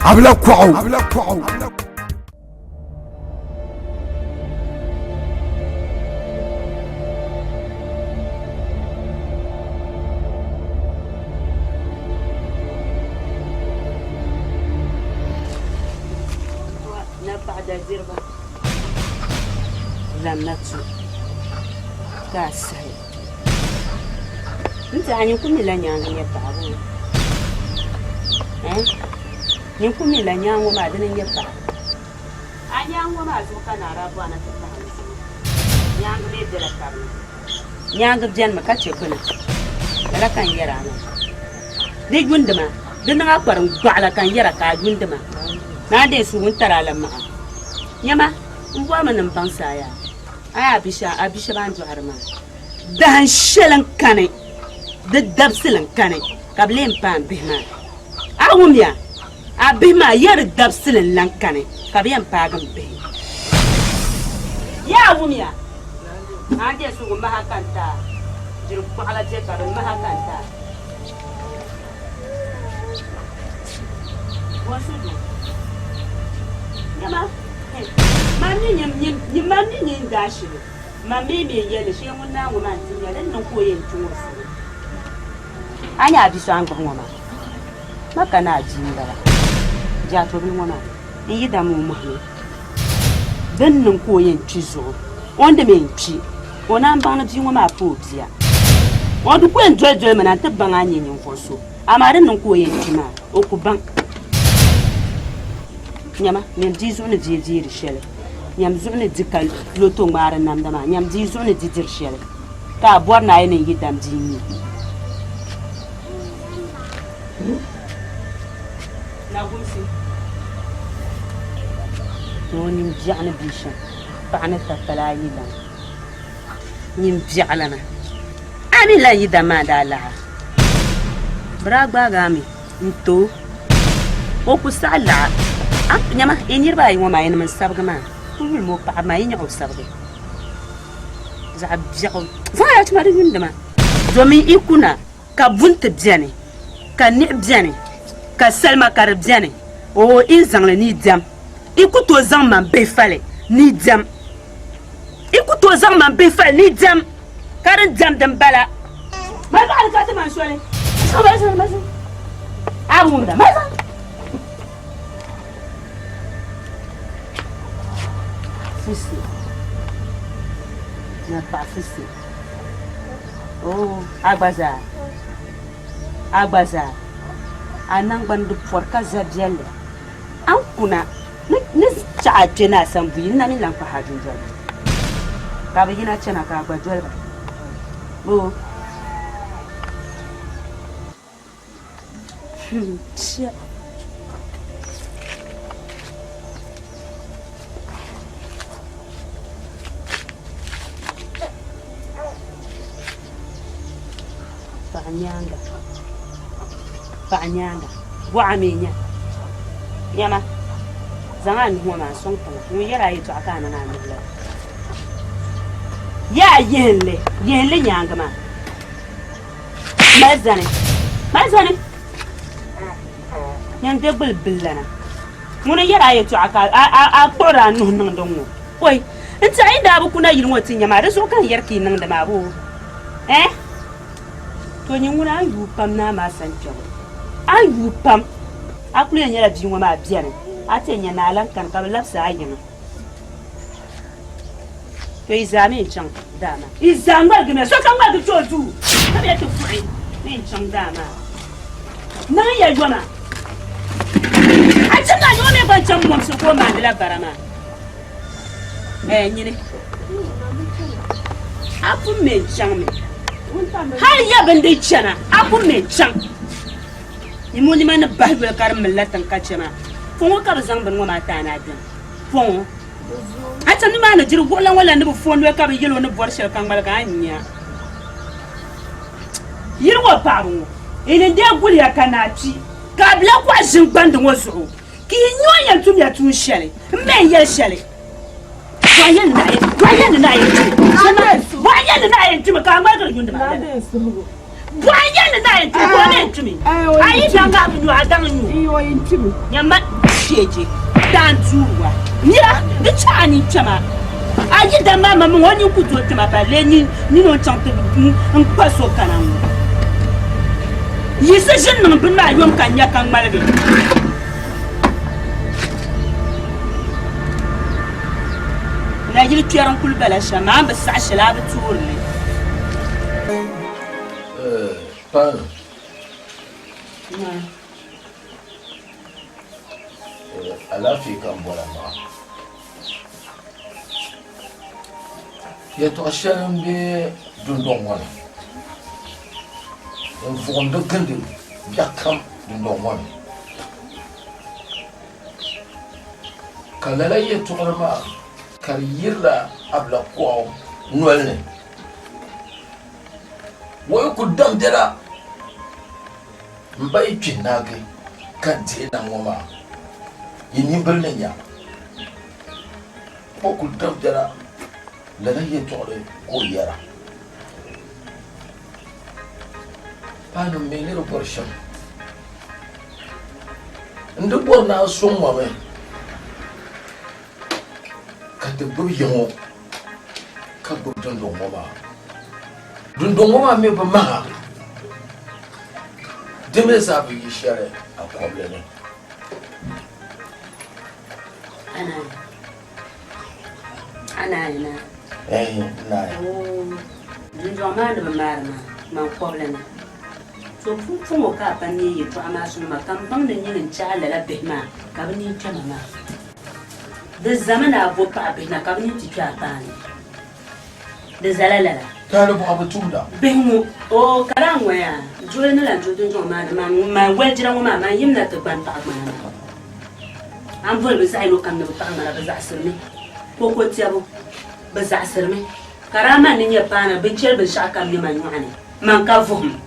abla kwao بعد زربة لم نتسو كاسهل انت يعني يكون لن يعني يبعون يكون لن يعني وما دين يبع أنا وما زوجنا نعرف وانا تفهم يعني بيد الكلام يعني بجن ما كتشوفنا لا كان يرانا دي جندما دنا أكبر على كان يرا كجندما نادي سوون ترى لما يما مبوا من بانسايا أبيشا بانجو هرما دهن شلن كاني دبسلن كاني قبلين بان بهما أوميا أبيما ير دبسلن لن كاني قبلين باغم به يا أوميا نادي سوون ما هكانتا جرب على جكار ما هكانتا وشو Yama, mami ni mami ni ndashi. Mami me yele she wona wona ntinya le nko ye nturufu. Anya abiso ango ngoma. Maka na ajindala. Ja to bi wona. Yi da mu mu. Den nko ye ntwizo. Onde me ntwi. Ona mba na bi ngoma apo bia. Odu ko enjoy me na teban anya nyimfo so. Amare nko ye ntima. Okuban. Nyama nyam dizo ne dir shele nyam zo ne dikal loto mara namda ma nyam dizo ne dir shele ka bor na ene yidam dini na gumsi no nim jana bisha bana tatalayi la nim jalana ani la yidama dala bragba gami nto okusala nyama inirba yi wama yin man sabga ma kulul mo pa ma yin o sabga za biago za ya tuma rin dama domin ikuna ka bunta biane ka ni biane ka salma kar biane o in zangle ni dam ikuto zang man be fale ni dam ikuto zang man be fale ni dam karin dam dam bala ma ba ka ta man shole so ba so ma so amunda ma Fussi. Na pas fussi. Oh, agbaza. Agbaza. Anang bandu porka zabielle. An kuna ni cha tena sambu na mi lan fa hajun jol. Ka bi na chena ka gba jol ba. Oh. Chia. Nyanga wa amenya yama zangan huwa son ko mu yara yi to aka na mula ya yenle nyanga ma mazane nyanga bulbulana mun yara yi to aka a kora nun don oi inta inda abu kuna yin watin yama da so kan yarki nan da mabu to nyi nguna ayu pam na ma sancho ayu pam akule nyala jinwa ma biane atenya na lan kan ka lafsa ayina to izami chang dama izanga gme so kan ga choju ka be to fui ni chang dama na ya jona atanga yo me ban chang mo so ko ma de la barama nyine apu me chang me har ya bande chana abu me chan imoni man bahbul karam millatan kachama fongo ka zang ban ngoma ta na din fongo ata ni mana jir golan wala ni bu fondo ka bi yelo ni borshel kan balga anya yirwa paru ene de guli ya kanati ka bla kwa jin band ngozu ki nyoya tum ya tun shele men yel shele wayan na yi wayan na yi ka ma ga yunda Boyan da ta gone tumi. Ai janga mu adan nu. Iyo intimi. Nyama sheje. Dan tuwa. Mira, de chani chama. Ayi da mama mu woni ku to tuma ba le ni no chante un paso kanan. Yisa jin nan bin ma yom kan ya kan malbe. La yiri tuyaran kul bala shama ba sa shala ba turle. Pan. Alafi kan bola ma. Ya to shan be dundon wani. En fondo gande yakam dundon wani. Kalala ya to ma kariyira abla ko nolne. Woy ku dam dela mbai pinage kan te na ngoma yini birne nya ko ku dam dela la na ye tore ko yara pano menero portion ndu borna summa me ka te bu yimo ka bu dundon ngoma me ba ma deme sabi yishare a problème ana na dundon ma da marma ma problème so fu mo ka pa ni yi to ama so ma kan ban da yin chala la be ma ka ni ta mama da zamana vo pa be na ka ni ti ka pa ni da zalala Kalo bu abutuda. Bengu o karangwa ya. Jole na la jodo jo ma wejira ngoma ma yimna to ban ta ma. Am vol be sai lo kam no ta ma ba za sirme. Ko tiabo ba za sirme. Karama ni nya pana be cher be shaka mi ma nyane. Man ka vum.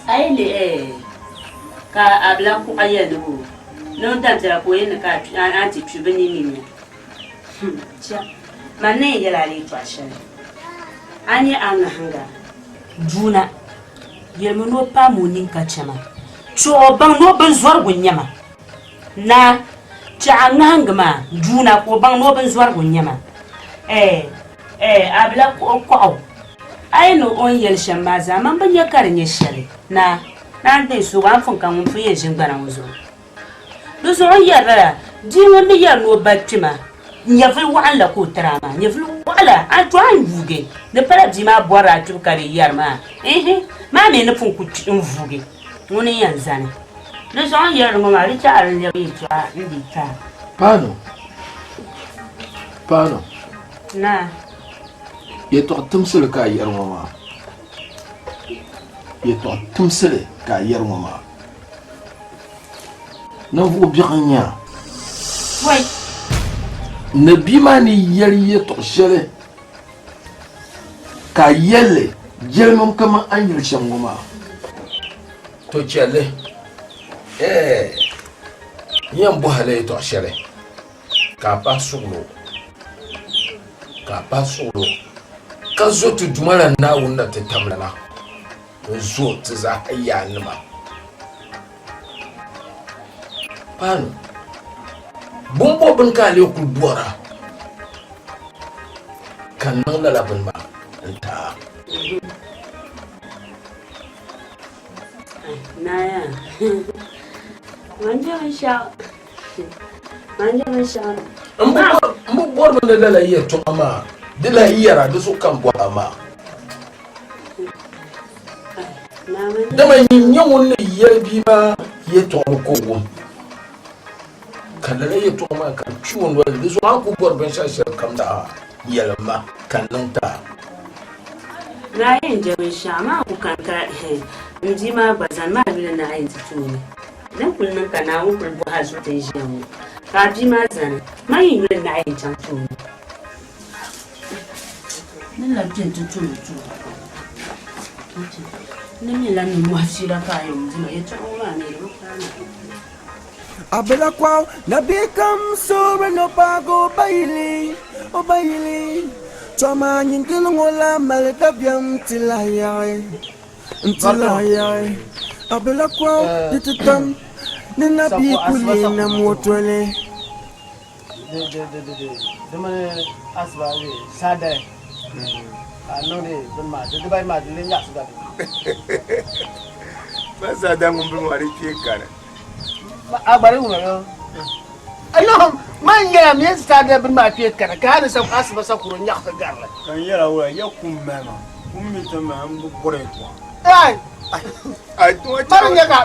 Aile ka abla ku ayelo. No tantara ko yen ka anti tube ni mi. Tia. Mane yala li twashe ani an hanga juna yelmo no pa munin ka chama cho bang no ban zuwar gunyama na cha an hanga ma juna ko bang no ban zuwar gunyama abla ko ai no on yel shamba zaman ban ya karnya shari na dai su wa fun kan mun fiye jin gbara wuzo do so yara di wani ya no batima nyafil wala ko trama nyafil wala an to an vuge ne para di ma bora tu kare yar ma ma me ne fun ku tin vuge woni yanzane ne so an yar mo ma ri ta ran ya bi ta ndi ta pano na ye to tumsul ka yar mama ye to tumsul ka yar mama na vu bianya wai Nabi mani yari to shele ka yelle jelmum kama anyil shangoma to chele yam bo hale to shele ka pa suglo ka zo tu dumara na wonna ta tamlana zo ta za ayya nima pano Bumbo ben kali ku duara kan nang la ben ma enta naya manja sha mbo bor ben la iya to ama de la iya ra de so kan bo ama dama nyawon ne yebi ma ye to ko wo kalala ya to ma kan ciwon wani da su haku gwarban shashar kamda yalma kannan ta na yin jabin shama ku kanka inji ma bazan ma bi na yin tutuni dan kullun kana hukul bu hazu ta yi mu ka bi ma zan ma yin na yin can tuni nan la jin tutuni tu ne mi la ni mo asira ka yin ji ma ya ta ma ne ro kana Abela kwao na bikam sobre no pago baili o baili Toma nyingine ngola malika biam tilayai. Ntilayai. Abela kwa dititam. Nina bi kuli na motole. De mane asba le sadai. No de ma de bai ma de nya suga. Masa da mun bi mari ke kana. Agbare mu yo. Ayo man ya mi sadai bin ma fiye kana ka da sa asba sa kuro nya ka garla. Kan yara wa ya kum mema. Kum mi to ma am bu bore ko. Ai to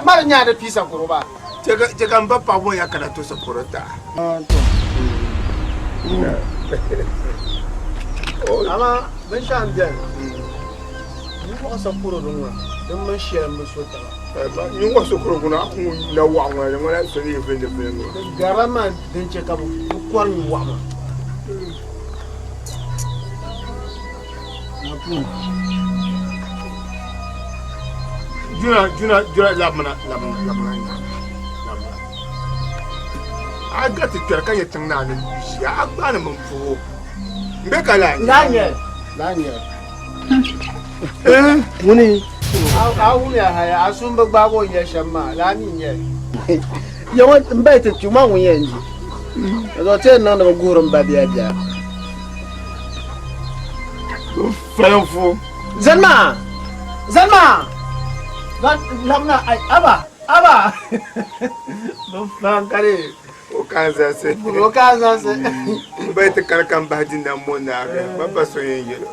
Mara nya da fisa kuro ba. ce kan bappa bon ya kana to sakorota. Ama ben shan biyan. Ni ko sakuro don wa. Dan man shiyar mu so ta. Ba ni wa sokoro kuna ku na wa wa ngala so ni fe de fe ngo. Garama den ce kabu ko ni wa ma. Juna labna. I got to tell you something now. I got him for Bekala. Nanye. Muni. Awu ya haya asumba gbagbo yen shema la ni yen. Yo wa mbete tuma won yen ji. Do te na na gurum ba bia bia. Fanfo. Zanma. Lamna ai aba. Do fan kare. O kanza se. Ba te kan ba din na mona ba ba so yen yelo.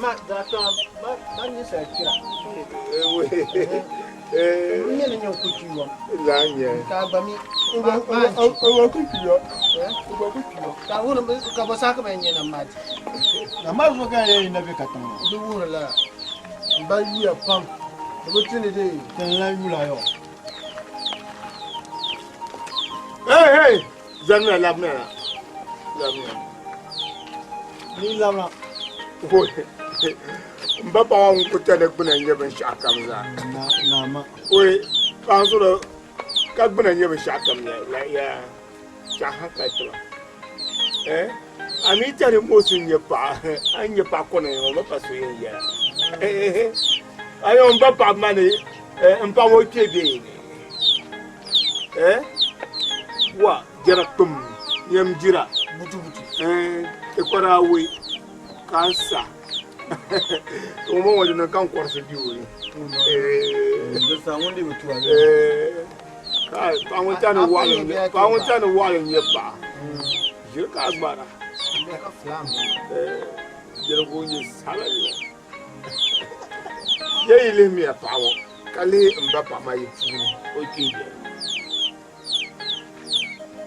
Ma da to ba ni sa kira. Ni ne nyo ku ciwo. La nye. Ka ba mi O ku ciwo. ka wona ka ba sa ka ben na mati. Na ma zo ga yayin na be katan. Du wona la. Ba yi ya pam. Ko tini de. Kan la yula yo. Hey. Zanna labna. Ni lamna. Mbapa wa nkuta de kuna nyebe shakamza. Na ma. We pansuro ka gbuna nyebe shakam ya haka to. Ami tare mosu nyepa anyepa kona yo mbapa so yen ya. Ayo mbapa mane mpa wo kebe. Wa jara tum yam jira butu ekora we kansa o mo wali na kan korso biuri Da sa wonde butu wa. ka won tane wala nyepa jira ka agbara Ka flam. jira go ni salala ye ile mi apawo kale mbapa mai funu o kije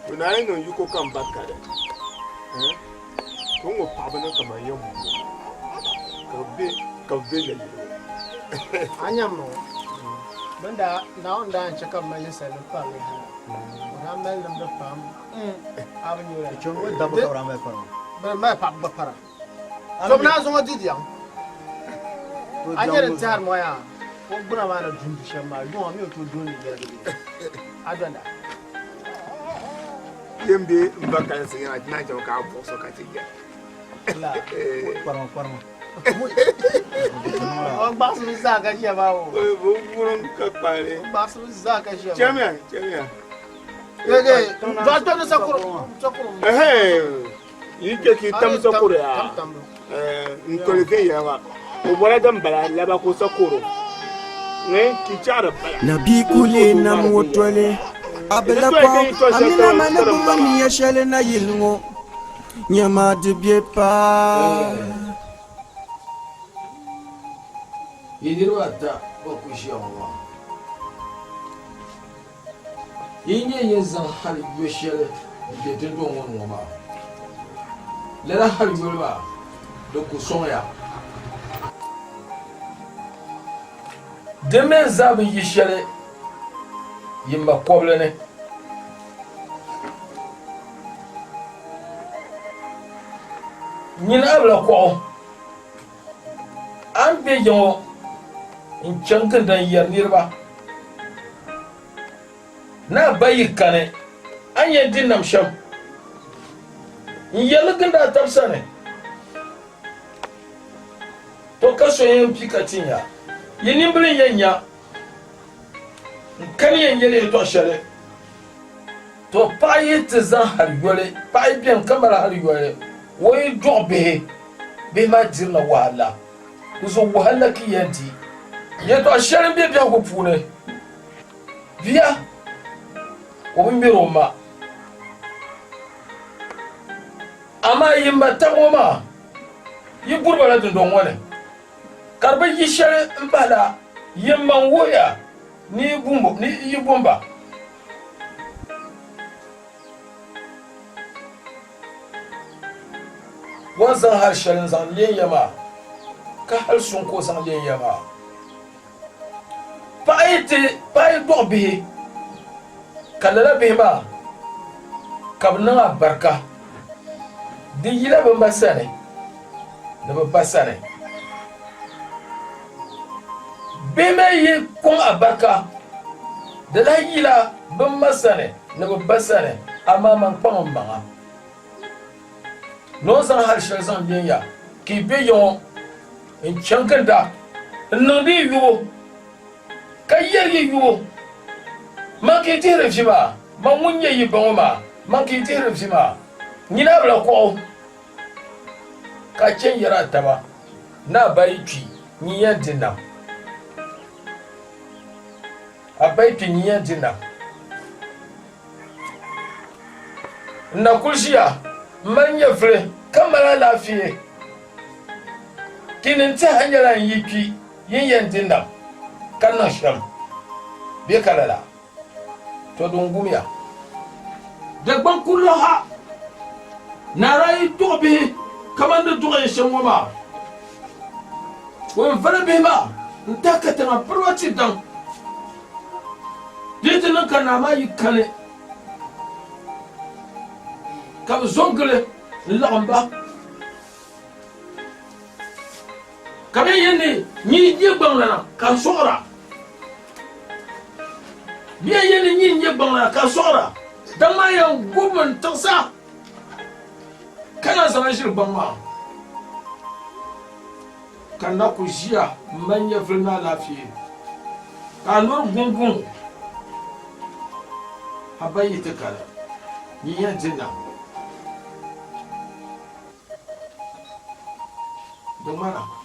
when I know you come back at it. Don't go pabana kama yamu. Kabe. Anyamo. Banda na onda an chaka malisa no pa le ha. Ora mel nam da pam. Avenue la. Chongo da ba ora me pa. Ba ma pa ba para. So na zo ngodi diam. Anya de tar moya. Ko buna ma na dundu shema. Yo mi o to doni ya. Adanda. Yembe mbaka senya na jaw ka boso ka tiya. La. Parma. O basu za ka shema o. Bo buron ka pare. Basu za ka shema. Chemia. Yege, do to sakuro. Yike ki tam sakuro ya. Nkolite ya wa. O bora dam bala laba ko sakuro. Ne ki chara bala. Nabi kuli na motole. Abela kwa amina mana bumani ya shale na yilngo. Nyama dibye pa. Yidirwa ta bakushi onwa. Yinye zan hali yoshele de tendo wonu ma. Lera hali yolba do ku sonya. Deme zabi yishele yimba koblene. Nyina abla ko an be yo in chankan dan yar nirba na bayi kane an yadin nam sham yel ganda tabsane to kaso yen pikatinya yini blin yenya kan yen yele to shere to paye tezan har yole paye bien kamara har yole woy dobe be ma dirna wala uzo wahala ki yanti ye to shere be bia ko pune via o mbiro ma ama yimba tawoma yi burbala dun don wone karba yi shere mbala yimma woya ni bumbo ni yi bomba wanzan har sharin zan yama ka har sun ko san yama pa do bihi kalala bihi ma kabna barka di yila ban basane da ba basane be mai kon abarka da la yila ban masane na ba basane amma man kwan banga non san har shi san biya ki be yon in chankanda non di yo kayer yo man ki tire fima man munye yi bangoma man ki tire fima ni na bla ko ka chen yara taba na bai twi ni yandina abai twi ni yandina na kulshiya manya fre kamara lafiye kinin ta hanyar yiki yin yandina kanna sham be kalala to don gumiya da ban kullaha na rai dobe kamar da doye shan wama wani fara bai ma in takata na farwaci dan ditinin ka na ma yi kane ka zongale lamba kamar yadda yi gbanlana ka sora biya yadda yi gbanlana ka sora don ma yan gubin tasa kana zama shirban ma kan na ku jiya manya firna lafiye ka nur gungun habayi ta kala ni yan jinna da mana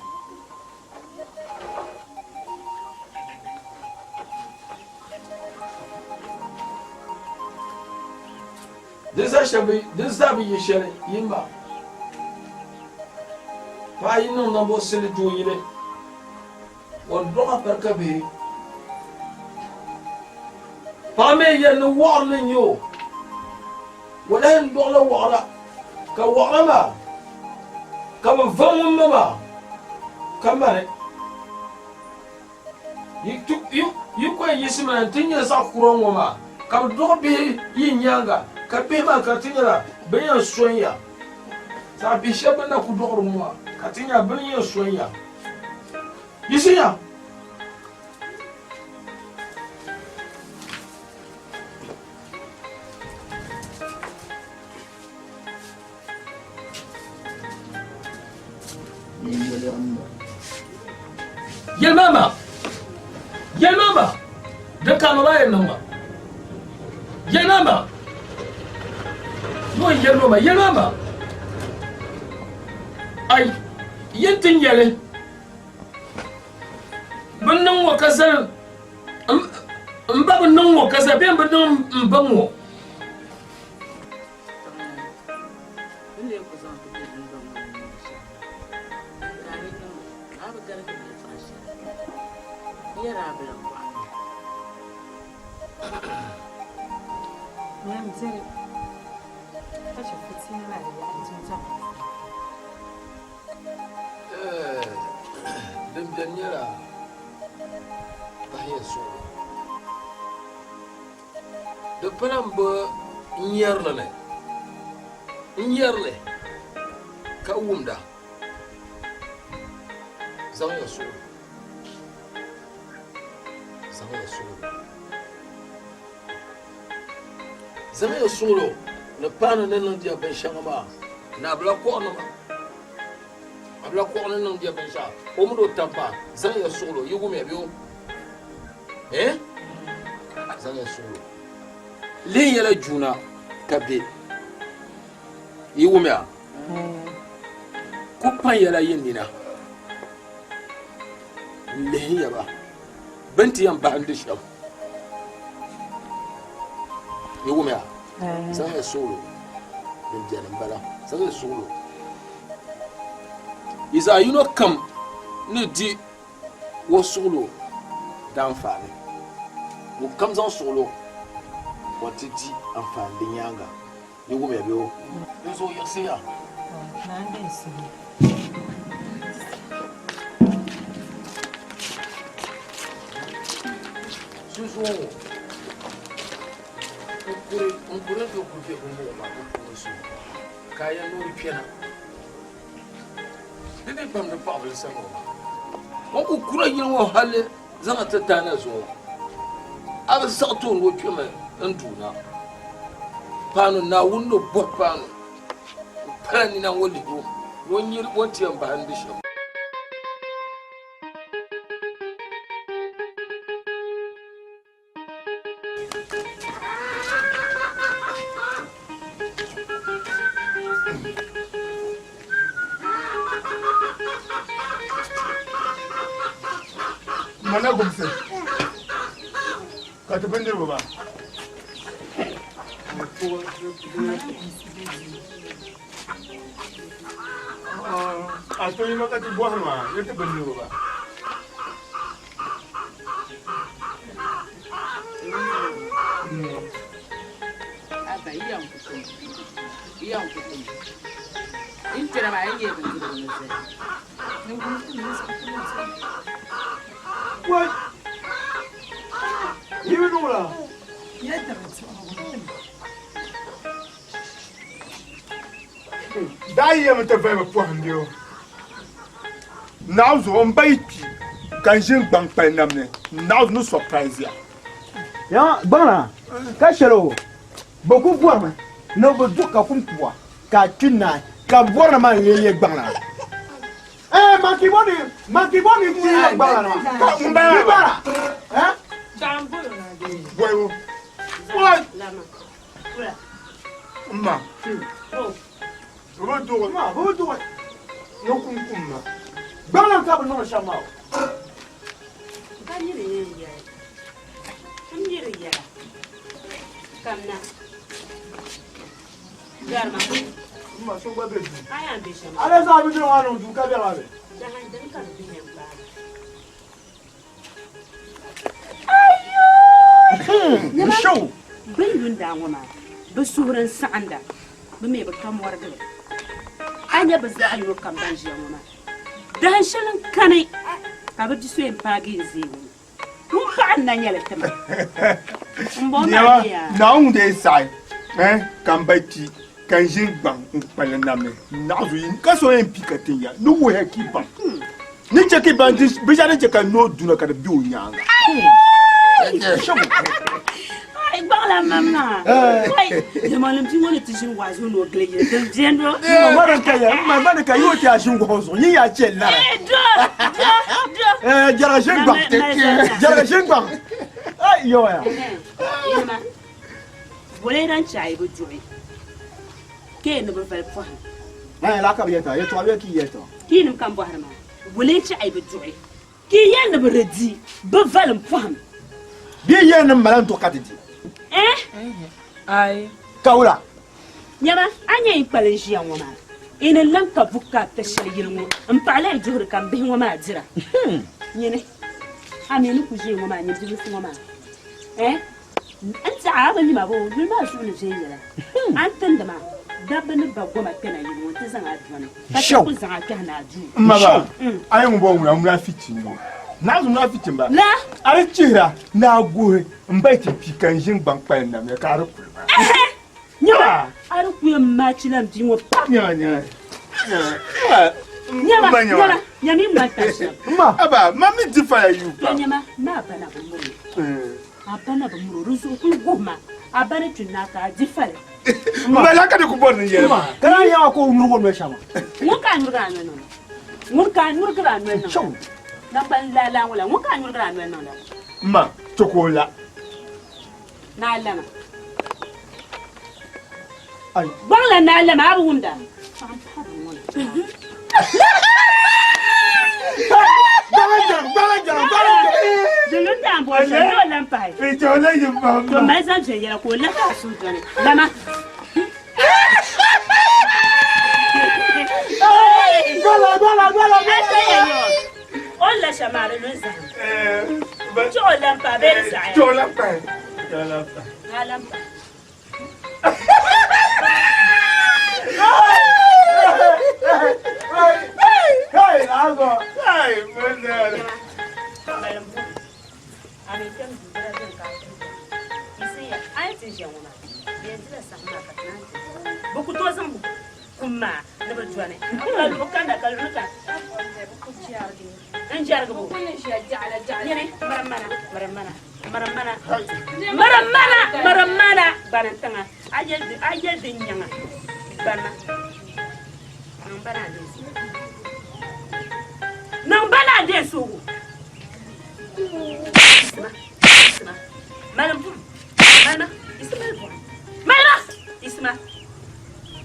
din sabi yi shere yimba pa yi non nambo sele joyile won doga perka be pa me yen warle nyo wala hen dola wala ka wala ma ka vamum ma kamare yi ko yisima tinya sa kurongo ma ka doga be yinyanga ka be ma ka tinyara be yan sonya sa bi shebe na ku dogro mo ka tinya be yan sonya yisinya Yelmama de kamala yenma Yelmama no yelmama ay yentin yele bannan wa kasar mbabun nan wa kasar ben bannan mbanwo Daniela bahia so de palambo nyerle ka wumda zanga so zama solo na pana nan dia ban shama na bla ko no abla ko no no dia ben sha o mu do tampa zan ya solo yugo me biyo zan ya solo le yala juna kabe yugo me ku pan yala yinina le yaba banti yan ba ande sham yugo me zan ya solo min jalan bala zan ya solo isa you know come ne di wo solo dan fane wo come zan solo wo ti di amfani din yanga yugo me biyo zo ya siya na ndin si suso on pourrait que vous faites un ma pour kaya no piana dede pam de parle ça on ku kura yin wo halle zan ta tana zo aba sa to wo twema nduna pano na wundo bo pano pani na woli do wonyir wotiam ba hande shi mana gumse ka ta bindir ba a to yi maka ti bo ma ya ta bindir ba aba iyan kutum in tira ba yake bindir what you know la dai ya mata fa po handio now zo on baiti kan jin bang pa namne now no surprise Ya bana ka shelo boku buama no bo duka kumpuwa ka tunna ka bora man lele gbana makiboni ti gbana na ka mbara jambo na de boyo what lama kula ma bo do no kumma gbana ka bo no shama kanyire ya kanyire ya kamna garma ma so gba be aya be shama ale sa bi no wanu du ka be la be da han dan kan bi ne ba show bin yunda ngoma be suran sa'anda be me be kam warde anya be za ayo kam ban ji ngoma dan shalan kanai ka be disu en pagi zewu mu ka nan yele tema mbona ya na un de sai kan baiti kan jin bang pala namne na zo yin ka so en pikatin ya no wo he ki bang ni che ki bang bi jare che kan no duna ka bi o nyanga ai bala mama ai je malam ti woni tishin wazo no gleje dan jendo ma ban ka yo ti ashin go so yin ya che lara jara shin bang ai yo ya ema bole ran chai bu joy ke no be fa fa la ka bieta ye to abe ki ye to ki nim kan bo harma bole chai bu joy ki yan no be redi be valim fam bi ye nan malan to katiti ai kaula nyama anya ipalen shi yan wama ina lanka bukka ta shirgin in pala juhur kan bihin wama jira nyene aminu ku je wama nyi jibu su wama anta aba ni mabo ni ma su ni je yala antan da ma dabba ni ba goma kana yi wonta zan adwana ka ku zan aka na ju mama ai mu bo mu fiti no na zo na fiti ba la ari chira na go mbaiti pikan jin bang pa na me ka ru nyama aru ku ma chilam ji wo pa nya nyama nyami ma tasha ma aba mami difa you pa nyama ma bana bu muru abana bu muru ruzu ku goma abana tunaka difale Ma la ka de ku bon ye. Ma kana ya ko murgo no shama. Mun ka nurga no. Mun ka nurga no. Chou. Na ban la la wala mun ka nurga no. Ma chokola. Na lama. Ai. Ban la na lama abu hunda. Balanja. Dulun da bo se no lampai. E jola ye ma. To mai san je yara ko la ka su jone. Lama. Bala. On la chamare no za. Jo lampa be sa. Jola pa. Na lampa. Hey, algo. Hey, brother. Ami tem dura den ka. Isi ya ai tin je wona. Be dira sa ma ka tan. Boku to zan bu. Kuma na ba juane. Ka lu kan da ka lu ka. Boku ciargi. An jarga bu. Kun shi ya jala. Yene maramana. Barantanga. Ajel de nyanga. Bana. Nang bana de so. Mana. Isma.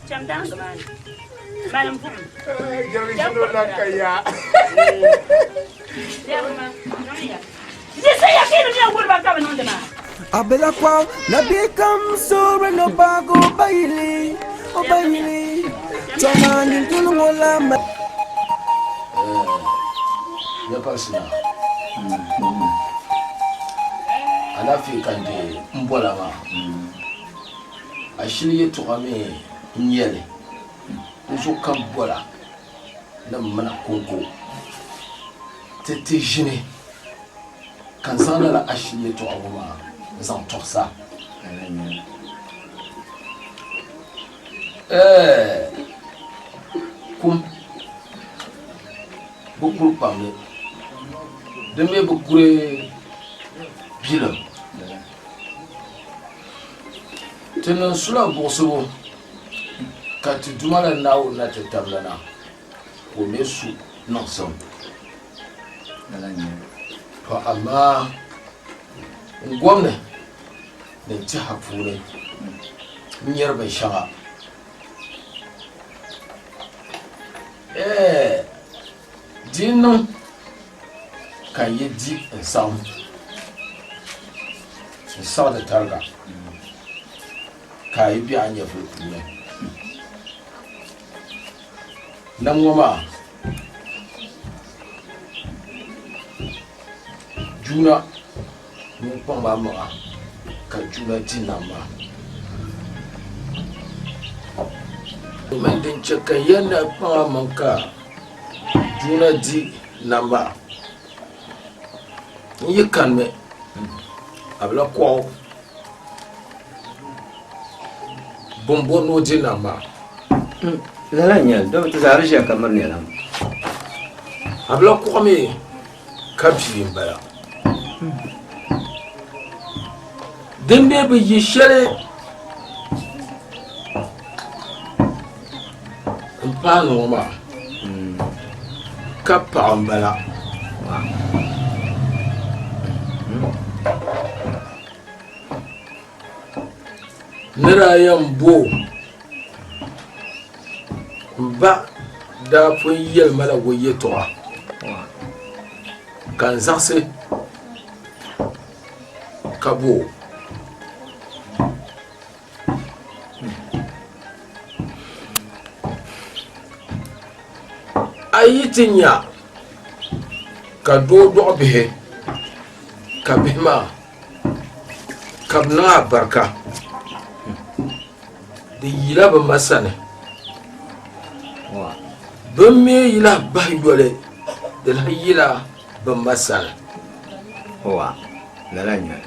Chamdang gaman. Malam pun. Jangan sudah kaya. Yes, saya kira dia buat bakal menonton mah. Abela kwao na bikam sore no bago baili. O baili. Chamani tulungola ma. Ya pasina. Alafi kande mbola ma. Ashili yetu kame nyele. Uzo kambola. Na mana konko. Tete jine. Kan sana la ashili yetu awuma. Zan toksa. Kum. Bukuru pame. Deme bukure bilam. Tenan sula boso kati dumala nawo na tetamlana. Ko mesu non som. To amma gwamna da ci hafure miyar bai shaga. Dinnan kan yi di in samu sun sa da targa ka yi biya an yafi ne nan goma juna mun kwan ba ka juna tin nan ba mandin cikin yana kwan manka juna di nan ba yi kan me abla ko bombo no di nan ba lalanya do ta zare shi kamar ne nan abla ko me kabshin bala dembe bi yishere mpano ma kapa bala nirayan bo ba da fun yel mala woye to kan zase kabo ayitinya ka dodo bihe ka bima kabna barka da yila ba masane ban me yila ba yole da yila ba masane wa lalanya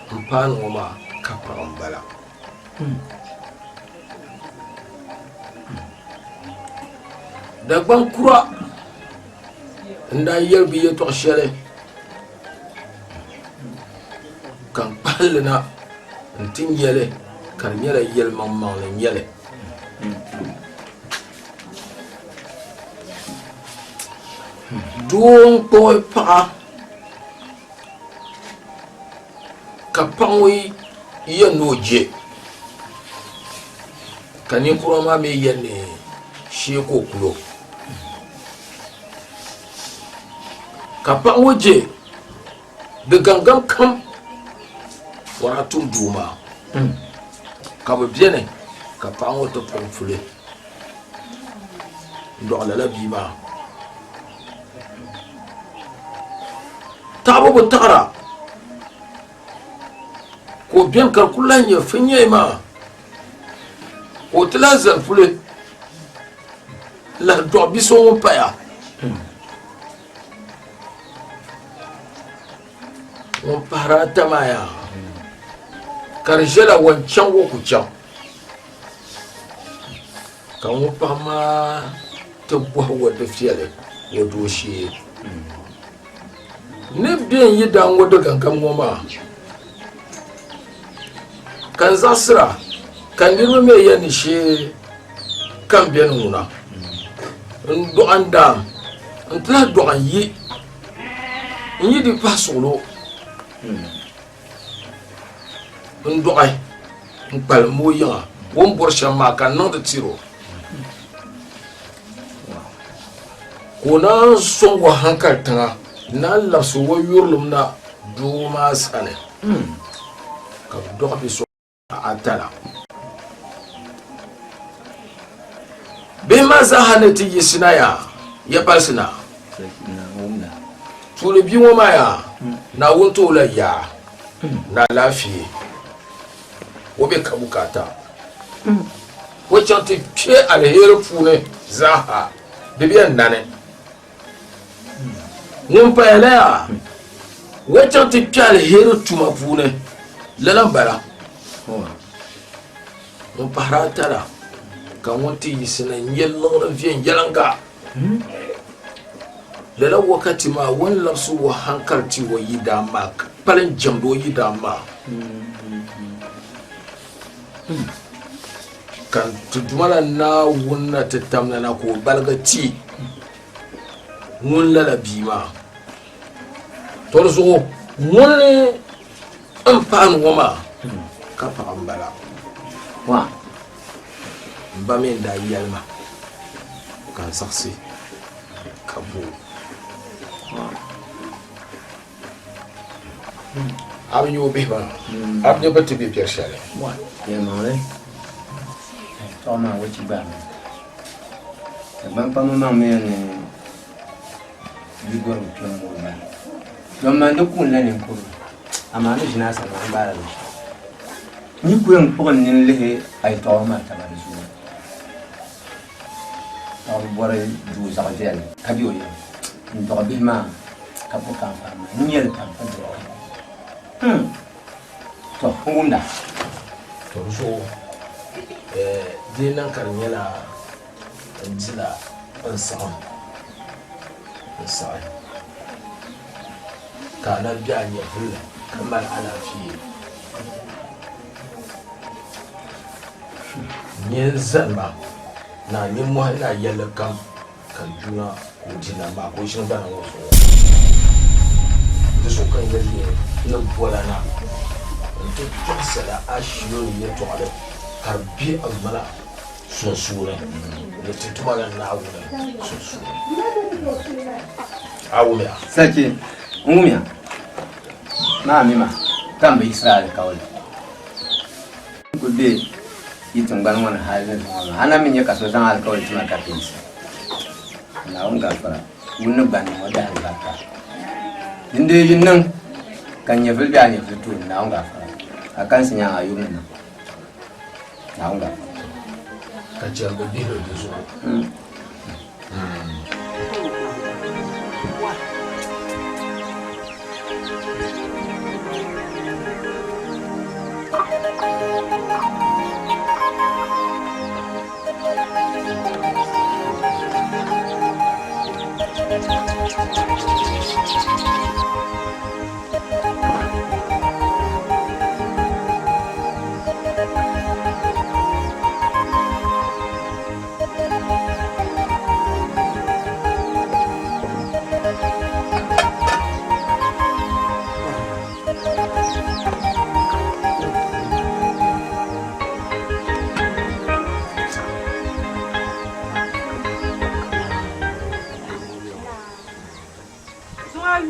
ampan oma kapa ombala da ban kura nda yerbi yeto shere kan pallina ntin yele ka nyala yel mamma le nyale don boy pa ka panwi ye noje kani kurama me yene sheko kulo ka panwoje de gangam kam wana tum duma ka be biene ka panwo to pomfule ndo la bima tabo botara ko bien kalkulanya finye ma o tlaza fule la do biso pa ya on parata maya karjela wancan wo ku can kan wo pama to bo wo de fiele wo do shi ne bien yi dan wo de kankan wo ma kan zasra kan girma me yani shi kan bien nuna ndo anda ntla do an yi di pasolo ndo ay mpal moya won borsha ma kan non de tiro kona son wa hankal tanga na la so wo yurlum na do ma sane ka do bi so atala be ma za hanati yisina ya palsina tule bi wo ma ya na wonto la ya na lafiye wobe ka bukata wacce ke alheri fune zaha bibiyan nane mun fayala ya wacce ke alheri tuma fune lalan bara mun parata la kan wati yisina yellon rafiyan yalanga lalan wakati ma wani lafsu wa hankalci wa yi dama palin jamdo yi dama kan tudumala na wunna tatamna na ko balgati wunla la bima torzo wunne ampan woma ka fa ambala wa bamin da yalma kan saksi kabu abin yo beba abin yo bati bi pierre wa ya mare toma wuci ba ban pa mama me ne bigor plan mo ba don man da kun la ne ko amana jina sa ma ba la ni ku en pon ni le ay toma ta ba su taw bore du sa jeli kabiyo ya ndo bi ma ka po kan fa ma ni el kan fa do to hunda to so dinan karnyala jila ansam sai kana biya fulla kamar ana fiye yin zanma na yin mu ina yalla kan juna ko dina ma ko shin bana wasu da so kan gari na bola na to tsara ashiyo ne to ala harbi almala sun sura da tutuma na awuna sun sura awuya sake umuya mama kan bai israel kawai gobe yitin ban wani halin ana min ya kaso san alkawari tuna kafin shi na un gafara wani ban wada albarka inda yin nan kan ya filbiya ne fito na un gafara akan sun yan ayyukan nan na un gafara ka ce ga dilo da su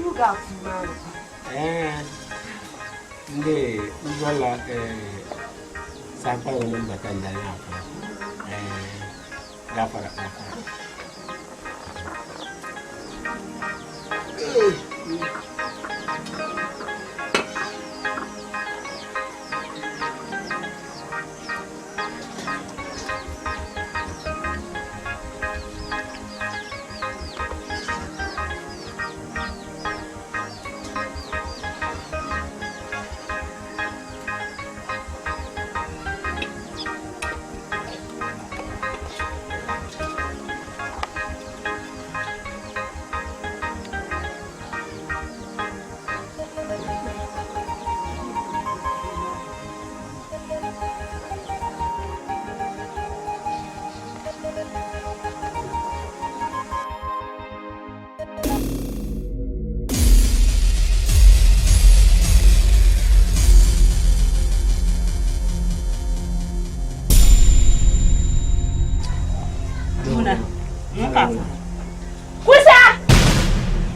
yuga kumana. Nde uzola sampai wala batanda yako. Gafara.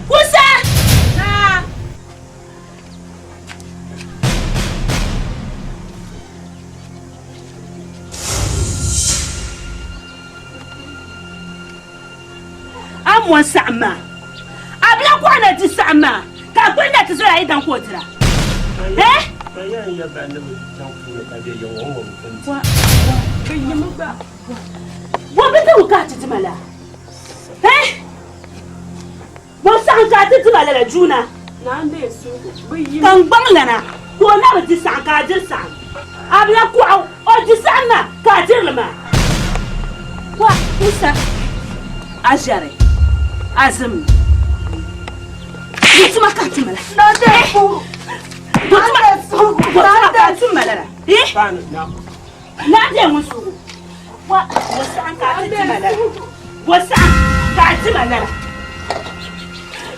Kusa! Na! Amwa sama. Abla kwana ti sama. Ka kwenda ti so ya idan ko tira. Bayan ya ba na mutan ku ka je yawan mutan. Kan yi mu ba. Wa ba ta wuka ti mala. Bo san ka ti mala la juna. Na ande su bayi. Kan bang lana. Ko na ba ti san ka ji san. Abla ko o ji san na ka ji lama. Wa kusa. Ajare. Azim. Yituma ka ti mala. Na ande su. Ka ti mala. Pan na. Na je musu. Wa san ka ti mala. Wasan ka ti mala.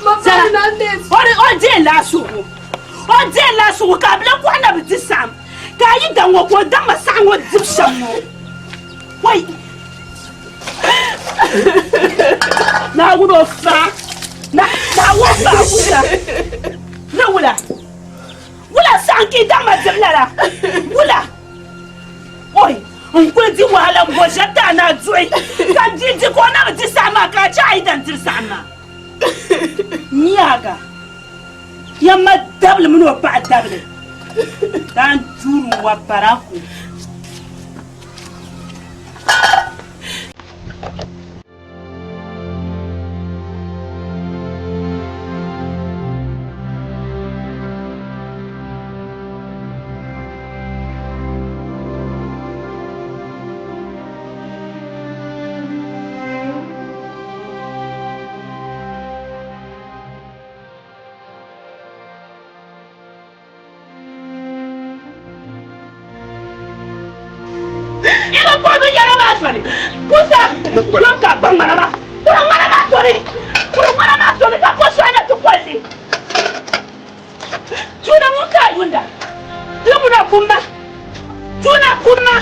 Mama na ande su. O je la su. O je la su ka bla ko na bi sam. Ka yi dan wo ko dan ma san wo dip sham mo. Wai. Na wudo fa. Na wo fa wuda. Na wula. Wula san ki dan ma dip la. Wula. Oi. On peut dire wahala ngo jata na joy. Ka jiji ko na bi sama ka cha idan ti sama. Niaga. Yamma double mun wa ba double. Dan turu wa paraku. Pusa, kurang tak bang mana? Kurang mana sorry? Kurang mana sorry? Tak kau suara tu kuasi. Cuna muka yunda. Dia muda kumma. Cuna kumma.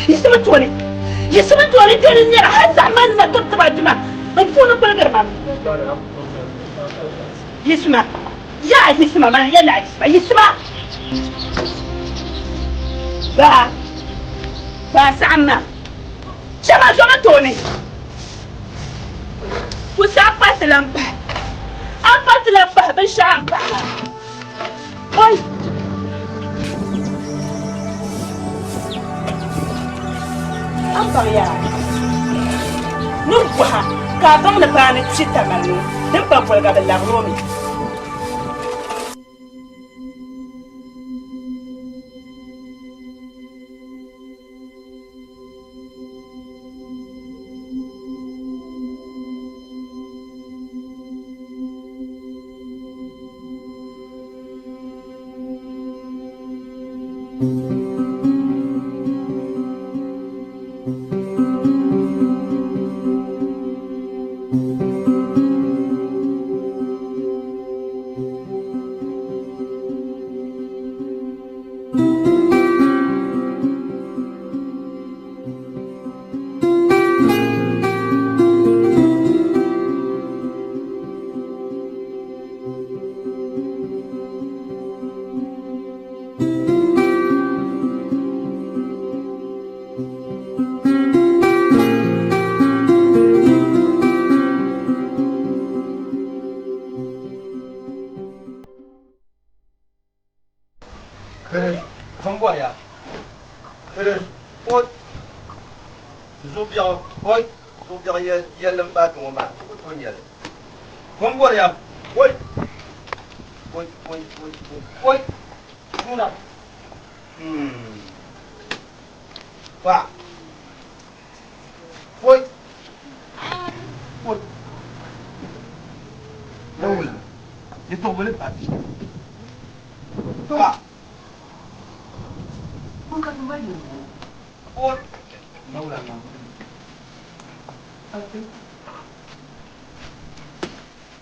Isma tuani. Isma tuani dia ni ada zaman nak tu terjemah. Macam mana pergi mana? Isma. Ya Isma mana? Ya lah Isma. Ba sama. Sama Tony. Kusa patilampa. Apa tilampa bersama. Oi. Apa ya? Nurbuha ka bang na bani cita malu. Nampak boleh ka belang romi. Zubia, oi, Zubia, yellow back on my yellow. Come what up? Wait. Wait. Hold up. Wow. Wait. Wait. No. You don't believe that. Wow. Look at the menu. What? No, no. Okay.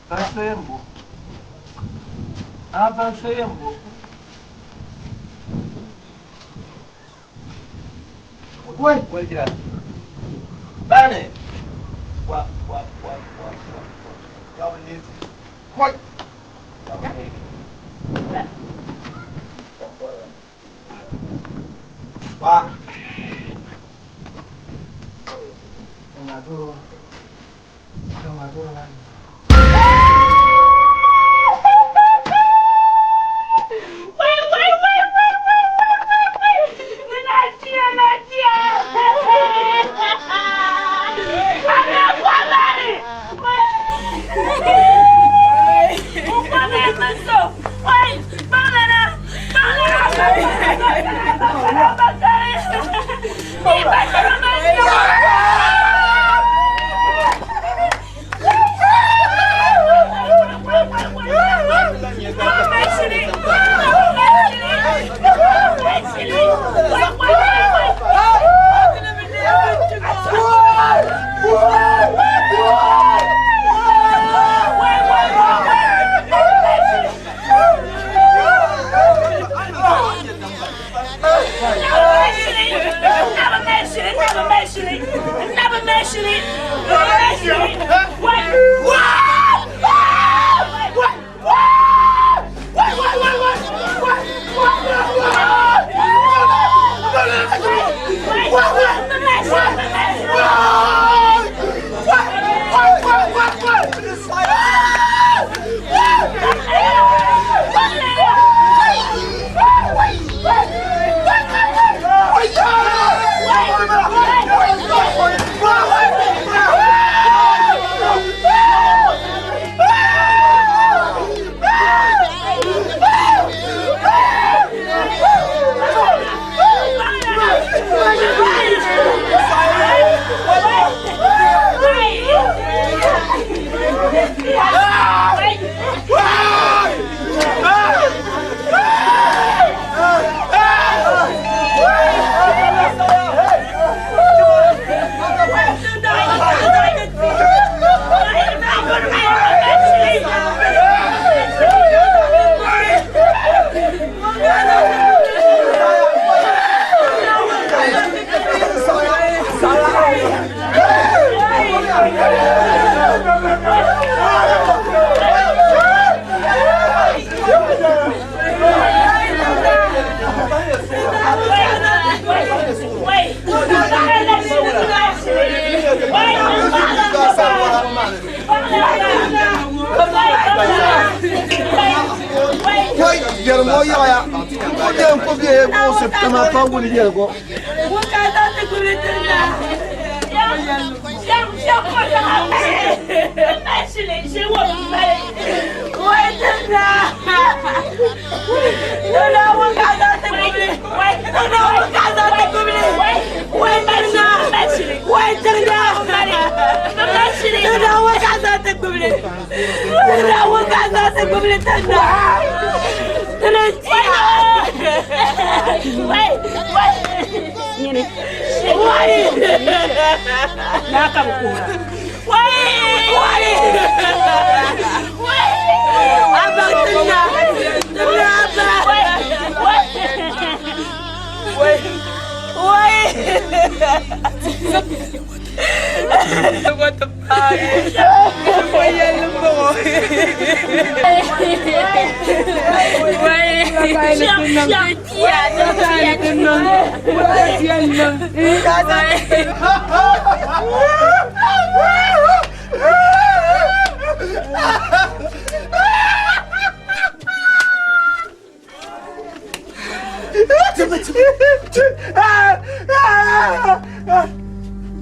Pasemos. Avancemos. Wait, yeah. Bane. What? Y'all need. What? Wow. What the fuck?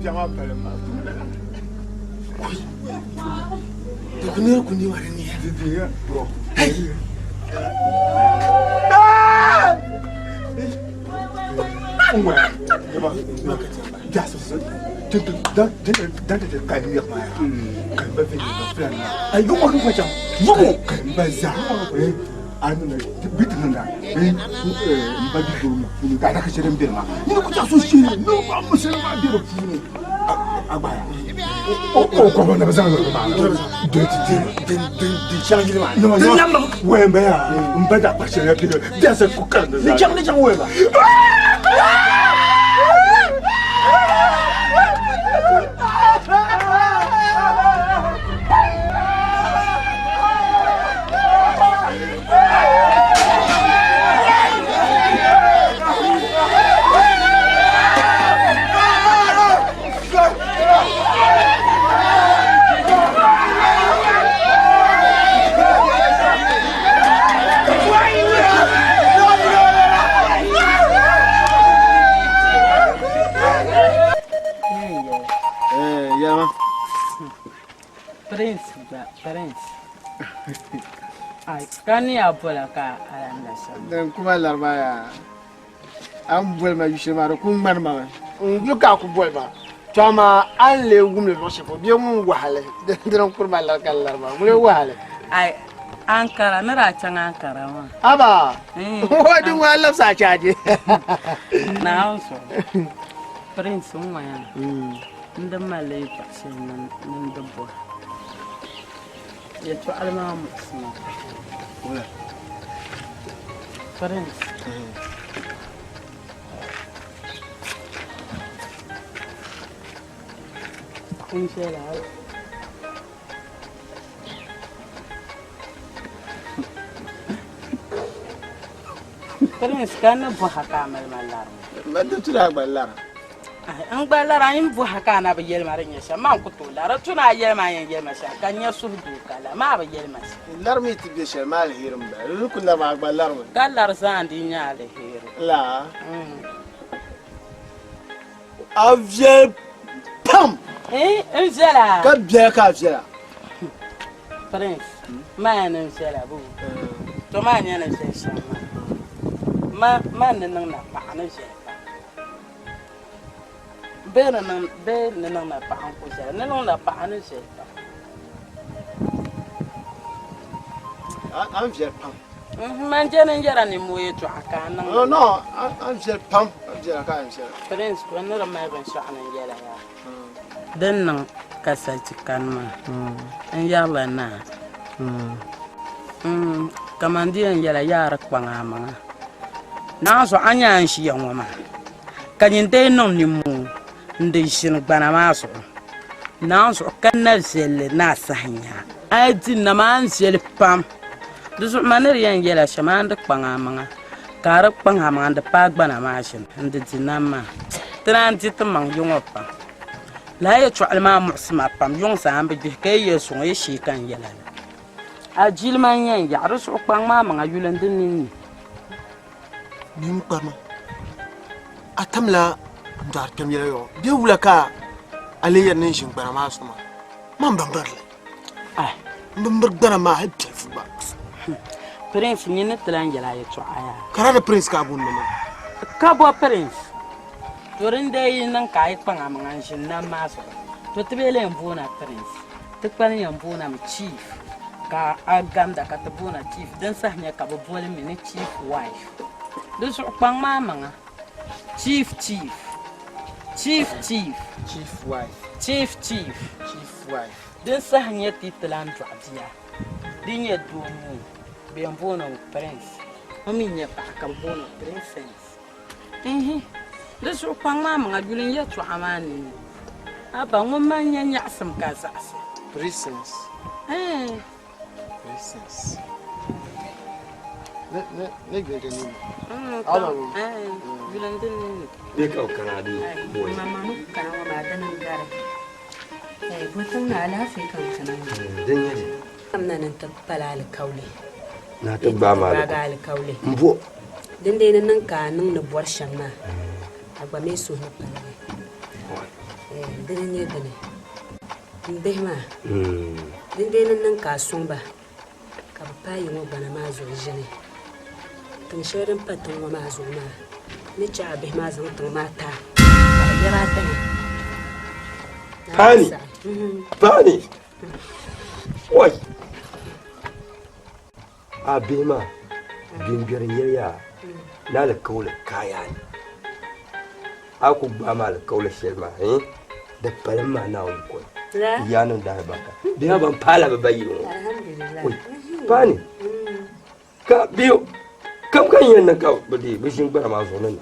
jama palma Kunir kundi wari ni. dia bro Ué, já se dan kan ya ma kan ba fi na plan ai yo ko ko jam yo kan ba za an na bitin na ba di do ni ka da ka shirin bir ma ni ko ta so shi no ba musulma ma bir fu ni agbaya o ko ba na ba za ma de change ma no no we ba ya ba da ba shi ya bi da sa ku kan da ni jang we ba Prince. Ai, kan ya pola ka alanda sa. Dan kuma larba ya. An bol ma yushe ma kun man ma. Duka ku bol ba. Tama an le gumle no se fo bi mun wahale. Dan kurba larba larba. Mun wahale. Ai, Ankara na ra can Ankara ma. Aba. Wadin wa Allah sa caje. Na hausa. Prince mun waya. Inda malai ba sai nan dabbo. Ya to alma mutsima. Wala. Prince. Kun shela. Prince kana bu haka malmalar. Madda tura ballara. An gbalara yin bu haka na ba yelma ran yasha man ku to lara tuna yelma yan yelma sha kan ya su du kala ma ba yelma Larmi tibe shel mal hirum ba. Rukun da ma ballar mu. kallar san din ya le hero La. Avye pam. Zela Ka biya ka fiya. Prince man zela bu to man yana sha ma man nan na pa na zela Bena na pa an ko zela nan na pa na zela An fiya pam. Man jana jara ni mo yeto aka nan No, an fiya pam. An fiya ka an fiya. Prince ko na mai ban sha nan jela ya dan nan kasalci kanma an yalla na kamandiyan yala yara kwanga manga na so anya shi yanwa ma kanyin dai non ni mu ndai shin gbana ma so na so kanna zelle na sahanya aji na man zelle pam dusu maner yan yala shaman da kwanga manga kara kwanga manga da pa gbana ma shin ndi dinama transit mang yungo pa la ya tu alma mu'sima pam yong sa ambe de kay yeso ye shi kan yala ajil man yan ya rusu kwang ma manga yulan din ni Nim kama. Atamla dar kam yela yo. Bi wula ka aliyan nin shin bana ma suma. Man bambarle. ai Bambar dana ma hatta fu ba. prince ni ne tlan yala ya tu aya Kara da prince ka bun mama. ka bo prince torin dai nan kai kwang amanga shin nan ma so to tibele mbona prince tukpan yan mbona mi chief ka aganda ka tabuna chief dan sahnya ka bo bole mi chief wife dus kwang ma manga chief Wife. Chief wife. dan sahnya titlan dwadia dinya dumu be mbona prince ominya pa ka mbona princess dus kwang ma manga julin ya tu amani aba ngoma nya nyasam ka sasa Princess. Princess. Ne gbe ni. Ala mu. Julan din ne ka kana di boy Mama mu kana wa maganin gara. Butun na lafi kan sanan. dan yaje Amna nan ta palal kaule. na tabba ma Ragal kaule. mbo Den dai nan ka nan na buwar shamma. Agba me so na palal. dini dini ndehma dindene nan kasumba ka pa yi mo bana ma zo jene tun shirin patun wa ma zo ma ni cha be ma zo tun mata ya ba ta Pani oi abima bimbiyar yaya na da kaula kaya ne aku ba ma da kaula shelma da farin ma na wani kwai yanin da baka da ban fala ba bayi alhamdulillah oi pani ka biyo kam kan yin nan ka bade bishin bara ma zo nan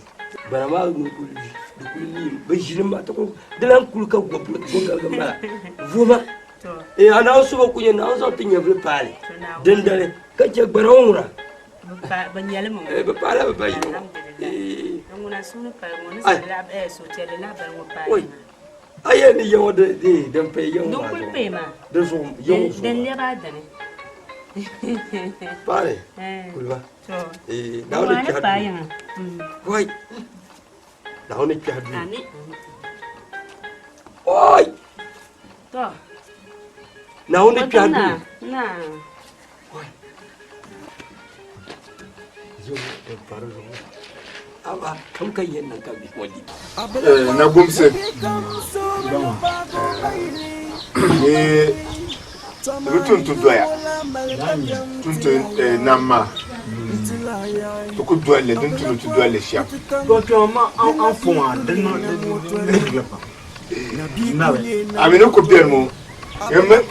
bara ma kulli bishin ma ta ko dilan kulka go ga ma vuma ana so ba kunya na so tin ya pale den dare kace barawura ban yale mu ba pala ba bayi nguna sunu pa nguna sala so tele la ban mo pa aye ni yawo de dan pe yawo don kul pe ma da so yawo den le ba dane pare kulba to da wani ki pa yan wai da wani ki hadu ani oi to na wani ki hadu na yo da faru aba kam kan yin nan ka bi wadi na gumse rutun tu doya tuntun nama to ku doya le tuntun tu doya le sha to to ma an fuma dan no na amina ko bier mo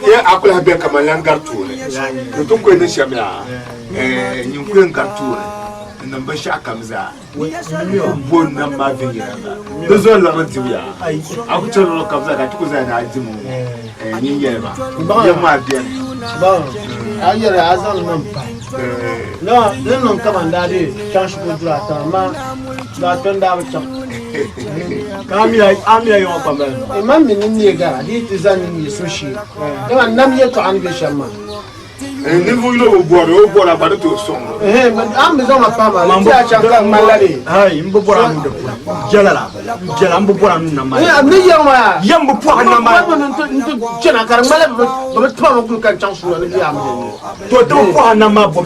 ya akula be kamalan gartu ne to ko ne shamya nyin ko gartu ne nan ba sha kamza bon nan ma vingira da zo la rantiya aku ce lo kamza da tuku za na ajimu ni yema yema bier ba ayere azal nan pa no non kamanda de change ko dura ta ma da tonda ba cham amia yo pa men e man min ni gara di tizan ni sushi e man nam ye to an be shamma ni fu lo bora ba to so man am zo ma pa ma ti a chaka malare hai mbo bora mu de jala mbo bora nu na ma ni ye ma yambo po na ma nto chena kar mala ba to ma ku kan chance no ni am to po na ma bo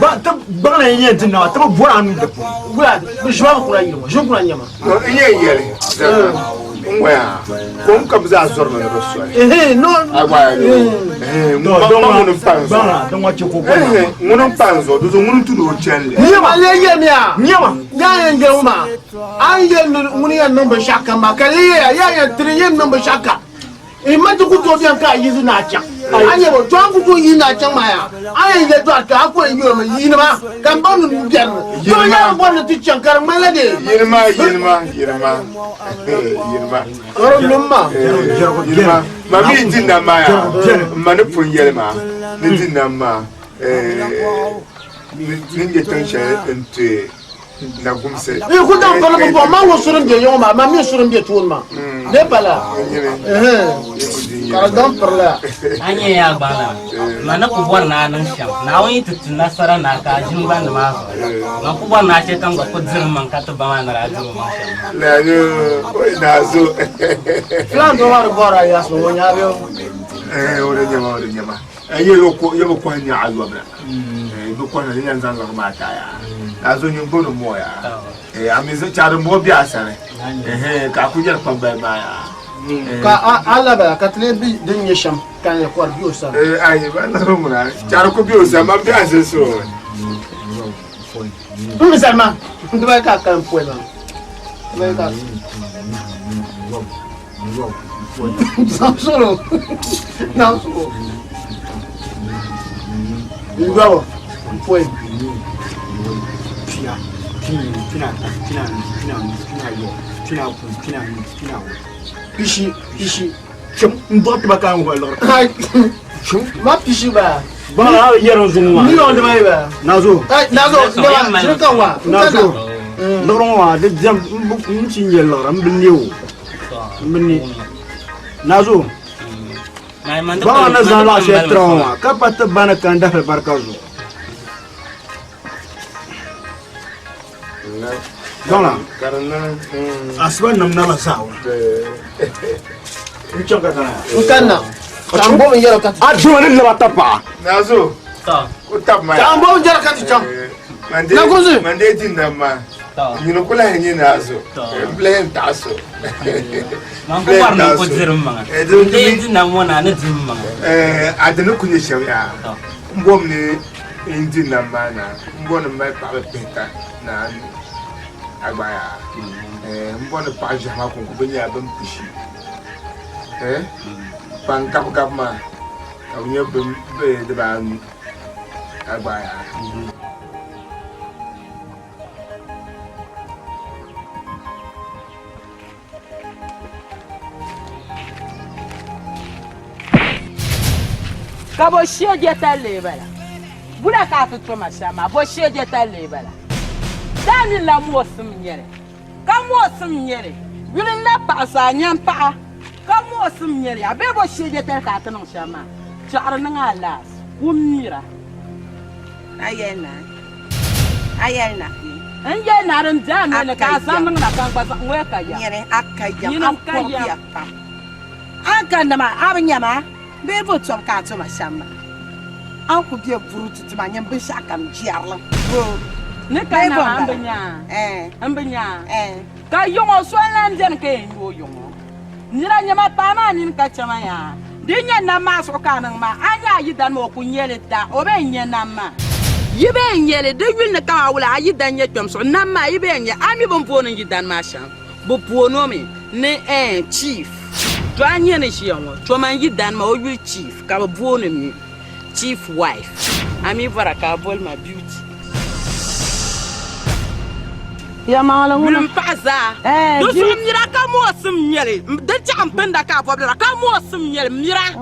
ba ta ba na yin tin na ta bora nu de bura bi jwa ko ra yimo jo ko ra nyama no ye yele ngwa ko kam za zor na do so no agwa no mun panzo ba don wace ko ko mun panzo do mun tu do chenle nyama le ye mia nyama ya nge uma an ye mun ya nomba shaka makali ya triye nomba shaka e matu ku to bian ka yizu na cha anye bo to ku to yi na cha ma ya anye le to ka ko yi ma yi na ma kan ba nu bian to ya bo na ti chan kar mala de yirma oro lumma yirma mami dinna ma ya manu pun yelma ni dinna ma ni nge tan she ente na gumse e ku dan pala bo ma wo surun de yo ma mi surun de tuun ma de pala ka dan pala anye ya bana mana ku bona nan sham na wani tutun nasara na ka jin ban ma na ku bona ce kan ga ku man ka to ba na rajo ma sham la yo na zo flan do war bora ya so wonya be ore nyama ayi yo ko nya ayo bra do ko na nya nzanga ma ta ya azo nyi mbono moya amizo charo mo bi asare ka kujer pamba ba ya ka ala ba ka tne bi din yesham kan ya kwar biyo sa ayi ba na rumuna charo ko biyo sa ma bi ase so salma ndo ba ka kan puela ba ka solo não solo igual foi pishi chum mbot ba kan ko lor ma pishi ba ba yero zuma ni on de ba nazo ne kan wa nazo loron wa de jam mcin ye lor ambiliwo mbini nazo ba na zala she trauma ka pat bana kan da barkazo Dona. Asban nam na sawa. Nchoka kana. Nkanna. Tambo njara kati. Adwa ni la tapa. Nazo. Ta. Utama. Tambo njara kati cham. Mande dinama. Nyino kula henye nazo. Blame taso. Mambo warna ko zirma. Ndi na mona na zirma. Adana kunye shawya. Mbom ni indi na mana. Mbona mai pa peta na agbaya. Mbona pa jama ko ko benya ban pishi. Pan kap ma. Awnya be de ban agbaya. Kabo sheje talle bala. Bula ka fito masama bo sheje talle bala. Dani la mosum nyere. Ka mosum nyere. Yulin la pa sa nyam pa. Ka mosum nyere. Abe bo sheje talle ka tanon shama. Chara nga las. Umira. Ayena. Anje naran jana ne ka san nga kan ba san we ka ya. Nyere akaya. Nyina ka ya. Aka na ma abanyama. Bebo tom ka to masama. Anku bia burutu to manyam be shaka mjiarla. Ne ka na ambanya. Ambanya. Ka yongo swalan den ke yongo. Nira nyama pa ma nin ka chama ya. Dinya na ma so kanan ma anya yidan mo kunyele da obe nya na ma. Yibe nyele de yul ne ka wala yidan nya twam so na ma yibe nya ami bon fo no yidan ma sha. Bo puono me ne chief. Twanye ne shiyango twama yidan ma oyu chief ka buono mi chief wife ami varaka bol ma beauty ya mala ngulum paza do so mira ka mo sum nyele de champenda ka fobla ka mo sum nyele mira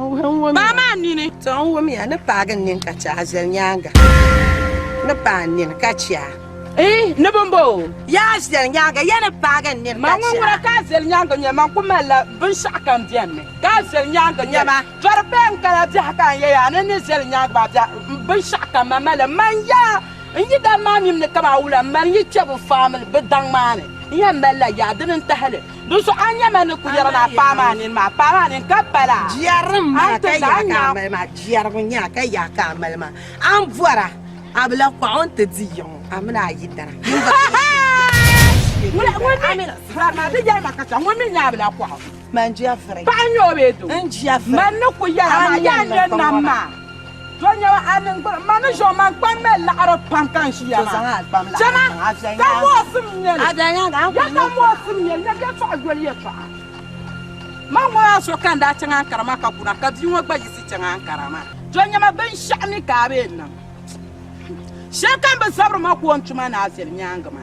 mama nini to wo mi ana pagan nin ka cha hazel nyanga na pa nin ka cha ne bombo ya hazel nyanga ya na pagan nin ka cha mangura ka hazel nyanga nyama kumala bin shakam dianme ka hazel nyanga nyama farben kala ja kan ya ne hazel nyanga ba ja bin shakam mala manja inji dan mamim ne kama wula man yi chabu family bedang mane ya mala ya din tahale do so anya man ku yara na pamanin ma pamanin kapala jiarum ma ka ya ka ma jiarum nya ka ya ka ma an voira abla ko on te diyon amna yidara wala ma de ya makata ngomi nya abla ko man jia fere pa nyo bedu njia fere man ku yara ma ya nyen ma Jonya anen ko manu jo man kwan me la aro pankan shiya ma jama ka mo sumnyele adanya ga ya ka mo sumnyele ya ga fa gwali ya fa ma mo so kan da tanga karama ka kuna ka bi wo gbaji si tanga karama jonya ma ben shani ka be nan shekan be sabro ma ko ntuma na asel nyanga ma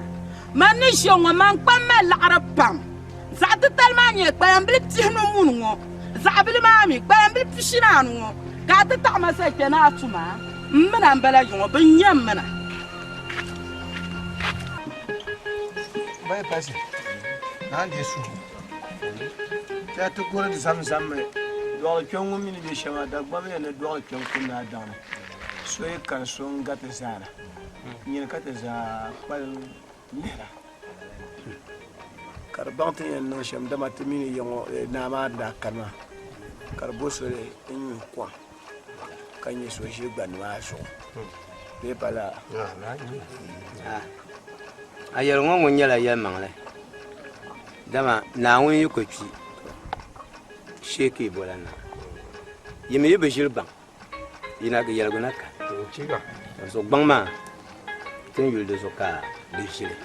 manu jo man kwan me la aro pam za ta talma nye kwan bli tihno munwo za bli mami kwan bli pishina no ka ta ta masa kenan atuma mmana mbala yo bin yamma bai pasi na ndi su ta to gore da sam do kyon mu mini be shama da gba me ne do kyon kun na dan so e kan so ngata zara ni ka ta za pal lera karbante en no sham da matimini yo na ma da kana karbo so le en kwa kanye so je gbanwa so be pala ayel ngo nyala yel mangle dama na won yi ko twi sheke bolana yeme yebe jilban ina ga yel gonaka chiga so bangma ten yul de soka de jile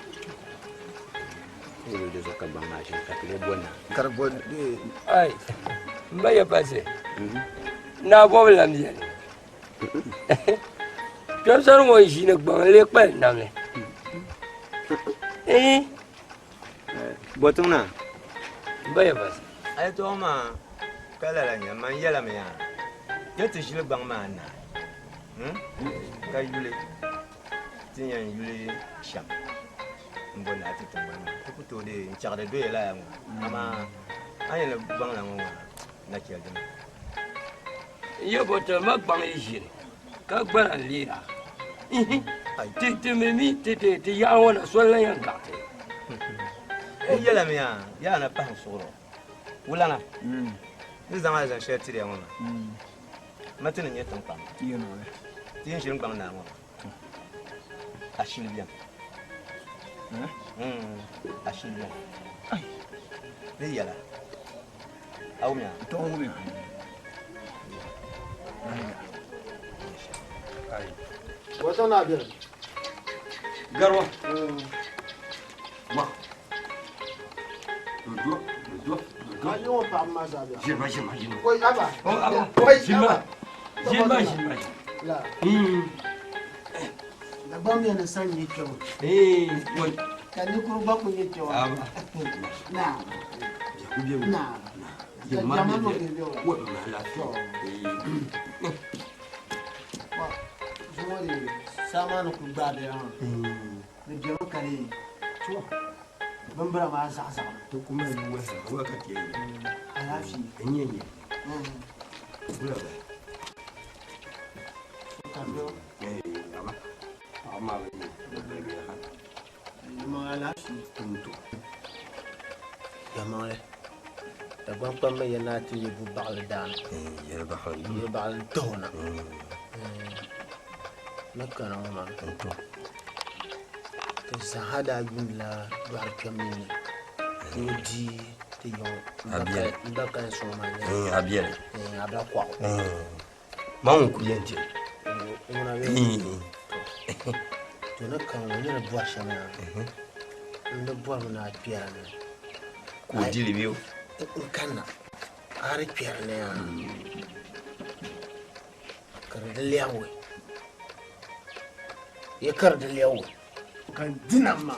yul de soka bangma je ka le bona karbo ai mbaya pase na bobla ndiye Johnson mo jine gbon le pa namle botuna mbaya pase ay to ma kala la nya man yala me ya yetu jile bangma na ka yule tinya yule sham mbona ati tambana ko to de nchagde do yela ya ama ayela bangla mo na kiya yo boto ma gbang yire ka gbara lira ai tete me mi tete ya wona so la yan gate yala mi ya na pa soro wulana ni zama zan she tire mo matin ne tan pa you know tin shin bang na mo ashin bien ashin bien ai ni yala au mia don't worry ai wata na bien garwa ma do ayo pa ma za bien jima oi aba jima la la bam ya na san ni kewo woi kan ni kuru ba ku ni kewo na na jama no ke yo woi ma la jumali sama no ku ba de ya ni jama kale to bambara ma za to kuma ni wasa wa ka ke alafi enyenye bula ba kando ama ama ma alafi tuntu jamale da ban kwa me yana ti bu baal dan ya ba hal ye baal tona nakana ma tuntu to sahada billa bar kamini to di te yo ndaka so ma ya abiel abla kwa ma ku yente una we to nakana wani na buwa shana ndo buwa na piano ku dili biyo kana ari piano ya kar da liyawo ya kar da liyawo kan dinamma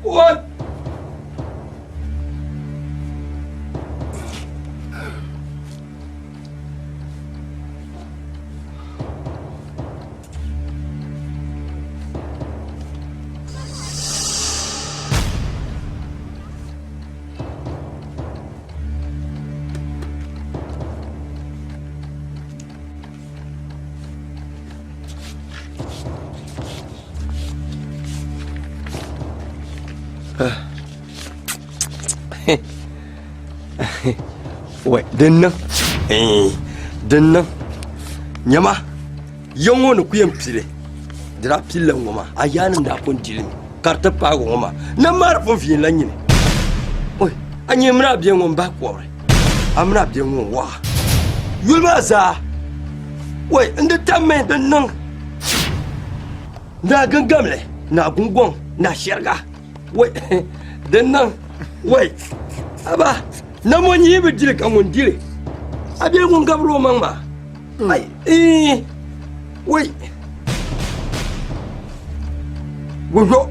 what wait dinnan nyama yongo no kuyem pile dira pile ngoma ayanin da kon dilimi karta pa ngoma na mar fo fi la nyine oi anye mra bien ngom ba ko re amra bien ngom wa yulma za wai inda tamme dinnan na gangamle na gungon na sherga wai dinnan wai aba na mo nyi be dile kan won dile abi ngun gabro mangma ai wai wojo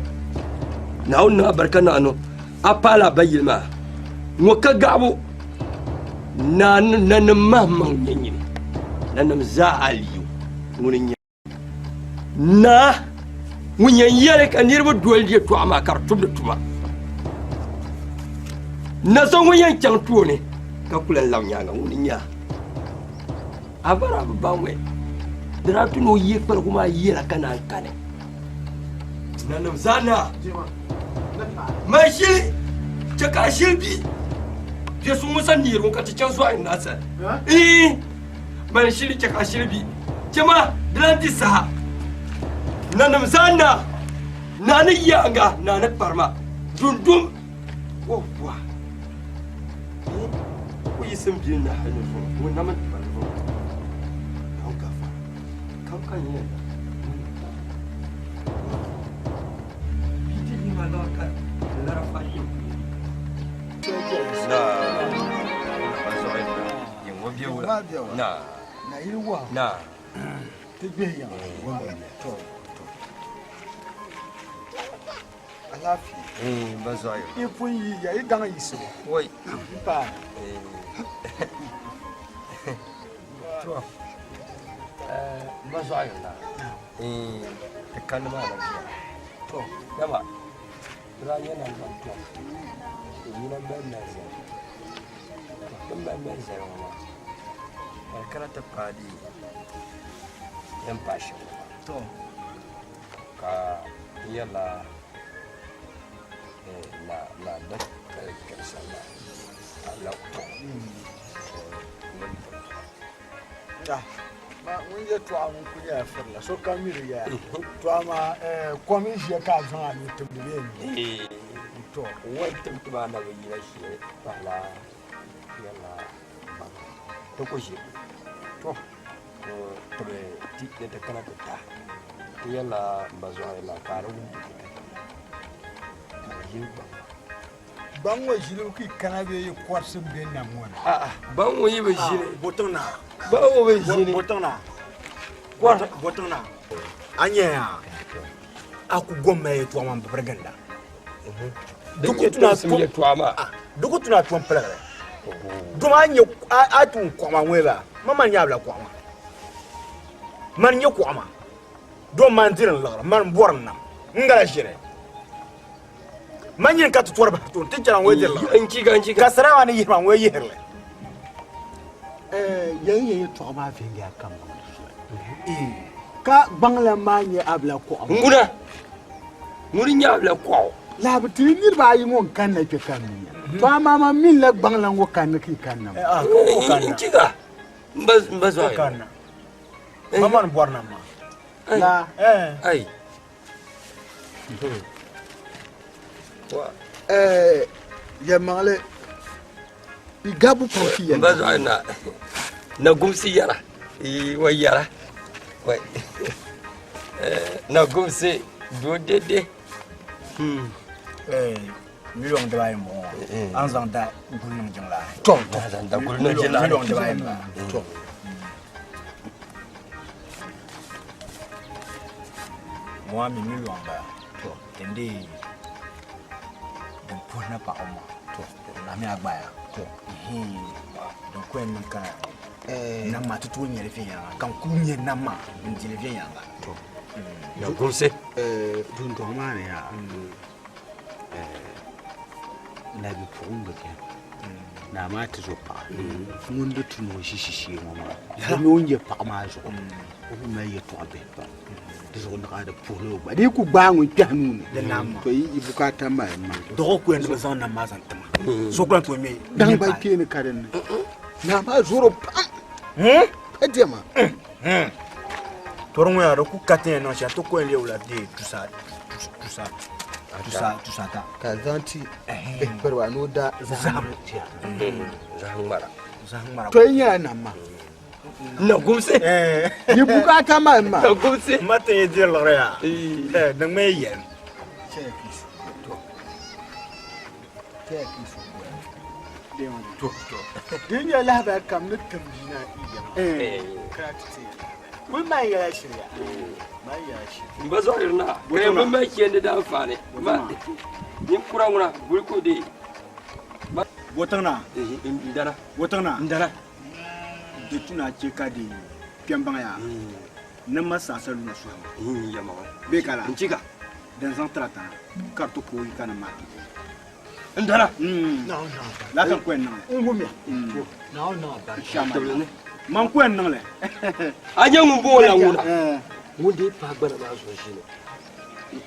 na on na barkana no apala bayilma ngo ka gabo na mamman nyi na za aliyu woni na munyan yare kan yirba duwal je to ama kartum da tuma na son munyan can tuwo ne ka kulan lamnya ga woni nya abara ba we dara tuno yi far kuma yira kana kane nan zana mai shi ka shirbi je su musan ni ron ka ta can zuwa ina sa man shiri ka shirbi jama dranti sa nanam zana nana yanga nana parma dundum wa ko yisim bin na hanu ko naman parma kan kafa kan yi bidi ni malaka la rafahi na bazoina yin wabiya na yiwa na tibiyya to alafi bazoyo ifun yi ya idan yiso woi pa to bazoyo na kalma na to yaba ra yana nan to ni nan ban na sai kun ban ban sai ma karata fadi yan bashi to ka yalla la da kersa la to ya ma mun je to an ku ya farla so kamiri ya to ama komishiya ka zan ani tumbe ni to wantin kuma na bai yi shi bala yalla ba to ko shi to be ti da kana ta yalla ba zo yalla karu yi ba bango jilo ki kana be kwarsin be na mona bango yi ba shi botona bango ba shi botona kwar botona anya aku gomme to am berganda duku tuna sun ya tuama duku tuna tuam pala duma nya atun kwama wela mama nya bla kwama man nya kwama do man dirin la man borna ngala jire man yin ka tuwar ba to tin jaran wayir la an ki ka sarawa ni yirman wayir la yayin to ma finga kan ka bangla ma nya abla ko nguna muri nya abla ko la bitinir ba yi mon kan na ke kan ni to ma min la bangla ngo kan ki kan na ko kan kiga mbaz wa kan mama borna ma la ai ya mangale igabu ko ki ya mbaz wa na gumsi yara wai yara wai na gumsi do dede million de bay mo an zan da gulun jingla to zan da gulun jingla million de bay to mo mi million ba to ende de pona pa o mo to na mi agba ya to do ko en ka na ma tutu nyere fi ya kan ku nye na ma ndile fi ya to na gumsi dun to ma ne ya na bi fuun ke na ma ta zo pa mun da tuno shi mama da mi wonje pa ma zo ko ma ye to abe pa da zo na da polo ba dai ku ba ngun pyanu ne da na ma to yi bukata ma do ko en ba zan na ma zan tama so ko to me dan ba ke ni karen na ma zoro pa adema toron ya ro ku katen no sha to ko en le de tout ça ta ka zanti perwa no da zahang mara to yin na ma na gumse yi bukata ma na gumse mate ye dir la ya dan me yen to din ya la ba kam ne kam dina iya kratite wai mai ya shirya mai ya shi ba zo irna kai mun mai kiyan da amfani ba yin kura muna gurko de wotana ndana de tuna ce ka de pyambanga ya na masa salu na so ya ma be kala ncika dan zan trata karto ko yi kana ma ndana no la kan ko en ngumi no ba shama man ko en le anya ngumbo la nguna ngudi fa gbara ba so shi ne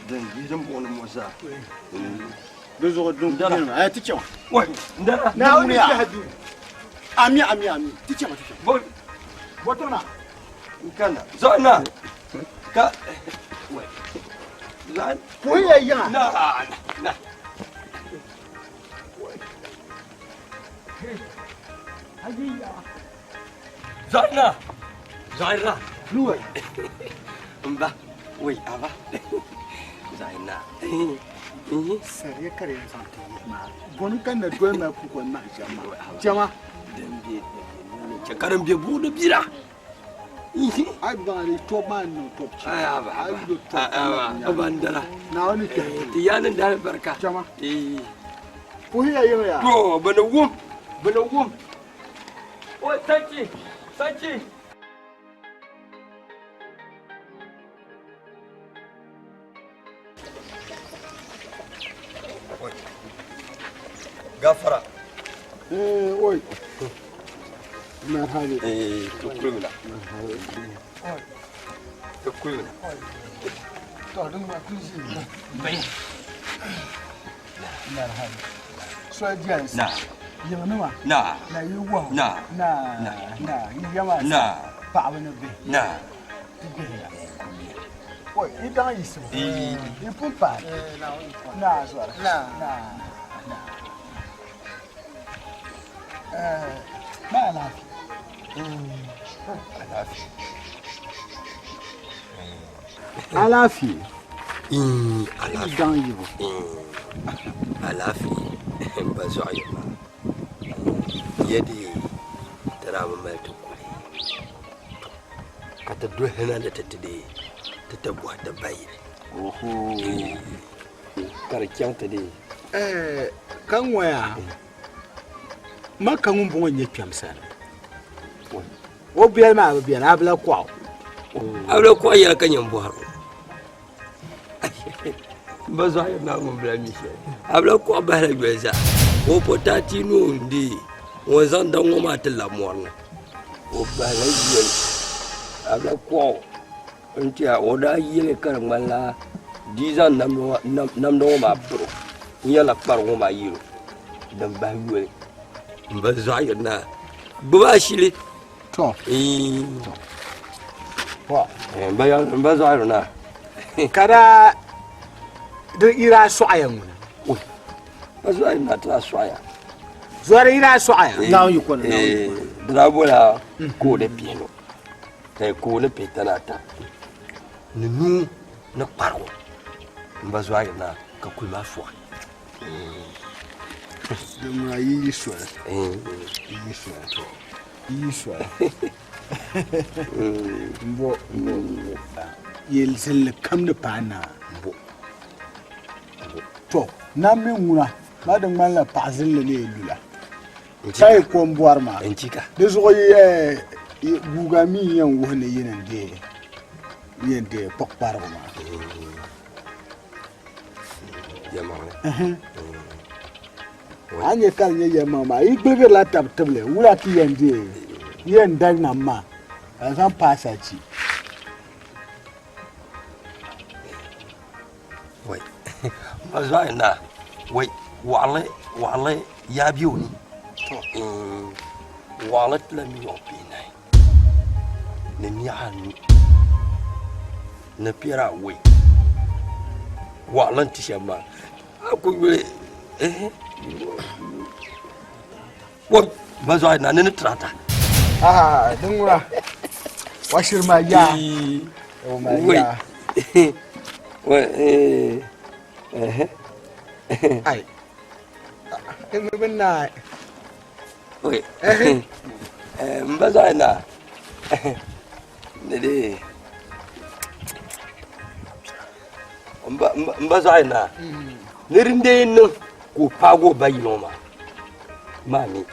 dan gidan bona mosa bezo dum ay ti cewa wai ndana na wani ka hadu ami ti cewa boy botona kana zo na ka wai zan ko ya yi na Zaina luwa mba wai aba Zaina sare kare santi ma bonu kan na doy ma ku ko ma jama ce karam be bu da bira ai ba ni to ma no to ci aba bandala na wani ke tiyanin da barka jama ko ya yi ya to bana wum o sanci gafara oi مرحبا تكلنا تكلنا تعالوا ما تنسي مرحبا سؤال جالس نعم يمنوا نعم لا يوه نعم نعم يجمع نعم بعضنا به نعم oui il dans ici il peut pas non soir non ما لا alafi alafi dans yibo alafi ba so ayuma yadi tara ma mai tukuri kata do hena da tatide ta tabu da bai oho karkyan ta dai kan waya makan bon nye twamsan wo biya ma biya na abla kwa ya kan yan buharo ba zo ya na mun bla mi she abla kwa ba la gbeza wo potati no ndi wo zan dan wo ma tilla morna wo ba la yi abla kwa nti a oda yele kar mala dizan nam do ma pro yela par wo ma yiro dan ba yuwe ba zo ya na ba shile to wa ba zo ya na kada da ira su'ayan mun ba zo ya na ta su'aya zuwa ira su'aya na yi kon na drabola ko de pieno ko le petana ta nu na parwo ba zo ya na ka kuma fuwa da mu yi su'a yi su'a mbo yel sel kam da pana mbo to na min wuna ma da man la pazin le ne lula sai ko mbuar ma entika de so ye buga mi yan wona yinan de pokpar ma yama anye kal nye yama ma igbebe la tab table wula ki yende yen dag na ma azan pasa ci wai mazai na wai wale ya biyo ni wale tla mi opi nai ne mi hanu na pira wai wale tishama akugwe wai mazai na ne trata dungura washir ma ya o ma ya ai binna oi mbaza na nede mbaza na nirinde no ko pago bayino ma mami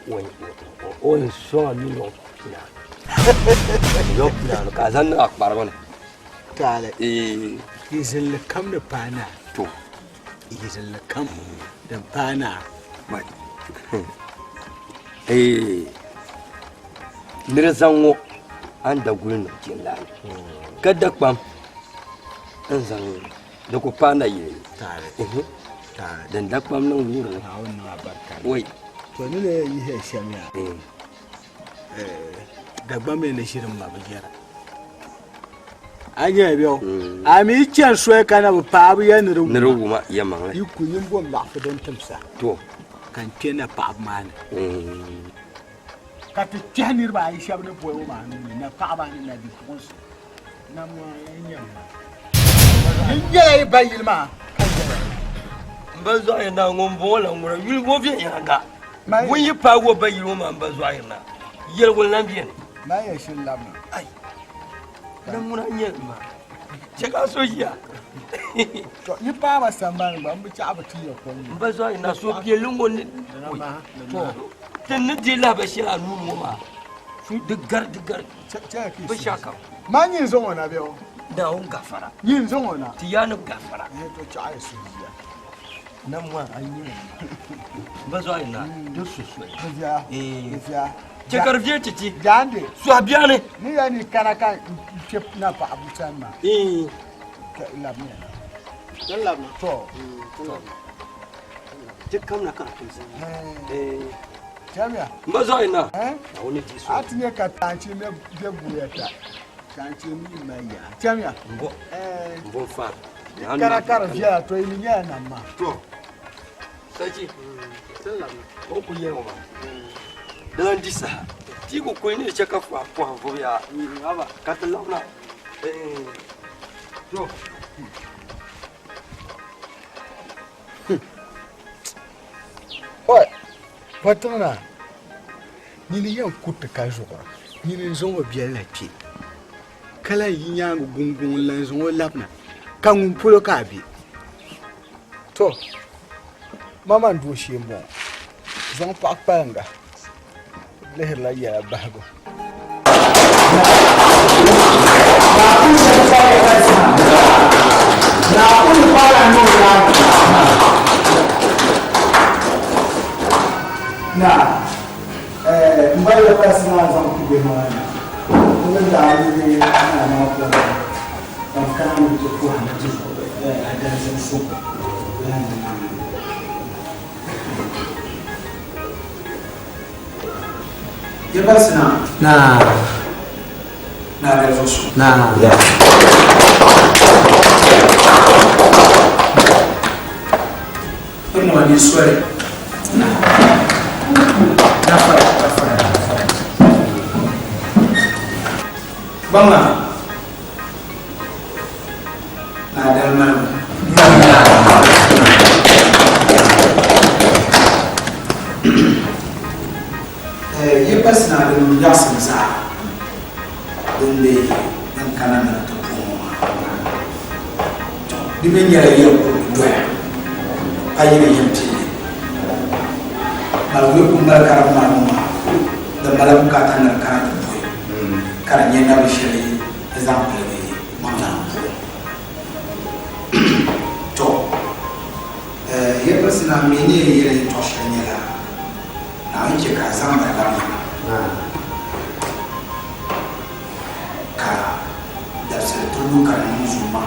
wai so mi no na yo na ka zan akbar bane kale izin kam da fana to izin kam da fana mai mire zango an da gurin da ke lai kada kwam an zan da ku fana yi tare dan da kwam nan gurin a wannan barka wai to ni ne yi he shamiya da ba me ne shirin ma bigera anya biyo ami chen swe kana ba pa bu ya niru ma yamma yi ku yin bom la fa don tamsa to kan tena pa man ka ti tani ba yi shab ne boy ma na pa ba ni na di pons na mo yamma yin gele ba yilma mbazo ina ngombo la ngura yul go fi yanga mun yi pago ba yilo ma mbazo ina yel wol lambiyen na ya shin lamna ai dan muna nyel ma ce ka so ya to yi pa ba samban ba mu ci abati ya ko mbazo ina so biye lungo ni to tan ne je la ba shi la nu mo ma su digar ba shaka ma yin zo wana biyo da on gafara yin zo wana tiyanu gafara to ci ai su ya na moi ayi besoin na de ce soir Cekar vieux titi. Jande. Sois bien né. Ni yani kanaka chep na pa abutama. La mia. La mia. To. Jekam na kana kumsa. Jamia. Mbazo ina. Awoni ti so. Atinye ka tanchi me buyeta. Tanchi mi maya. Jamia. Mbo. Mbo fa. Kanaka via to ilinya na ma. To. Saji. Salama. Oku yewa. Dan disa ti ko ko ni cheka fa ko ho ya aba katalona yo Oi patona ni yan kutte ka joko ni zo mo bien la pi kala yinyang gungun lan zo lapna kan pulo ka bi to mama ndo shemo zan pa panga lehir la ya bahago mbaya personal zan ku be mana kuma da ni ana ma ko dan kana mu ko hana ji a dan san su ya basna na da su na ya kuma ni suware na fara bama na da man ye pasna da yasin sa donde dan kana na to kuma dimen yara yau do ayi ne yanti malwe kumbar karama ma da malam ka tanar karatu karanya na bishiri example ne mana to ye pasna mene yere to shanyela na yake ka san da ka da sai tunu kan zuma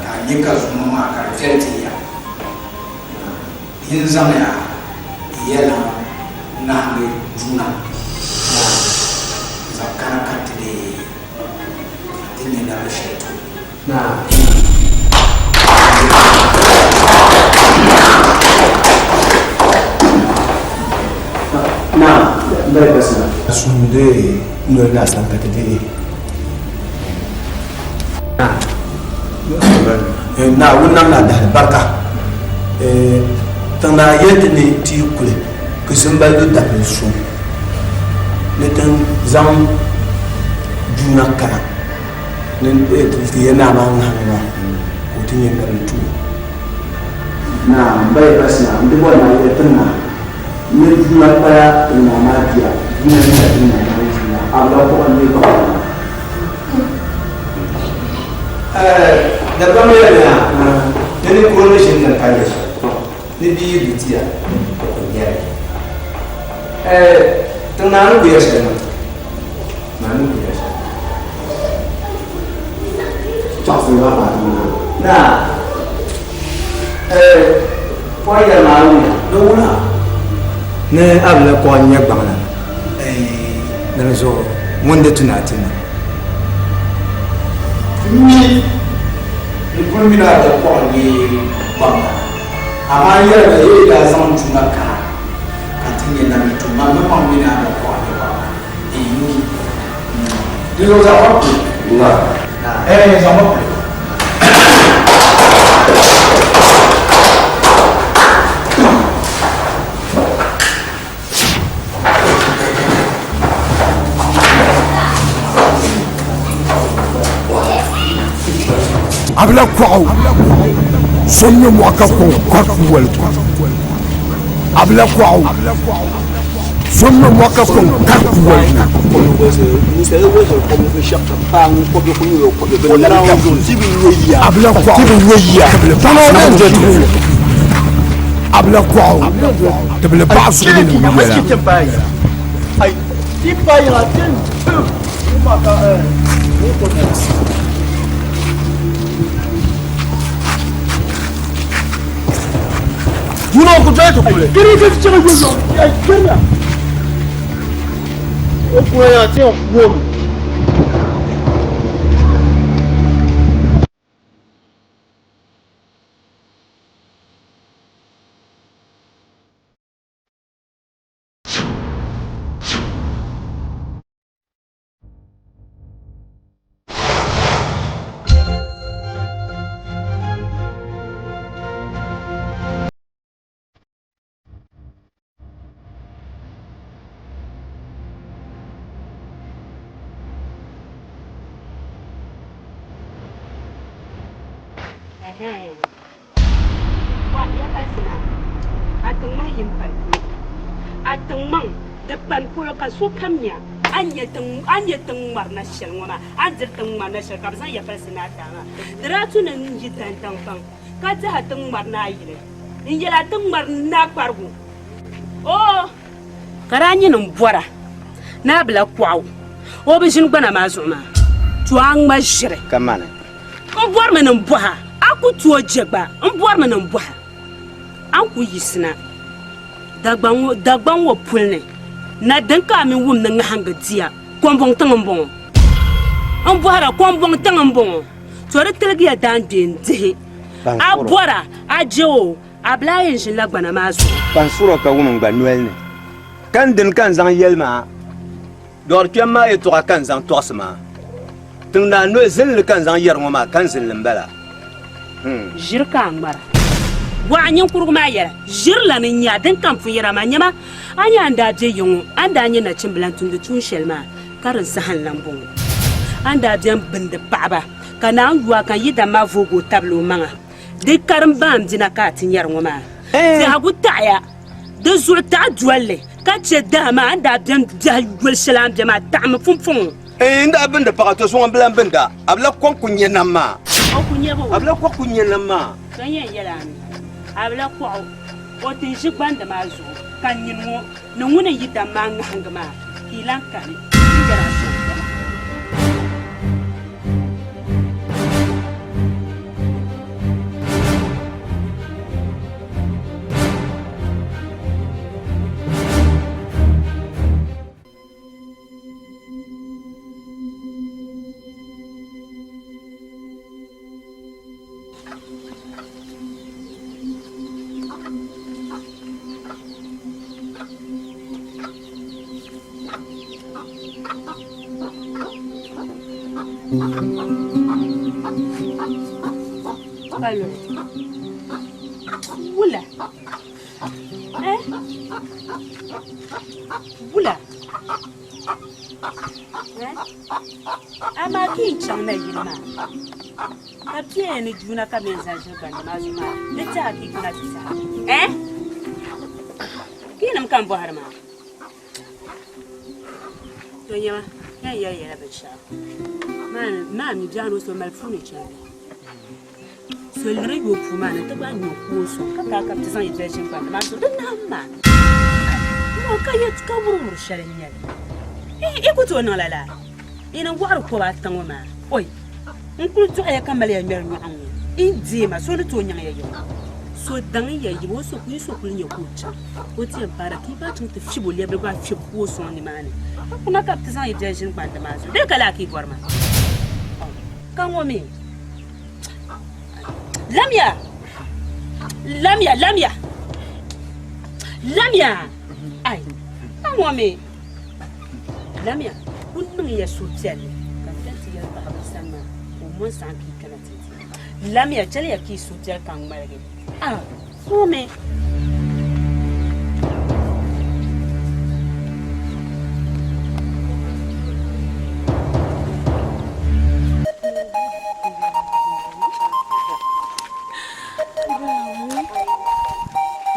ka ne ka zuma ma ka fete ya yin zama ya yana na ne juna za kana katile tinne da shi to na mbere basna sunde no na sankate de na wannan na da barka tana yadda ne ti kule kusan ba da su ne tan zam juna kana ne yana ma hanwa ko tin yin garantu na mbere basna ndi bona yetna ne juna para na magia ne na abla ko ande ko da kamar na ne ko ne shin kan kare ne bi bitiya ko yare tunanu biya shi na nu biya shi tafi ba ba na ko ya ma no na ne abla ko anya gbana na zo wanda tunatin ni gulmina da ko ni gbana amma yara da yayi da zan tuna ka katin yana mutum ma na ma mina da ko ni ba ni dilo za wa na za wa abla kwao sonno mo aka ko korku wal abla kwao sonno mo aka ko korku wal ni sai waje ko mo shakka pa ko be ko yo ko be na wo zibi weya abla kwao zibi weya abla tano na je abla kwao te bele ba so ni mu Mas que pai. Ai, que pai lá tem. Uma cara. Tu não conhece o que? Queria que você não viu. Ai, queria. O que é assim, o Ateng depan pulau kasu kamnya anya teng marna shel ngoma anjir teng marna shel kabza ya fasina tama dratu nan jitan tang ka ta teng marna yile injela teng marna pargu oh karanyi nan bora na bla kwaw o bishin gbana mazuma tuang ma jire kamana o bor me nan boha aku tuo jegba o bor me nan boha an ku yisna dagban wo pulne na danka mi wum na hanga dia kombong tangambong an bohara kombong tangambong to re telgi ya dan den de abora ajo ablayen shin lagbana mazu pan suro ka wum ngba noel ne kan den kan zang yelma dor kyama e to kan zang tosma tunda no zil kan zang yer ngoma kan zil mbala jirka ngara wa nyin kuruma yara jirla ni nya den kan fu yara ma nyama anya anda je yungu anda nyi na chimbilan tundu tun shelma karin sahan lambon anda biyan binde baba kana yuwa kan yida ma vogo tablo manga de karim bam dina ka tin yar ngoma ti hagu taya de zulta dualle ka che dama anda biyan dal gol salam de ma tam fumfum inda binde pakato so ngablan binda abla kon kunye namma o kunye bo abla ko kunye namma kanye yara abla ko o tin shi banda mazu kan yinwo na ngune yida ma ngangama hilan kan yara so Allo. Wula. Wula. Ama ki chang na yilma. Ka pie ni juna ka mensage kan mazuma. Ne ta ki kuna tisa. Ki nam kan bo harma. To yema. Ya ba sha. Man mi jano so malfuni chale. So le rego puma na taba no koso kaka ka tsan ijeshin pa ma so dan namma no ka yet ka buru sharenya ko to no lala ina war ko ba tan ma oi in ku to ya kamale ya mer nyu an indi ma so to nya ya yo so dan ya yi wo so ku nya ko cha o ti para ki ba tun te fibo le ba fi ko so ni mane kuna ka tsan ijeshin pa ma so de kala ki forma kan wo mi Lamia! Ay, non, mais. Lamia, vous ne m'y soutiens. Quand tu es par exemple, au moins 100 qui Lamia, tu es qui soutient quand vous m'avez. Ah, non, mais.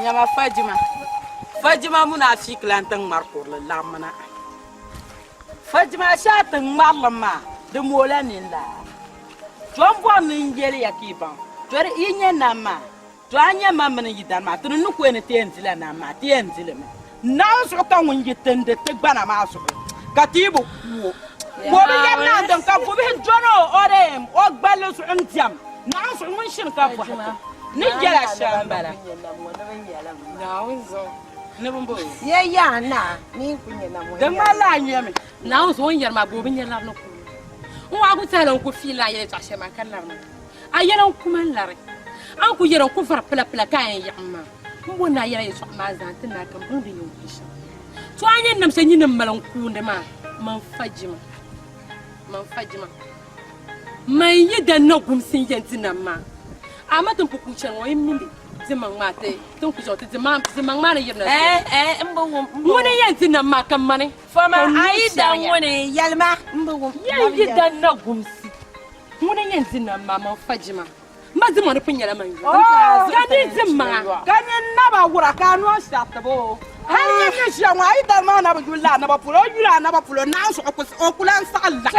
Nyama Fajima munafik lantang markur le lamana. Fajima shatang marlama de mola ninda. Jombo ningere yakiban. Jore inye nama. to anya mamma ni yidan ma tun nu ko ne tenzila na ma tenzile me na so kan won yitende te gbana ma so katibu wo bi yam na dan ka fo bi jono ore o gbalo so ntiam na so mun shin ka fo ni jela shambala na unzo ne bombo ye ya na ni kunye na mo dan mala nyame na unzo on yar ma bo bi nyala no ko wa ku talan ku fila ye ta shema kan na ayana kuma lare an ku yero ku far pla pla kan yamma mbo na yera yeso ma zante na kan bu de yongisha to anyen nam se nyinam malan ku nde ma man fajima mai yida na gumsin yantina ma amma tun ku chen wo yimmi zimman mate tun ku jota zimman ma ne yirna mbo woni yantina ma kan mane fama aida woni yalma mbo yida na gumsi woni yantina ma man fajima mazima ne punyala man gani zimma gani naba wura kanu satabo hanya ne shwa aida ma na bulla na ba pulo yula na ba pulo na so okulan sala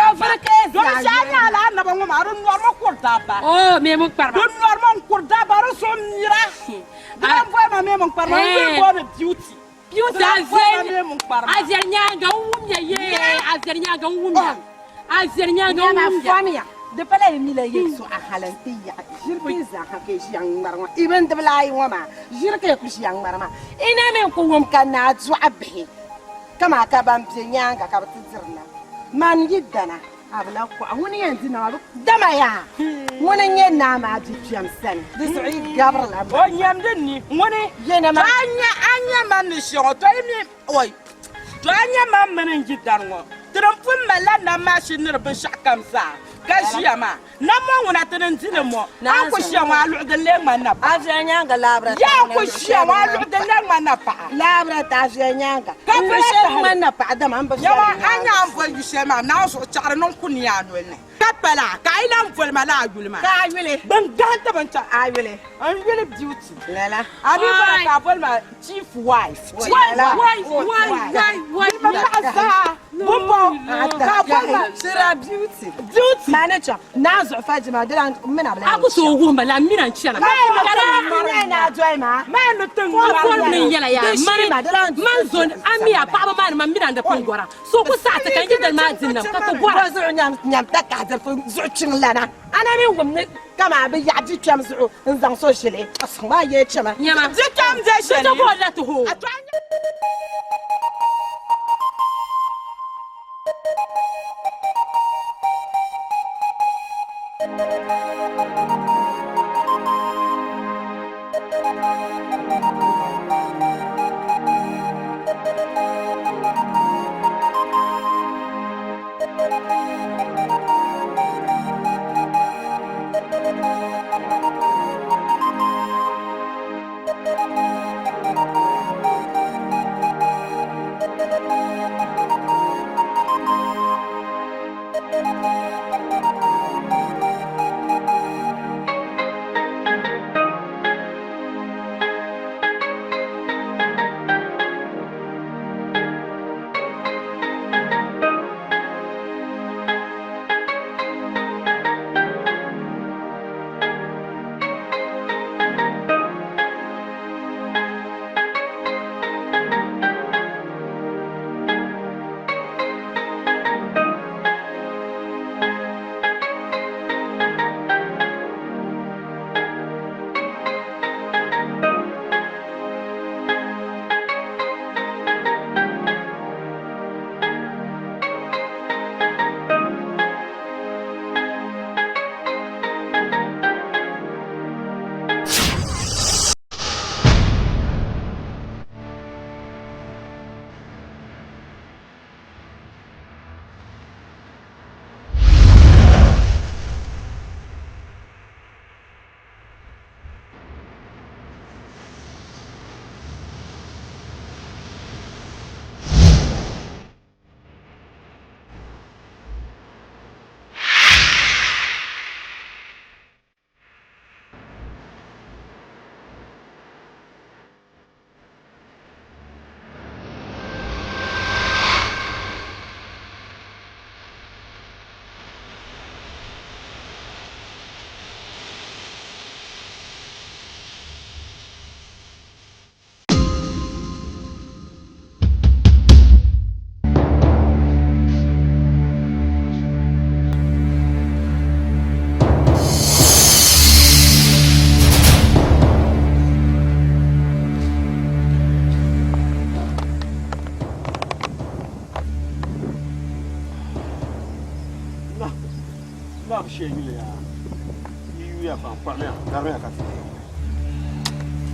do shanya la na ba ngoma ron norma kurda ba oh me mo parma don norma kurda ba ro so mira dan fo ma me mo parma we bo beauty azer nyanga umya ye azer nyanga umya de pala mi la yeso a halantiya jirke za ka ke shi yang marma iben de bla yi wama jirke ku shi yang marma ina men ko wom kana zu abhi kama ka ban nyanga ka btzirna man yiddana abla ko woni yanzu na dama ya woni nyen na ma ji fiam san de su'i gabr la o nyam den ni woni yena ma anya man ni shi o to mi oy to anya man men jiddan wo tram fun mala na machine ne be shakam sa kashiyama namo ngona tenentine mo ako shiyama lu de lengma na pa azanyanga labra ya ko shiyama lu de lengma na pa labra ta azanyanga ka shiyama na pa da man ba yawa anya amfo shiyama na so char non kunya no ne kapala ka ila amfo mala agulma ka yule ban ganta ban ta ayule an yule beauty lala abi ba ka fol ma chief wife why bumbo ka fol ma sira beauty manager nazo fajima dilan mina bla aku so gumba la mina nchana na joy ma no tungu ko min yala ya man zon amia baba man mina da pangora so ku sa ta kan gidan ma dinna ka to gora zo nyam ta ka da zo chin lana ana ni gumne kama bi ya ji twam zo nzang so shile asma ye chama nyama ji twam je shile to ko la to ho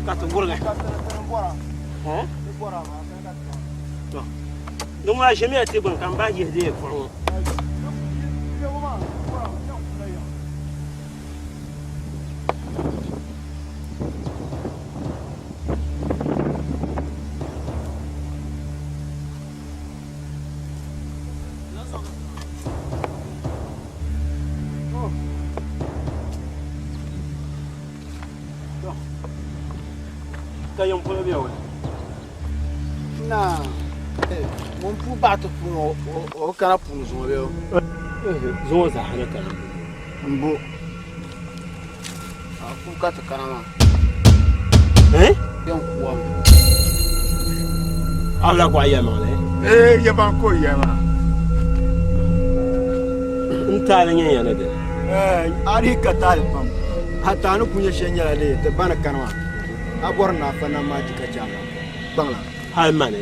Kata burga. Hein? Donc moi j'ai mis à tes banques en bas j'ai des fonds. Kayong pula biar. Nah, mon pou battre pour au cara pour nous biar. Zon za hana kan. Mbo. Aku kata kanama. Yang kuam. Ala kwa yama le. Yaban ko yama. Ntala nya yana de. Ari katal pam. Hata no kunya shenya le te bana kanwa. Aborna fana ma tika changa. Bangla. Hai mane.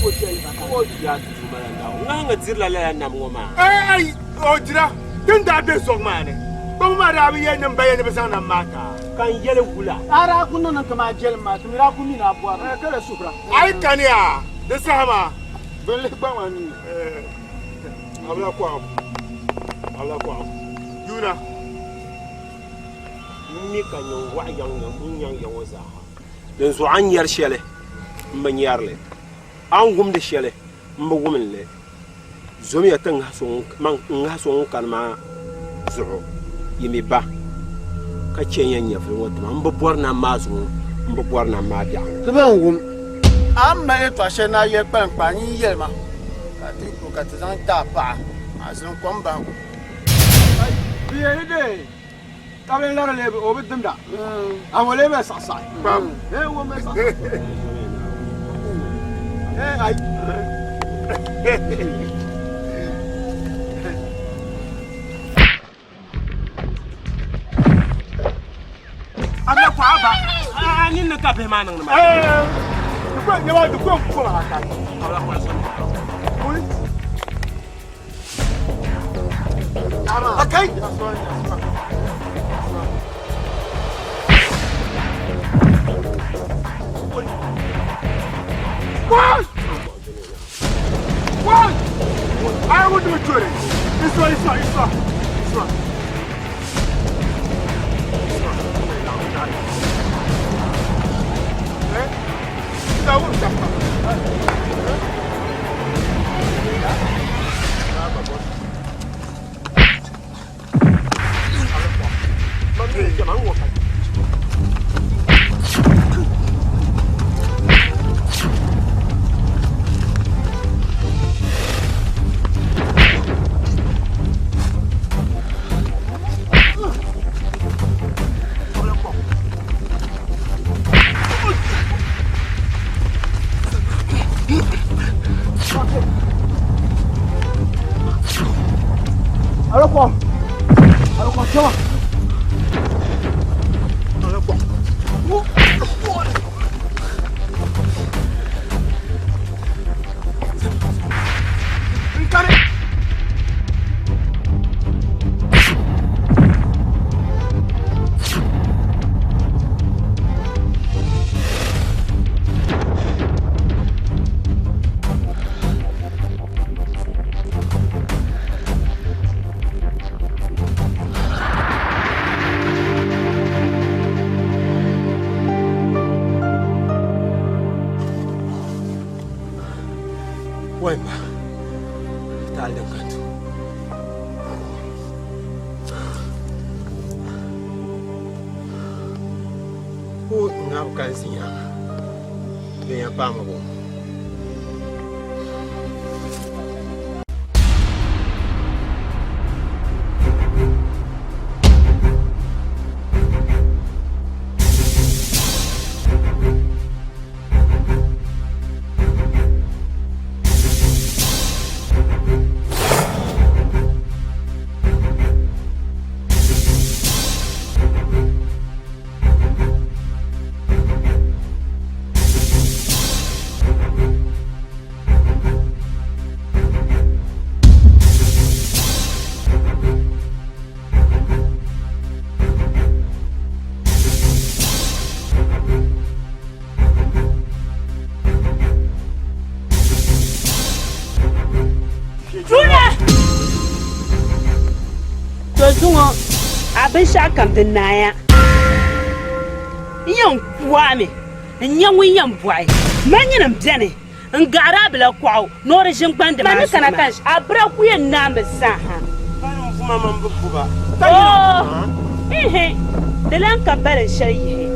Ko chai ba ko ya tu malanda. Nganga zirla la na ngoma. Ai, o jira. Tunda be so mane. Ko ma da bi yen mbaye ne besan na maka. Kan yele wula. Ara kunno nan kama jel ma tumira kunni na bwa. Kala sufra. Ai kania. De sama. Bele bangwani. Abla kwa. Abla kwa. Yuna. Ni ka nyong wa yang waza den so an yar shele mba nyarle an gumde shele mba gumle zomi atan haso man haso kan ma zuo yimi ba ka chenya nya fo wot mba borna mazu mba borna ma dia to ben gum am ma e to she na ye pan pa ni ye ma ka ti ko ka ti zan ta pa azun kwamba ai biye de Kami lara lebe obi dimda. Amole me sasa. Wo me sasa. Ai. Ana kwa ba. Ani na ka be manang ma. Ko nyawa du ko la ka. Ala kwa so. Oi. Ama. Akai. What? What? I would do it. This one. Wema. Talde kantu. Ku ngam kan sinya. Dengan pamago. binshaɣu kam din naaya yan kuami nya ŋun yan bɔɣi ma nyini biɛni n gahiri a bila kɔɣu noori ʒin gbandi maa zuɣu kana kan a bira ku yɛn naambi zaaha ihe di lan ka balin shɛli yihi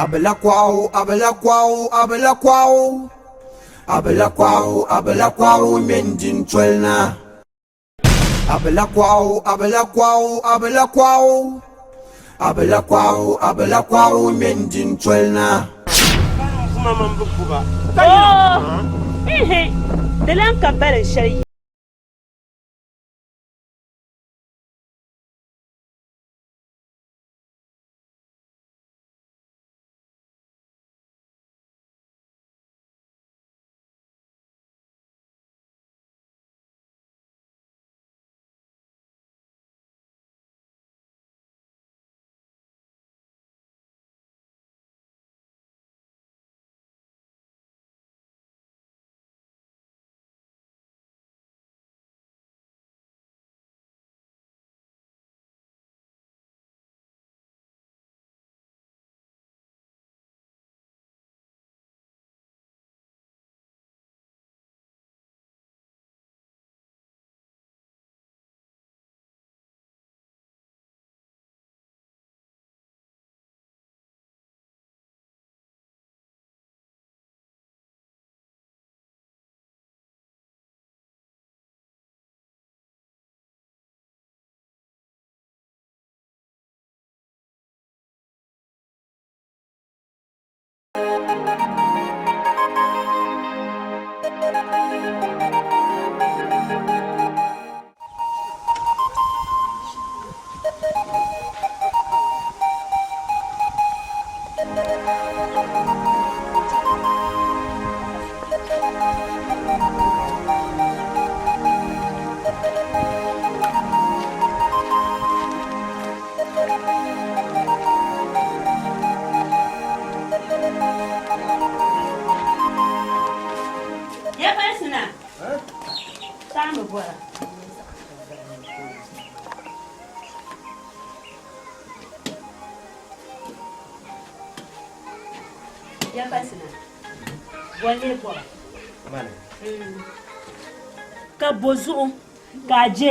abla kwao abla kwao abla kwao abla kwao abla kwao mendin twelna abla kwao abla kwao abla kwao abla kwao abla kwao mendin twelna ihe di lan ka balin shɛli yihi ka bo zuɣu ka a je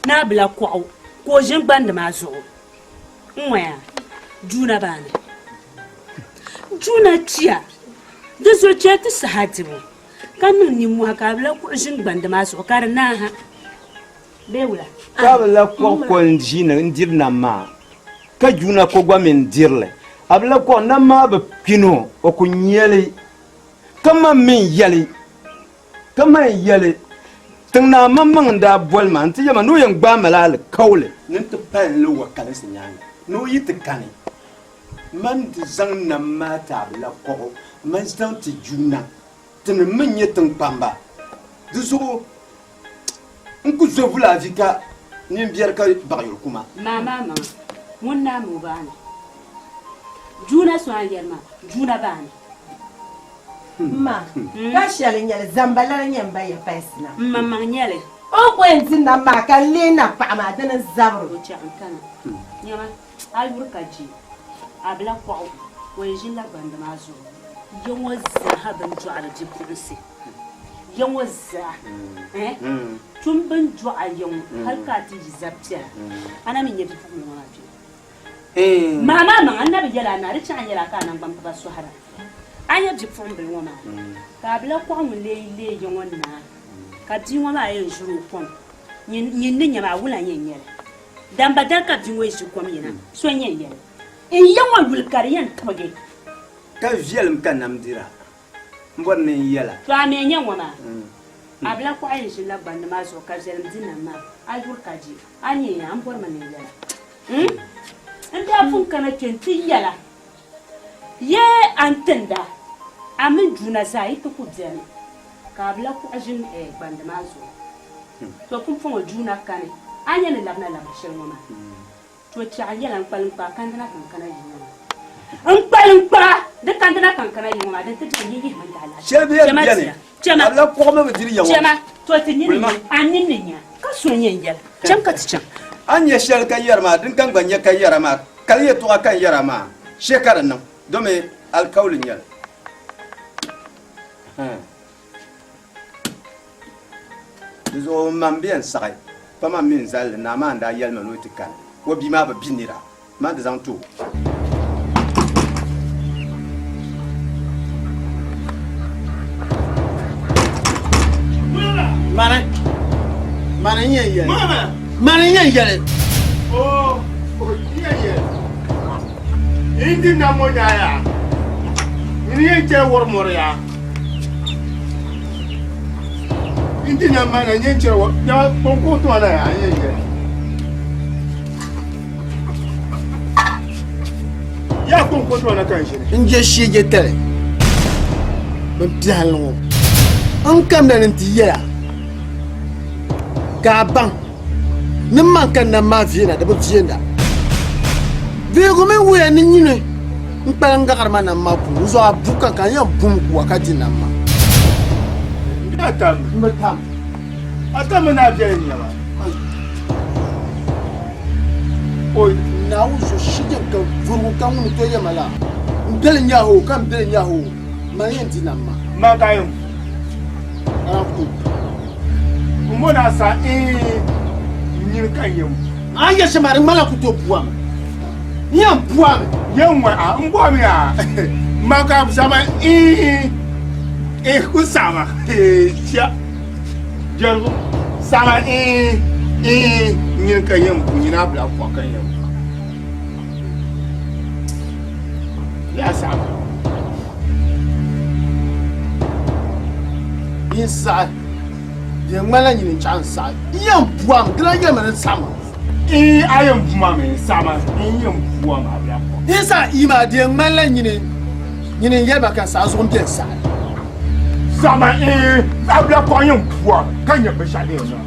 n'a bila kɔɣu ka o ʒin gbandi maa zuɣu n ŋɔya juuna baa ni juuna chiya di zuɣu chɛ ti saha dibu ka niŋ nimmɔhi ka a bila kuɣu ʒin gbandi maa zuɣu ka di naaha bee wula ka bila kɔɣu ko n ʒini n diri nam maa ka juuna ko gba mi n dirili a bila kɔɣu nam maa bi kpino o ku nyɛli ka man min yɛli ka man yɛli tiŋ naa man maŋ daa bɔli ma n ti yɛma n'o yɛn gbaami la ali kauli ni ti palli wa kalinsi nyaanga n'o yi ti kani man ti zaŋ nam maa ti a bila kɔɣu man zaŋ ti juuna ti ni min nyɛ tiŋkpamba di zuɣu n ku zo vulaafi ka nimbiɛri ka baɣayɔri kuma maa ŋun naa mi o baa ni juuna so an yɛli maa juuna baa ni ma ka shɛli nyɛli zambala ni nyɛ ba ya paisina maŋ nyɛli o ko n ti nam maa ka leena paɣa maa dini zabiri o chɛɣu kana nyɛma a yuri ka je a bila kɔɣu o yɛn ʒila gbandi maa zuɣu yɛ ŋɔ zaaha bin dɔɣiri bipuɣinsi yɛ ŋɔ zaa tun bin dɔɣa yɛ ŋɔ hali ka a ti yi zab piɛla ana mi nyɛ bipuɣin ŋɔ maa biɛni maŋ an na bi yɛla a na di chaŋ yɛla ka a nangbani piba sɔhira an yɛ bipuɣimbili ŋɔ maa ka a bila kɔɣu ŋun lee yɛ ŋɔ naa ka bia ŋɔ maa yɛn ʒiri o kom nyini nyɛma a wula yɛn yɛli damba dali ka bia ŋɔ ʒi kom yina so yɛn yɛli n yɛ ŋɔ yuli ka di yɛn tibigi ka viɛlim ka nam dira n bɔri ni n yɛla to a mi nyɛ ŋɔ maa a bila kɔɣu yɛn ʒila gbandi maa zuɣu ka viɛlim di nam maa a yuri ka je a nyɛ ya an bɔri ma ni n yɛla n daa pun kana kpe n ti yɛla yɛ an tinda a min juuna zaa yi ti ku biɛni ka a bila kɔɣu ʒin gbandi maa zuɣu to pumpɔŋɔ juuna kani a nyɛ ni labina laba shɛli ŋɔ maa to chɛɣu yɛla n kpalim kpaa kandina kankana yi ŋɔ maa n kpalim kpaa di kandina kankana yi ŋɔ maa din ti biɛni yi yihi min daa la shɛli bɛ yɛli biɛni Chama. La ko me diri yawo. Chama, to te ni anin ni nya. Ka so nya yel. Cham ka ti cham. Anya shel kan yarma din kan ganya kan yarma. Kaliye to kan yarma. Shekaran nan. Dome alkaulin yal. Zo man bien sai. Pa man min zal na man da yal man wuti kan. Wo bi ma ba binira. Man da zan to. Mana yen yele. Oh, yeah. Indi na mo ya. Ini yen je wor mor ya. Indi na mana yen je wor. Ya bonko to ala ya yen je. Ya bonko to ala kan shi. Nje shi je tele. Ban pialo. An kam da nti yela. Ka ban. Nimman kan na ma viena da ba vienda. Vego me wuya ni nyine. Mpanga karma na mapu. Uzo abuka kan ya bumku wakati na ma. Mbatam. Atam na bia ni ma. Oi, na uzo shije ka vuru kan mu to ya mala. Ndele nyaho kan ndele nyaho. Mayenti na ma. Makayo. Arafu. Umona sa nyir kan yem. Aya shamari mala kuto puam. Yam puam. Yemwa a mbwami a. Maka sama kusama. Tia. Jergo. Sama nyir kan yem nyina bla kwa kan yem. Ya sama. Inside. Yang mana nyini chance. Yam puam. Gra yam sama. Ayam mame sama yam buam abia ko. Isa ima de mala nyine yeba ka sa zo mpe sa. Sama abia ko yam buam kan ya beshade na.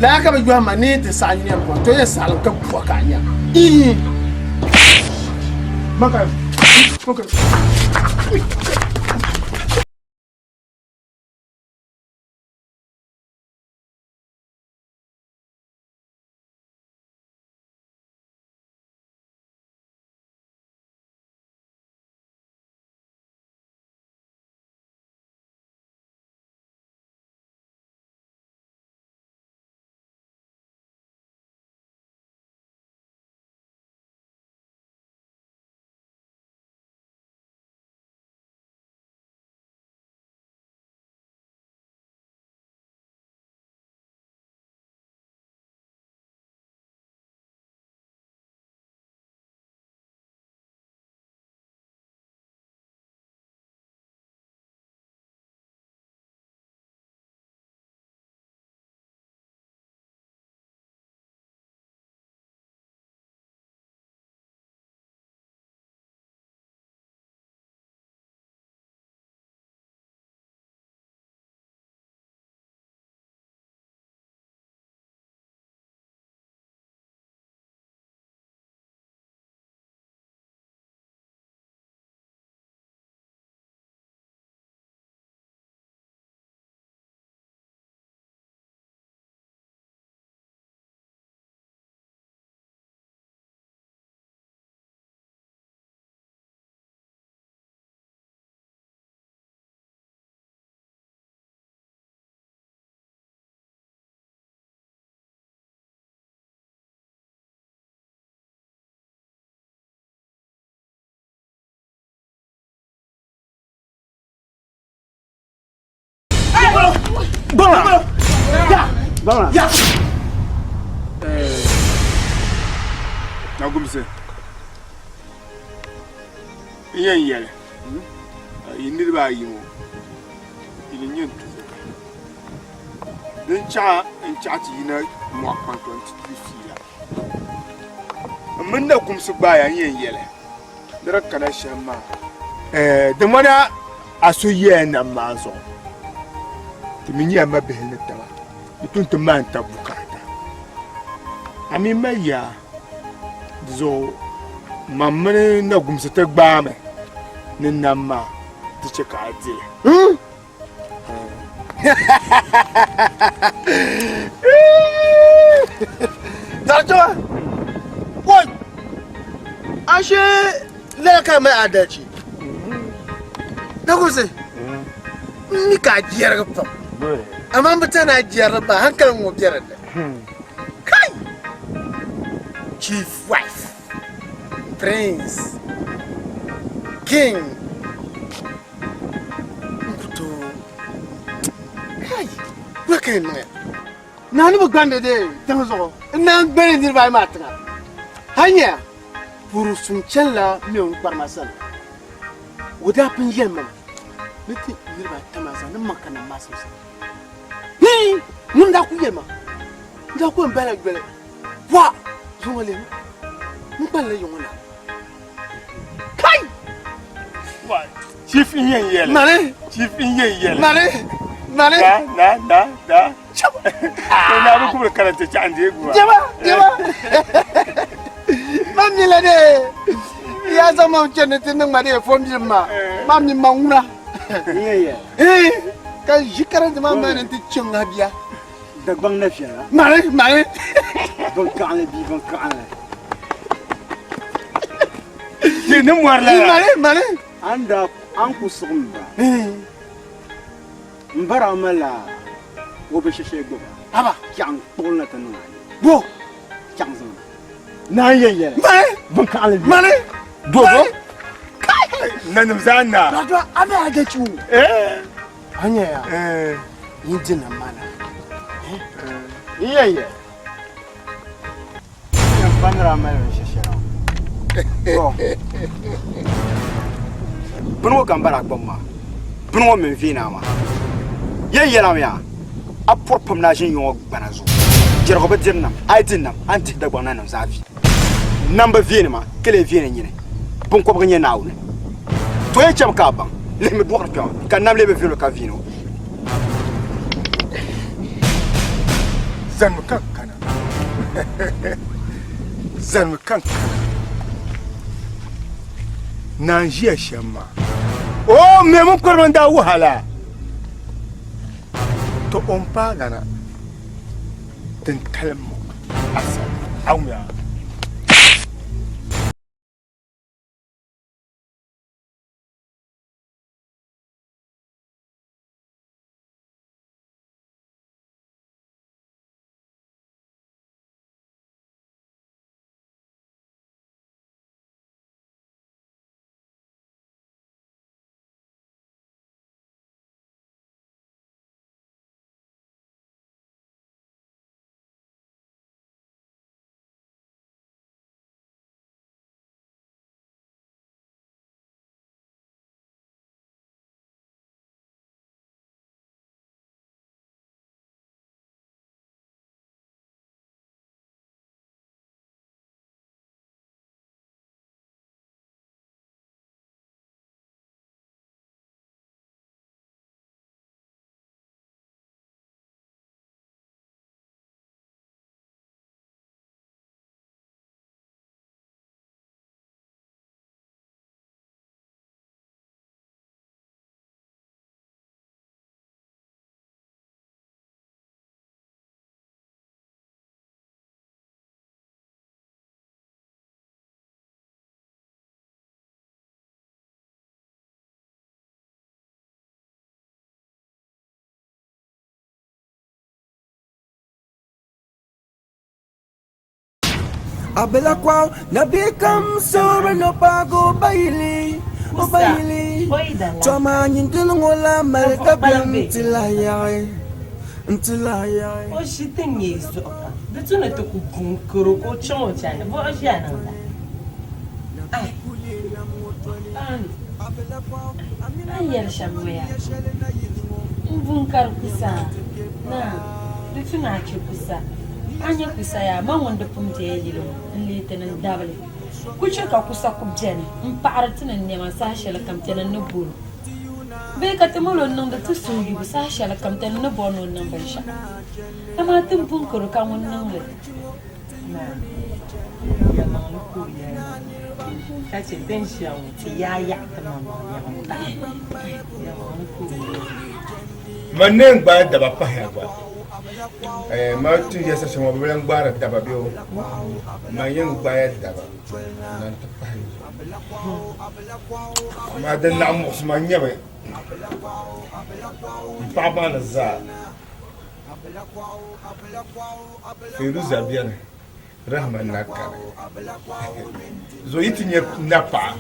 La ka ba jwa mane te sa nyine ko to ya sal ka buwa ka nya. Maka. Okay. Bora! Ya! Nagumse. Yen yele. Yinir ba yimo. Yin yin. Den cha en cha ti yina mo kan 23 ya. Mun da gumsu ba ya yen yele. Dara kana shema. De mana aso ye na manzo. Timinya mabehne tawa. Ituntu manta bukata. Ami maya zo mamne na gumsete gbame ni namma ti cheka adile Zartuwa! Wai! Ashe laka mai adalci. Na kusa, ni ka jiyar gafa. Amma mutum na jiyar ba hankalin mu biyar da. Kai! Chief wife, prince, king. Nkuto. Kai! Waka yin naya. Na ni bugande de tanzo. Na bene dir bai matna. Hanya. Puru sun challa mi on parmasan. Wuda pin yemma. Niti dir bai tamasa na makana masosa. Hi! Mun da ku yemma. Nda ku mbele gbele. Wa! Zungale. Mun balle yongona. Kai! Wa! Chief yen yele. Mare! Chief yen yele. Mare! Mare! Da. Ko na bu ku karanta ci ande guwa. Jama. Mami la de. Ya zama cennete nan mare fom jimma. Mami manguna. Iya. Ka jikara zama mane ti cin habiya. Da bang na fiya. Mare. Ban kan bi ban kan. Ni ni warla. Mare. Anda an ku sumba. Mbara mala. Wo be sheshe go. Aba, Kyang tol na tanu. bo. Kyang zama. Na yeye. Mare. Ban kan bi. Mare. Dogo. Nanum zanna. Rajo abe age chu. Anya ya. Ni jina mana. Iya. Yang bandra mala sheshe. Bro. Bunwo gambara gbamma. Bunwo min fina ma. Yeye la ya. Apor pam na jin yo banazo. Jergo be dirna. Ai dinna anti da gbana nan zafi. Namba viene ma, kele viene nyine. Bon ko bganye nawne. To ye cham ka ban. Le me doar ka. Kan nam le be vino ka vino. Zan kankana. Zan kankana. Nanjia shama. Oh, me mun korban da wahala. To on pa gana. Den kalmo. Asa. Auya. Abela kwao na bekam sora no pago baili o baili choma nyindil ngola malka bintila yae o shitin yeso da tuna ta ku kunkuro ko chomo chana bo ashana da ai yar shamoya ubun kar kusa na da tuna ki kusa anya kusa ya man wanda pumte ya jilo le tanan dabale ku ce ka kusa ku jeni in fa'artunan ne ma sashe la kamtanan na bolo be ka tamulo nan da ta soyi bu sashe la kamtanan na bono nan ban sha kama tun bun kuru kan wannan le na ya man ku ya ka ce den shi ya wuce ya ta man ya man ku manen gba daba pa ya gba ma tu ya sa shamo belen gba daba bio ma yin gba ya daba nan ta pa ma dan na mu ma nyabe pa ba na za Firuza bien Rahman nakare zo yitinye napa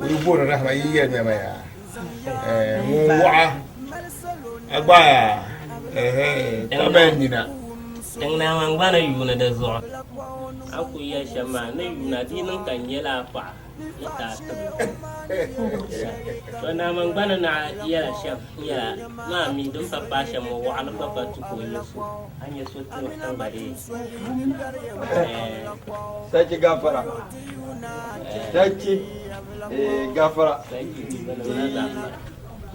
urubo Rahman yiye me ya mo wa agba tabenina dan na man bana yuna da zo aku ya shama na yuna dinin kan yela fa ita ta to na man bana na yela sham ya ma mi dum papa sham wa ala papa tu ko yesu an yesu to tan bare sai gafara sai gafara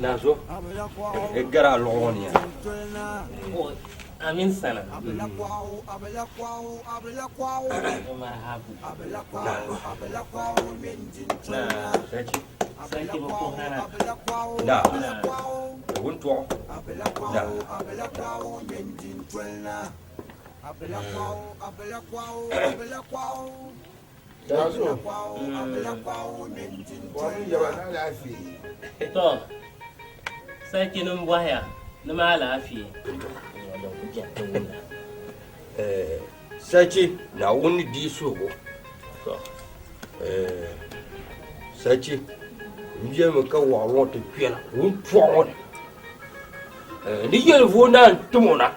na zo gara logoni amin sana Saki bako hana da wunto da to saki nan waya na ma lafiya Sachi na wuni di sogo Sachi ndiye mka wa wote piela wun twon ni yel vona tumona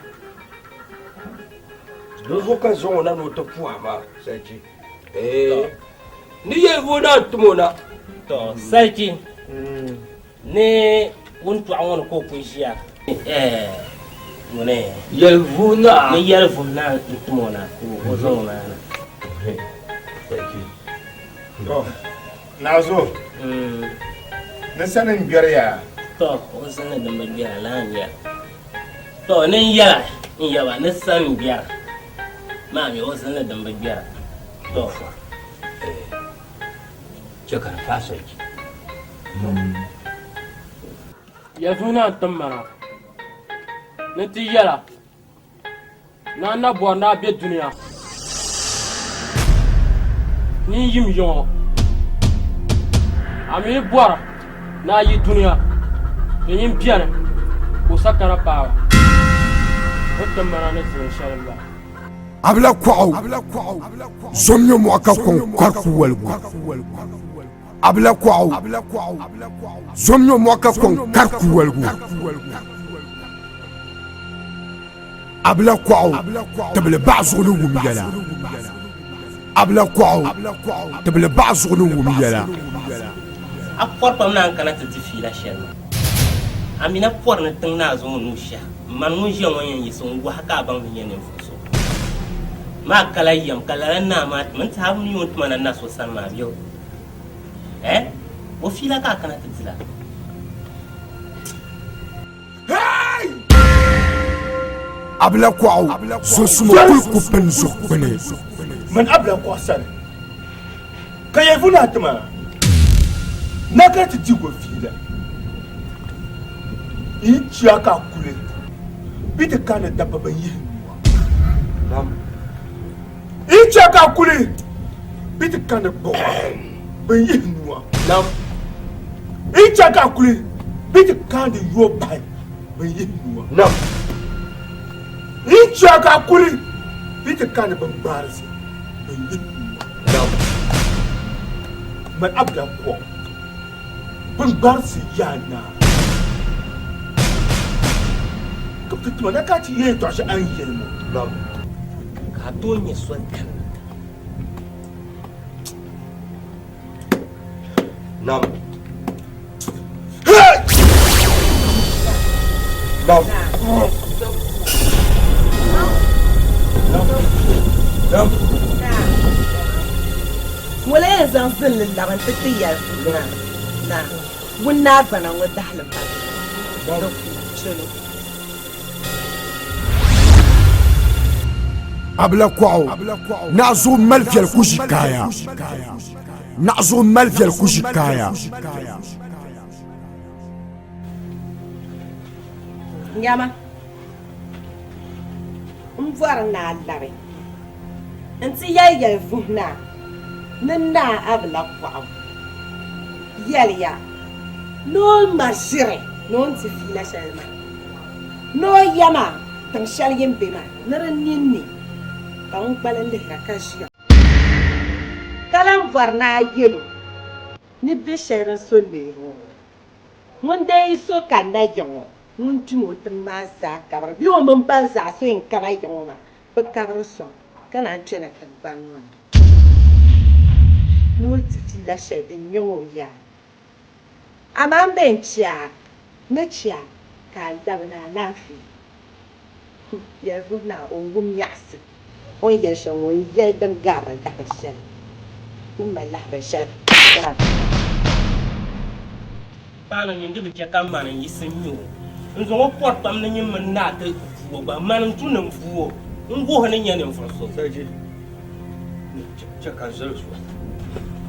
do ka zona no to puama Sachi ni yel vona tumona to Sachi ne wun twon ko kuishia mune yel vona ni yel vona tumona ko zona Sachi nazo na sanin biyar to o sanin da mabiya lanya to nan ya in yawa na sanin biya mami o sanin da mabiya to jakar fasaki ya zuna tamara na tiyara na nabo na be duniya ni yim yo ami bora na yi duniya yin biyar ko sakara bawa wata marana zai sharalla abla kwao somyo mo akakon karfu walgu abla kwao somyo mo akakon karfu walgu abla kwao tabla ba'zulu wumiyala abla kwao tabla ba'zulu wumiyala akwar pam na kana tati fila shelma amina por na tang na zo nu sha man mu je won yin sun wa haka ban yin ne fuso ma kala yam kala na ma man ta mu yun tuma na so san ma biyo wo fila ka kana tati la hey abla kwao so sumo ku penzo bene man abla kwa san kayefuna tuma naka ti go fila ichi aka kule bita kana dabba ban yi nam ichi aka kule bita kana bo ban yi nuwa nam ichi aka kule bita kana yo bai ban yi nuwa nam ichi aka kule bita kana ban barasi ban yi nuwa nam man abda ko ban barasi yana kapituma na kati ye to shi an yi mu nam ka to ne son kan nam nam nam wala ya zan zillin laban tattiyar na wunna bana wadda halin ba da chelo abla kwao nazo malfiyal kushikaya nazo malfiyal kushikaya Nyama. Mvar na lare. Nti ya vuna. Nna abla kwa. Yaliya. No masire. No nti fila shalma. No yama. Tan shal yembe ma. Nara nini. Kan balan de rakashia. Kalam varna yelo. Ni besheran solbe ho. Monday so kana jongo. Mun tumo tma sa kabra. Bi o mun ban sa so en kana jongo ma. Ba kabra so. Kana tena kan banwa. No ti la shede nyo ya. Amambe nchia. Nchia ka dabna nafi. Ya vuna ongum yas. On ye shon ye dan gara da shen. Kuma la ba shen. Bana nyinde bi ka man yisin yo nzo pot pam na nyim na ta fuo ba man tu na fuo ngo ha na nyane mfroso saje ce ka zo so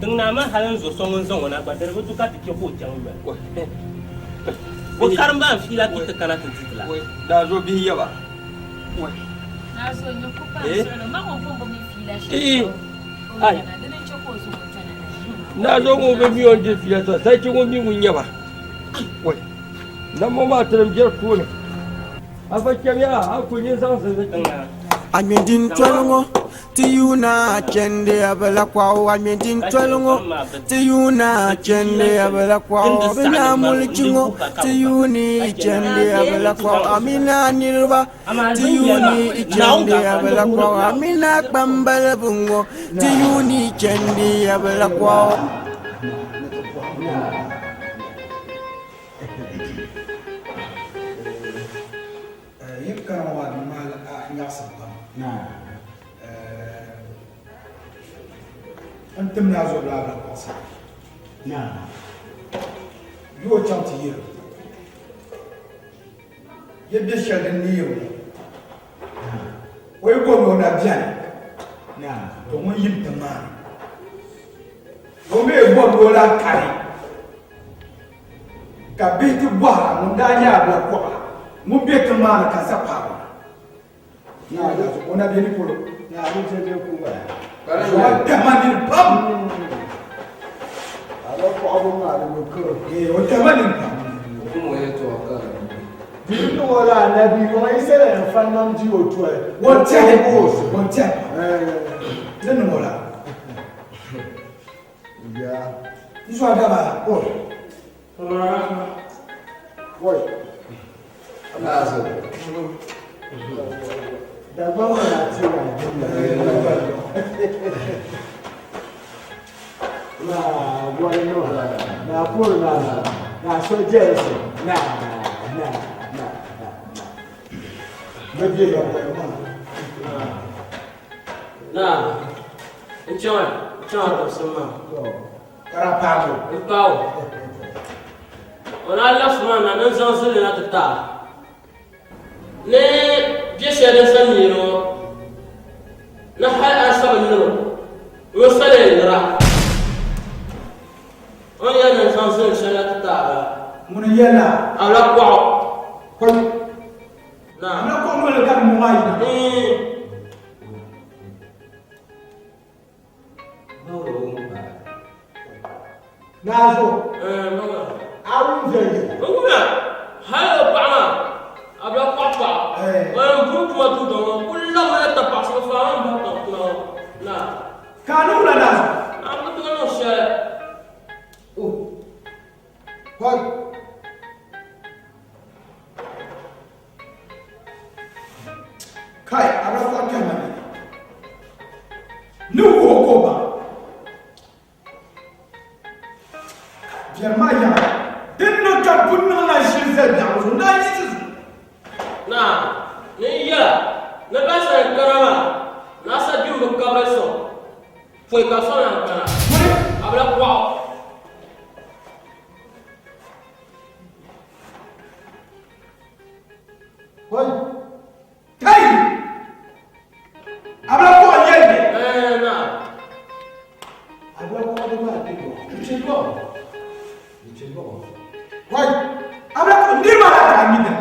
tun na ma halan zo so ngon na ba dar butu ka tike ko jan ba ko karamba fila ki ta kana ta titla da zo bi yawa na zo nyo ko pa so na ma ko ko mi fila shi ai na zo mo be mi on de fila to sai ki mo mi mun yawa wai nan mo ma tram jer ko ne afa kemiya a kunyin san san da Amendin twelongo tiyuna chende abela kwao amendin twelongo tiyuna chende abela kwao bina mulchingo tiyuni chende abela kwao amina nirba tiyuni chende abela kwao amina kambala bungo tiyuni chende abela kwao أنت من هذا البلاد القصير نعم يو تشانتي يبدأ شغل النيو ويقول لنا بيان نعم تومون يبتمان ومي يقول لنا كاري كبيت بوها من دانيا بلا بوها مو بيتمان كسبها نعم ونا بيني كله نعم بيجي كوبا Wah, teman pam. Ada problem ada muka. Teman pam. Kamu itu apa? Bila orang Nabi orang Israel fanam jiwa tua. Wajah bos, wajah. Jangan orang. Ya. Itu ada apa? Oh. Woi. Apa asal? Dah bawa nasi lagi. Nah, boleh no. Nah, pun nah, suggest. Nah. Begitu apa? Nah, enjoy semua. Karapago. Kau. Orang Allah semua nak zanzil nak tetap. Ne biasa ada saniro. Nah hal asal nilo. Wasale nira. On y a un zanzil nak tetap. Muniyana. Ala kuau. Kau. Nah. Nak kau melakukan muayi. Nazo. Awun jadi. Bagaimana? Hal apa? Abla papa. Orang buruk matu dong. Kulla mana tapak sefaham betul. Nah. Kanu lah Nazo. Apa tu kan usah? Kau. Kai, abla kau kemana? Nuhu koba. Jermaya, dinna kabunna la shirza da'u la yiz. Nah, ni ya. Na basa karama. Nasa jumbo kabaso. Foi kasona kana. Abla kwao. Woi. Kai. Abla kwao yende. Nah. Abla kwao de ma tigo. Tigo. Woi, abla ko ndirma la kamida.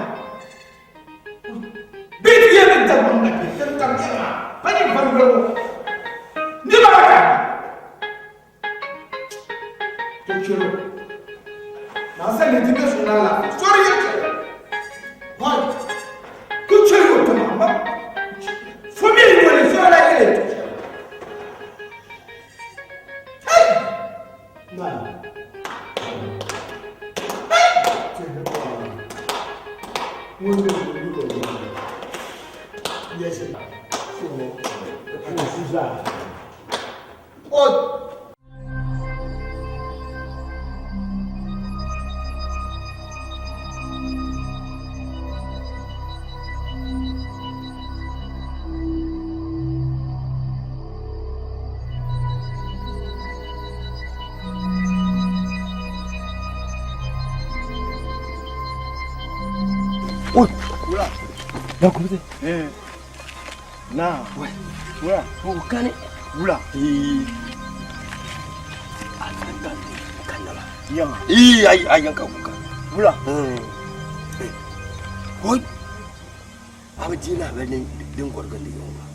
Dan kuma na wura ko kane wula yang ayang kau buka wula hoi abdi na bani din gorgan di yoma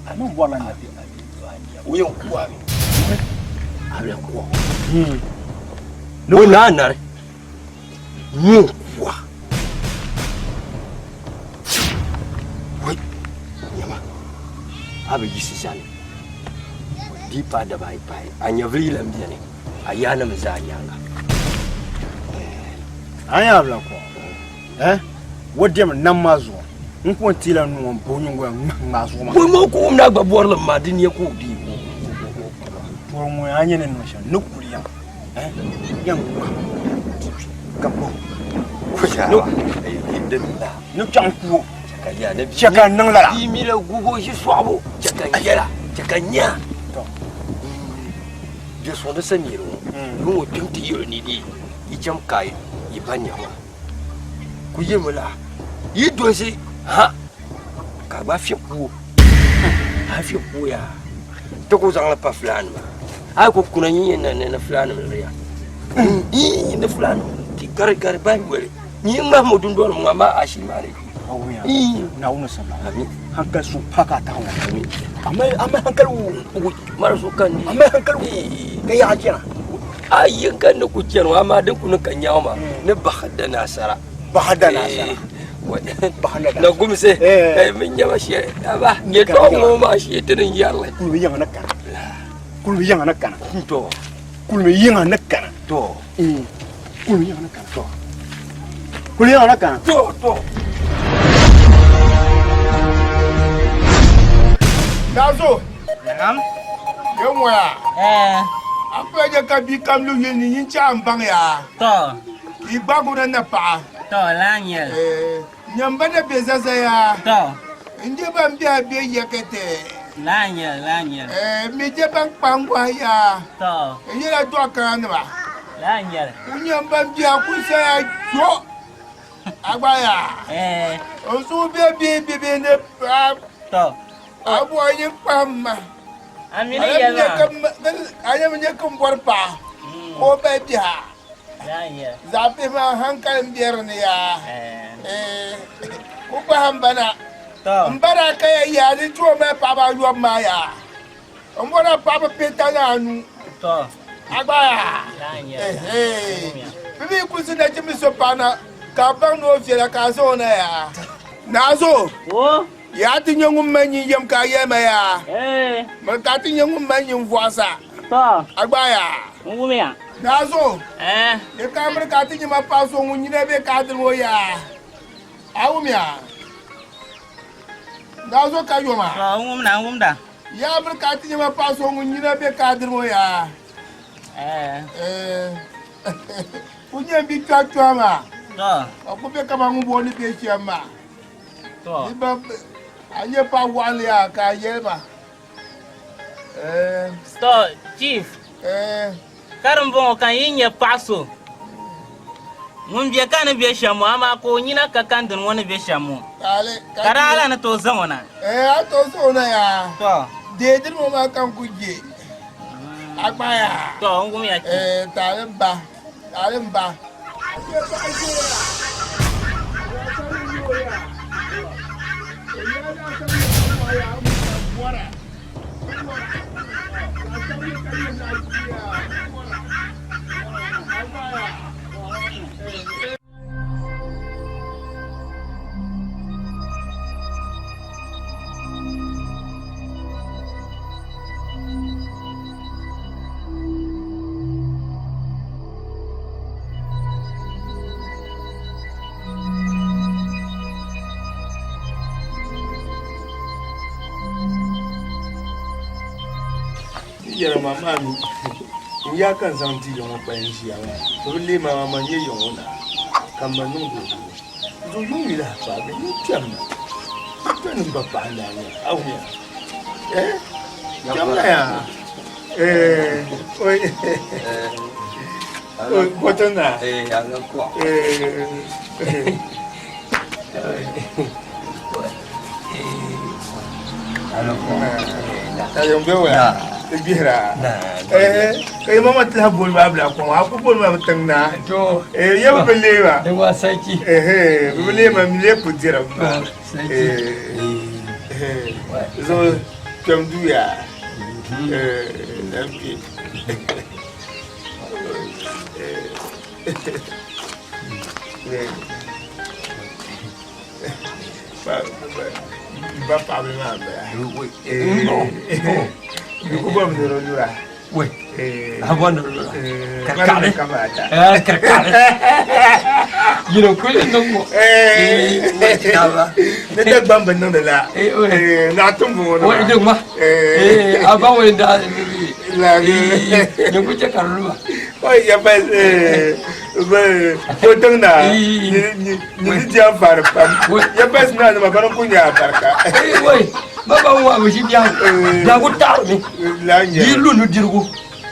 amma wala na uyo kwa abla kwa no na na ni kwa abe gisi sani di pada bai anya vri lam dia ni ayana mzanyanga anya bla ko wodem nam mazo nko tila no bonyo mazo ma ko mo ko na gba bor lam ma din ye ko di ko mo anya ne no sha nukuri yang kambo ko ja no din la no chang ku kaya na chaka nang la di mi la gugo shi swabo chaka yela chaka nya to je so de saniro no tim ti yo ni di i cham kai i banya wa ku ye mala yi do si ha ka ba fi ku ha fi ku ya to ko zang la pa flan ma ai ko kuna ni na flan ma ya na flan ti gar ba wele ni ma mo dun do ma ashi mare na una sabla hankal su paka ta hawa amma hankal mara su kan amma hankal kai ya kira ayyan kan ku kiyar amma dan ku kan yawa ma ne bahadda nasara na gumse min yama shi ba ne to mo ma shi tin yalla kulmi yang nakana kulmi yang nakana to kulmi yang nakana to kulmi yang nakana to kulmi yang nakana to Nazo. Nam. Yo moya. Apa aja ka bi kam lu yin ni cha ambang ya. To. Igba ko na pa. To lanyel. Nyamba na bezaza ya. To. Inde ban bia be yekete. Lanyel. Mi je ban pangwa ya. To. Yela do kan ba. Lanyel. Nyamba bia ku se ya jo. Agbaya. Osu be ne pa. To. Abu aja pama. Amina yala. Ayah menyekum berpa. Ko bedia. Ya. Zapi ma hankal biar ni ya. Ko paham bana. To. Mbara kaya ya ni cuma papa yuam maya. Mbara papa petana anu. To. Agba. Ya. Bibi kusina jimi sopana. Kabang no fiela kasona ya. Nazo. Oh. Ya ti nyongu manyi yam ka yema ya. Mal ka ti nyongu manyi mvuasa. To. Agbaya. Ngumi ya. Nazo. Ye ka mer ka ti nyima paso ngunyine be ka dro ya. Awumya. Nazo ka yoma. To ngum da. Ya mer ka ti nyima paso ngunyine be ka dro ya. Kunye bi twa twa ma. To. Akube kama ngubo ni be chiama. To. Anye pa wale ya ka yeba. Sto chief. Karam bon kan yinya paso. Mun biya kana biya shamu ama ko nyina ka kan dun wani biya shamu. Karala na to zamana. A to zona ya. To. Dedir mo ma kan kuje. Akbaya. To ngum ya ki. Talemba. yɛrɛ ma maa mi n y'a kan zan ti yɔngɔ kpa n zi yaŋa o le ma ma nye yɔngɔ na ka ma niŋ do yung yi la fa bɛ ni kpɛm na kpɛm ni ba paɣa na nya aw nya kpɛm na ya bɔtɔ na Ayong gawa. Bihira. Kay mama tla bol ba bla ko. Ako bol ma tang na. To yam belewa. De wa saki. Belewa mi le ko dira. So kam duya. Lampi. Ba pa mi ma ba. Ko ba mi ro lura. Oui. Abona lura. Kakale. Kakale. Yino ko le nongo. Ne da bamba non la. Na tumbo no. Oui, donc ma. Aba we da la. Ne ko je karluma. Oi, ya ba ko na. Ni dia far pam. Ya ba na ma ba ko nya barka. Oui. Baba wa wo jibia. Da ko tar mi. La nya. Yi lunu dirgu.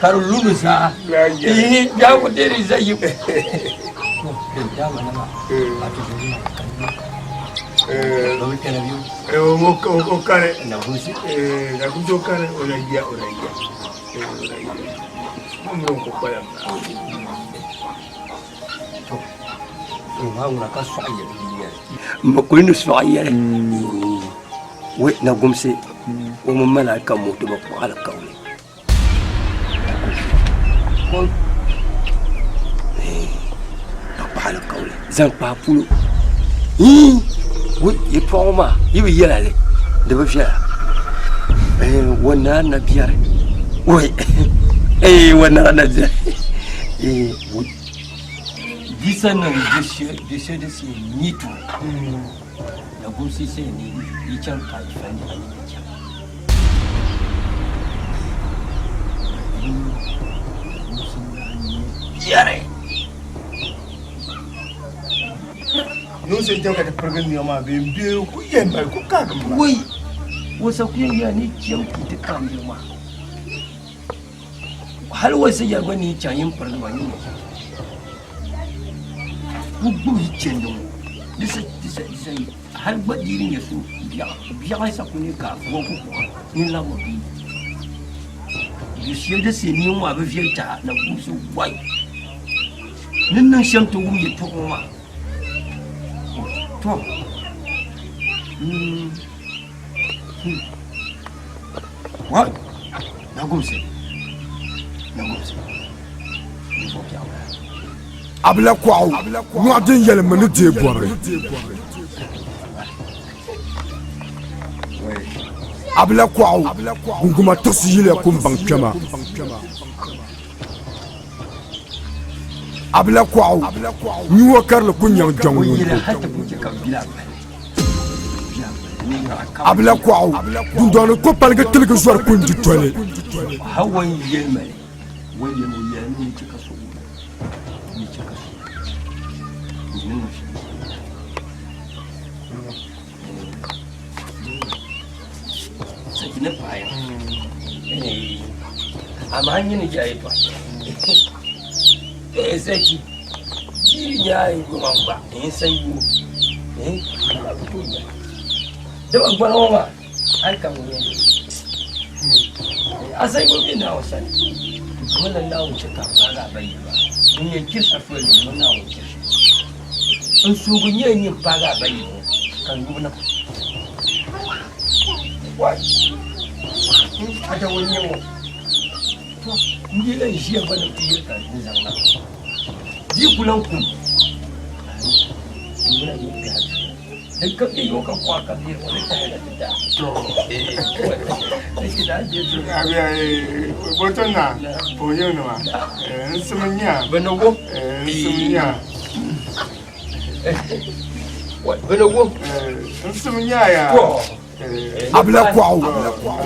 Kar lunu sa. Ya ko deri zayi. Ya mana ma. Atu ni. Lo que la vio. O kare. Na husi. Na kujo kare o la ya. Mo ko pa ya. Una ka soya biya. Ma ko ni soya. We na gumse. O mo malaka mo to ba ko ala kawle. Ko pa ala kawle. Zan pa pulo. We ye poma, ye bi yala le. De ba fiya. Wana na biyar. We. Wana na ja. We. Disa na deshe ni tu. Na gumsi se ni ichan ka fani ani ichan. Yare. No se jam ka ta fargan ni ma be biyo ku yen ba ku ka ga ma. Wai. Wasa ku ya ni jam ki ta kan ma. Hal wasa ya bani chan yin fargan wani ne. Bubu chendo disa har badirin ya su biya sa kuni ka ko ni la mo bi shi da sai ni wa ba fiye ta na kusu wai nan shan to wuri to ma to wa na gumse ni fo kya abla kwaw nwadin yelma ni de bore abla kwaw gunguma tasiyile kum bankama abla kwaw ni wakarle kunyang jangu abla kwaw dundon ko palga tilga zwar kunji tole hawan yelma wani ni tika so ne pai amanye ni jai pa ezeki jai go mamba ensai bu ala kuya de ba ngwa ai ka mo asai go bi na wasani wannan na wuce ka fara bai ba in yanki safa ne mun na wuce in su gunye yin faga bai kan gubna wai ada wani yawo to ndi la shi ya bada tiyar ka ni zanna ji kulan ku muna yi ka dan ka yi ka kwa ka ni wani ta da to da je to ya boton na o yo no ma nsumunya banogo nsumunya banogo nsumunya ya abla kwao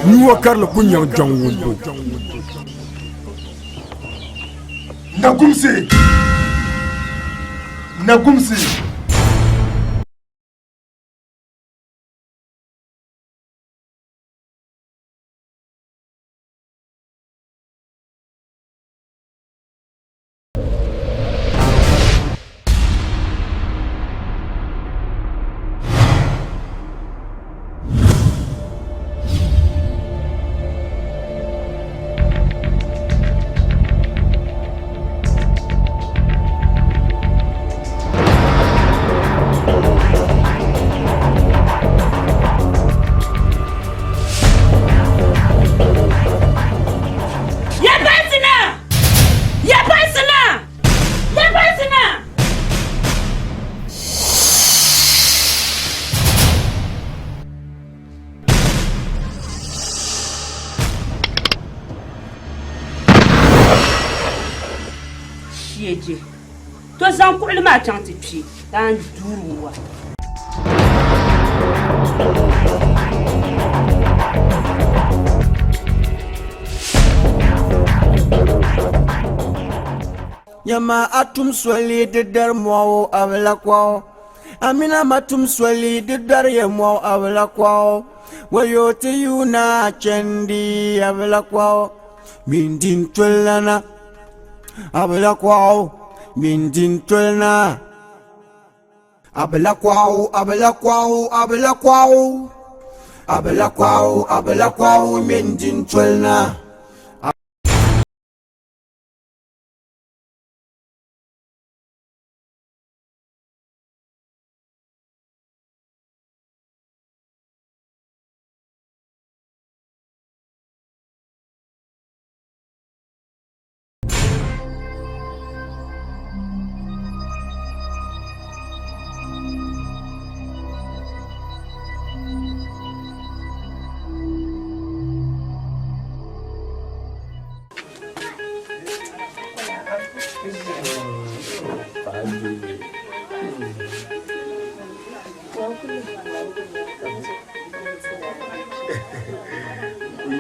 ni wakar la kunyang jangwundo Nagumsi Chiéje. Toi, j'en cours le matin, tu pieds. Dans le doux. Yama atum swali de dar mo abla kwao Amina matum swali de dar ye mo abla kwao Wayo te yuna chendi abla kwao Mindin twelana abla kwao Mindin twelna abla kwao abla kwao abla kwao abla kwao abla kwao Mindin twelna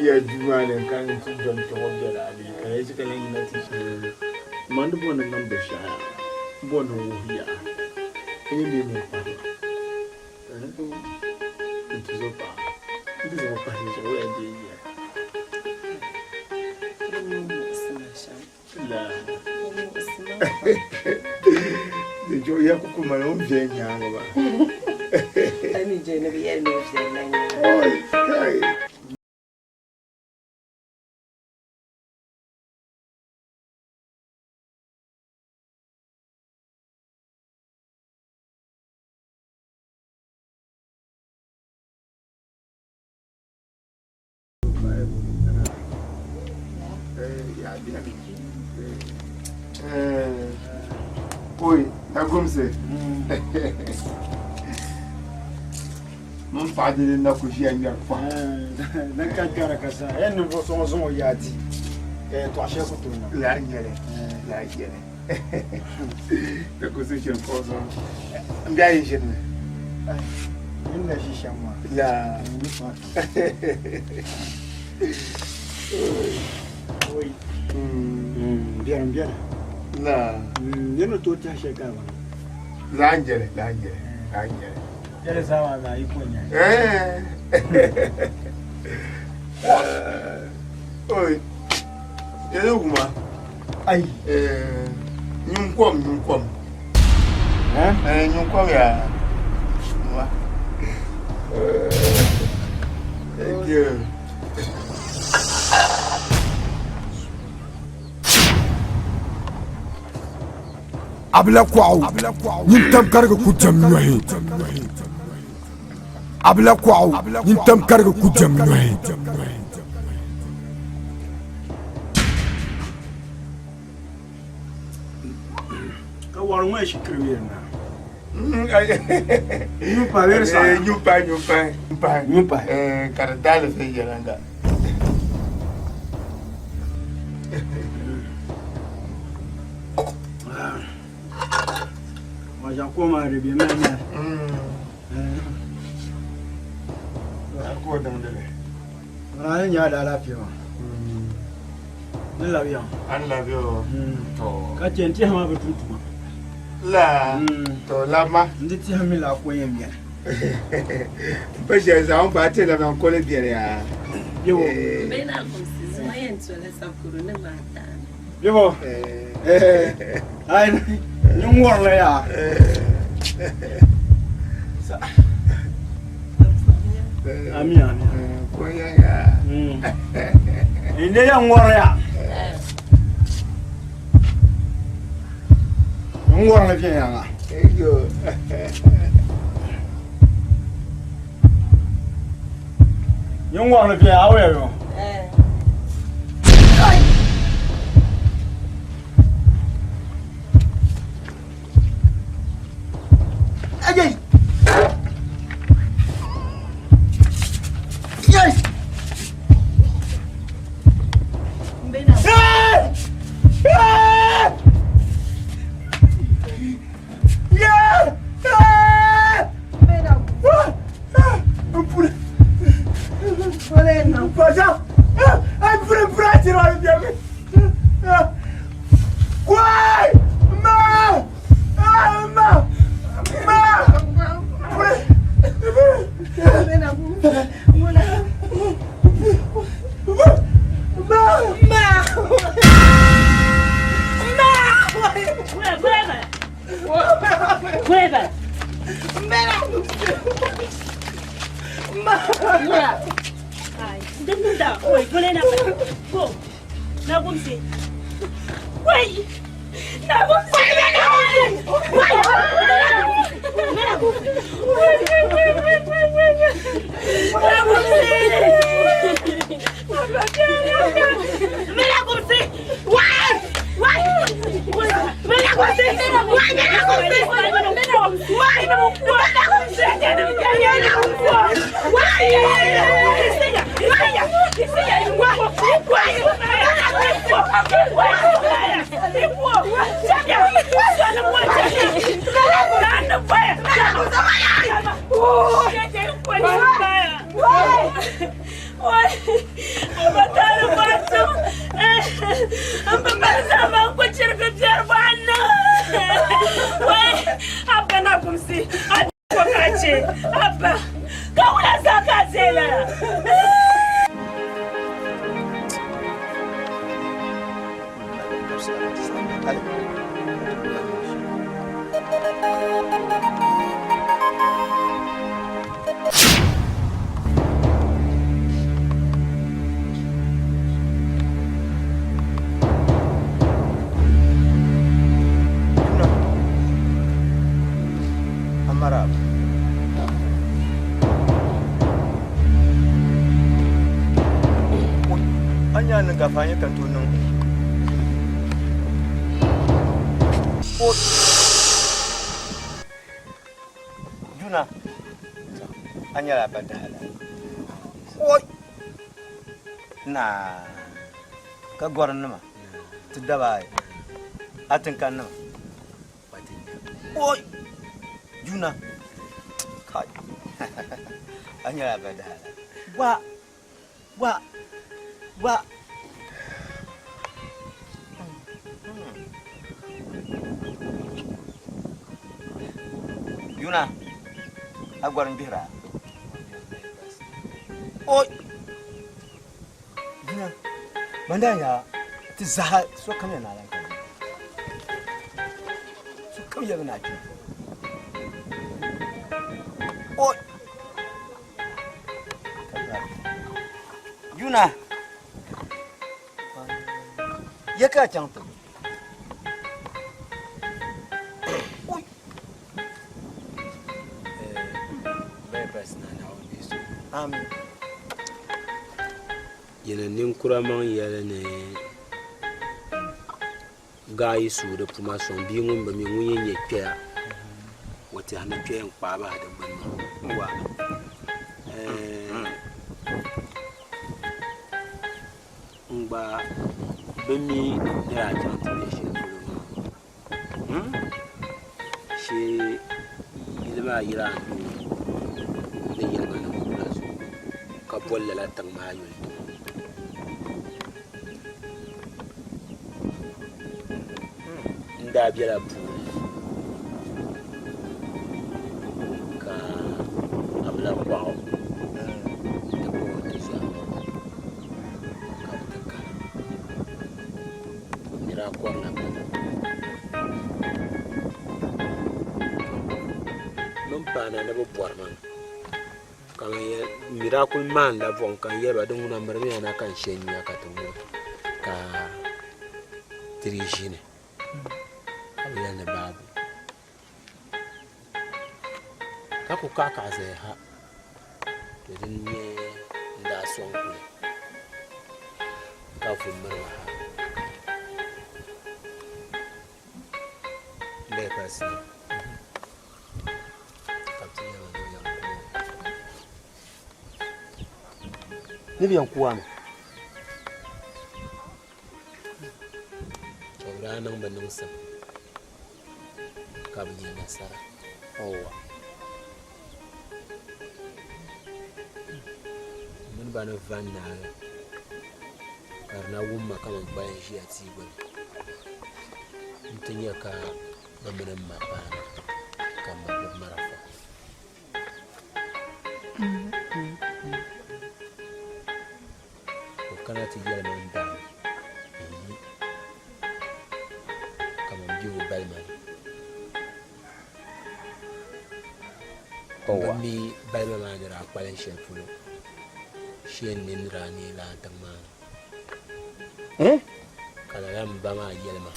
iya jumanen kan ci don to wajja ali kai suka nan na ci man do bonan nan da sha bono wuya ni ne mu fa ci zo pa ni zo ya je ya la de jo ya ku kuma non je nya ba ani je ne biya ne je nan oi kai Oi, Nagumsi. Mun fadilin na ku shi anyar fa. Dan ka gara kasa yan nubo son son yati. To ashe ku to na. La ngere. La ngere. Da ku su shin ko so. Mbiya yin shin ne. Inna shi shamma. La. Oi. Biar. La. Yana to ta shekara. La ngere. Yale sawa na ikonya. Oi. Ele uma. Ai. Nyunkom. Nyunkom ya. Wa. Dieu. abla kwao nyintam karga kujam noy abla kwao nyintam karga kujam noy Ka waru mai shi kirwe na. Nyupa versa. Nyupa. Karadale fe yaranga. Maja koma rebi na. ko dangdele Rani nya da lafiya ma. Ni lafiya. An lafiya. To. Ka ce nti hama ba tuntuma. La. To lama. Ndi ti hami la ko yen biya. Ba je za on ba te la nan ko le biere ya. Yo. Be na ko si zuma yen to le sakuru ne ba ta. Yo. Ai ni ngor la ya. Ami. Ko ya. Inde ya ngor ya. Ngor la fiya ya. Yo. Ngor la fiya awe yo. Ajay. Yes. Mbena. Kafanya kan tunung. Juna. Hanya apa dah. Oi. Nah. Ka goran nama. Tidak Atenkan nama. Oi. Juna. Kai. Hanya apa dah. Wa. Yuna, agora bihra. Oi. Yuna, mandanya, ti zaha so kamya na lan. So kamya na ki. Oi. Yuna. Yaka chanto. Amen. Yana ninkura man yɛli ni gaa yi suudi puma sɔŋ bia ŋun ba mi ŋun yɛn nyɛ kpɛya o tiɛhi ni kpɛ n kpaaba di gbunni wa n gba bi mi ni a chaŋ ti bɛ shɛli polo maa shee yili maa yira ni yɛli ma ni kula zuɣu bolla la tang ma yul nda biela pu ka abla kwao de ko te ja ka te ka mira ko na bana na bo porman kan ye miracle man la von kan ye ba dungu na marmi na kan shenya ka tungu ka dirigine ya ne babu ka ku ka ka ze ha din ne nda son ku ka fu marwa le pasi ne bi yankuwa ne chobra nan banin sa ka bi nasara owa mun ba na van na karna wumma kaman bayan shi a tsigon mutun ya ka bamanan mapa kan babban marafa kana ti yala man da kama mjiu balman mi balman ma dara kwalen shefulo shen nin rani la tangma kala ram ba ma yala ma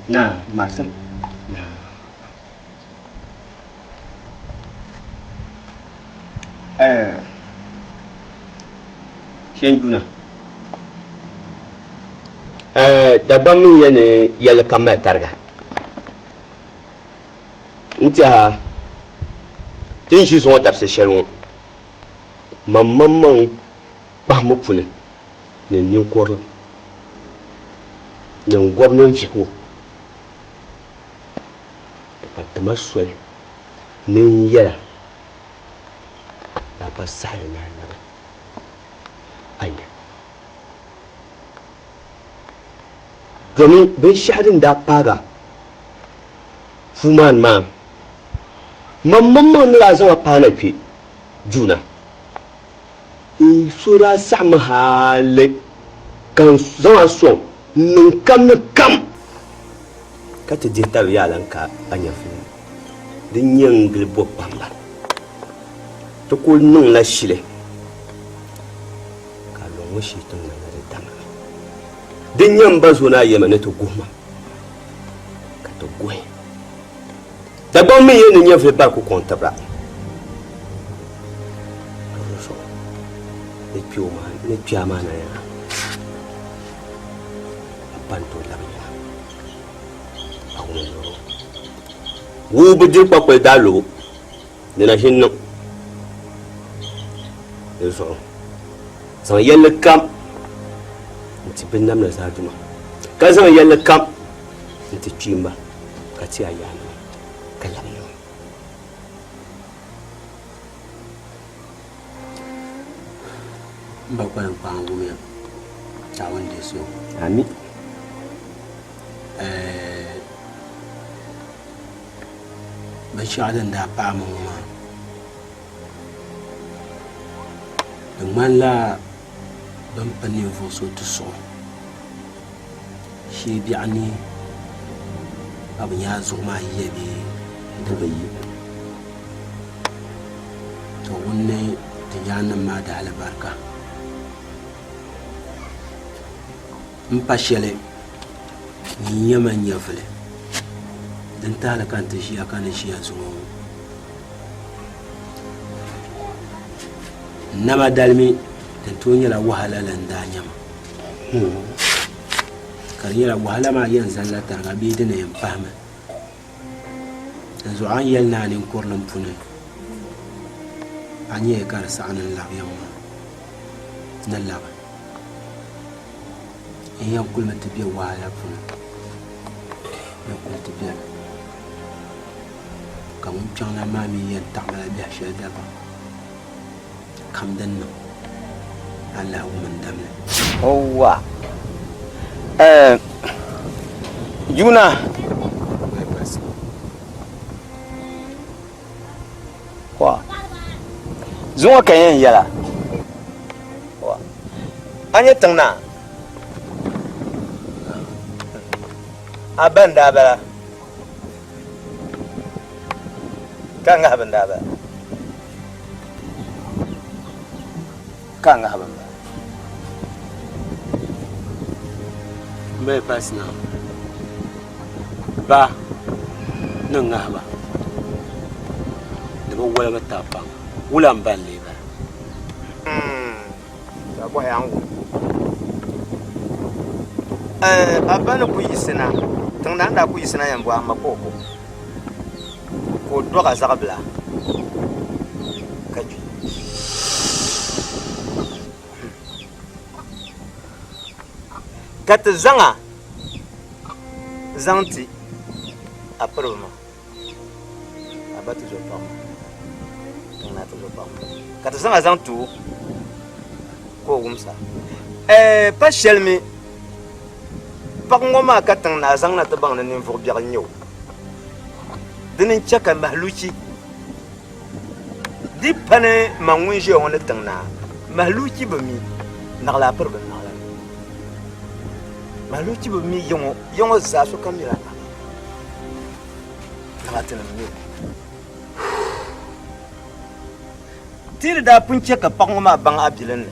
Nah, maksud. Shenjuna. Dabam min yene yel kam targa. Ntia tin shi so tar se shelon. Mamman ba mu pune. Ne ni ko ne gwamnati ko tamassul nin yala la pasal na anya domin bin shahadin da faga fuman ma mamman la zama fana fi juna sura sama hale kan zama so nun kam kata jita yalan ka anya fu din yin gilbo pamba to ko nun la shile ka lo mo shi tun na da dama din yan bazo na yema ne to goma ka to goy da bon mi yin nya fe ba ko kontabra so ne pioma na ya panto la wu bi dir kpakpal daa lobo dina hin niŋ di zuɣu zaŋ yɛlli kam n-ti bin namna zaa duma ka zaŋ yɛlli kam n-ti kpiimba ka ti a yaanima ka labinima n ba kpalim kpaŋ wumiya taawun so ami Bashadin da ba mu ma man la ban panin foso to so shi bi ani abin ya zo ma yabe da bayi to wunne tijanan ma da albarka mpashele ni yaman yafle dan talakan ta shi akan shi ya zuwa nama dalmi dan to yala wahala lan da nyama kar yala wahala ma yan zalla targa bi dina yan fahma yanzu an yalna ne kurnan fune an yi kar sa'anan labiyan ma nan laban in yan kulma tafiya wahala fune yan kulma tafiya kamun can na mami yan ta'amala biya shi da ba kam dan nan Allah mun damne owa Juna wa zuwa kan yin yala wa an yi tangna abin da bala kan ga abin da bala kan ga abin mai pasna ba nan ga ba da ba wala ba ta ba wulan ban le ba da ko yan go abana ku yisina tun nan da ku yisina yan bo amma ko do ga zakabla kaji kat zanga zanti aproma abatu zo pam tana to zo pam kat zanga zantu ko gumsa pa shelmi pa ngoma katang na zang na tabang na nim fo biak nyo dinin chaka mahluchi di pane mangun je on tang na mahluchi bami nakla per ban nakla mahluchi bami yongo za so kamera na tana mi tiri da pun chaka pa ngoma bang abdilen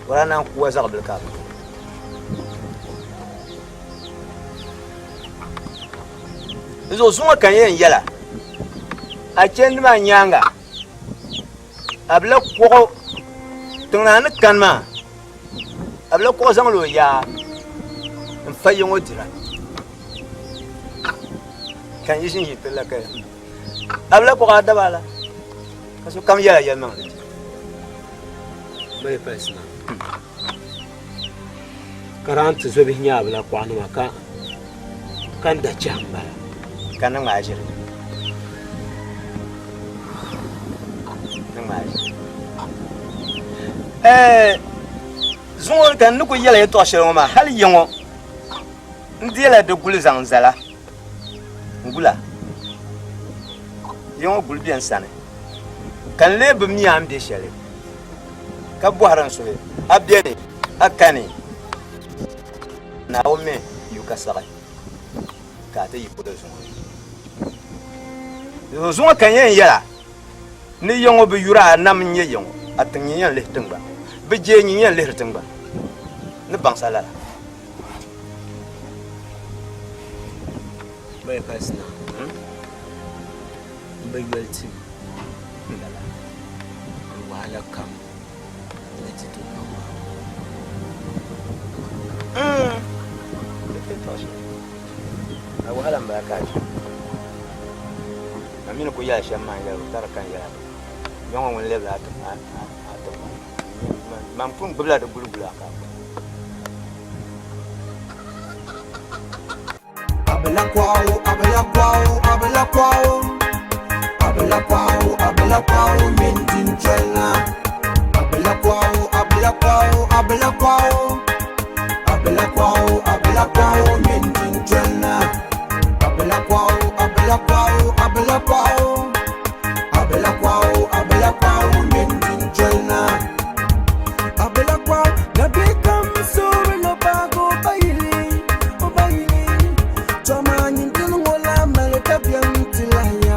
wala nan kuwa za bil ka zo sunga kan yen yala a chen ma nyanga abla ko tuna ne kan ma abla ko sang lo ya fa yongo dira kan yishin yi pela ka abla ko da bala kaso kam yala yal ma mai pasna karant zo bi nya abla ko anu ka kan da chamba kan nang ma jira nang ma zungo kan nuko yela to shelo ma hal yongo ndela de gulu zanzala ngula yongo gulu bien sane kan lebe mi am de shele ka boharan so abiyene akani na ome yukasara ka ta yi kudo zungo zungo kan yen yela ni yongo bi yura nam nye yongo atin yen le tengba bi je yen le tengba ni bangsala bai pasna bai yalti wala kam ne titu wahala mbarakaji amina ko ya shamma ya tarakan ya yongo won lebla ato man pun bula de bulbula ka abela kwao abela kwao abela kwao abela kwao abela kwao mentin chelna abela kwao abela kwao abela kwao abela kwao abela kwao mentin chelna abela kwao abela kwao abela kwao abela kwao abela kwao mentin chelna abela kwao nabi kam sore no bago bayili o bayili choma nyin tin wala malaka biam tilaya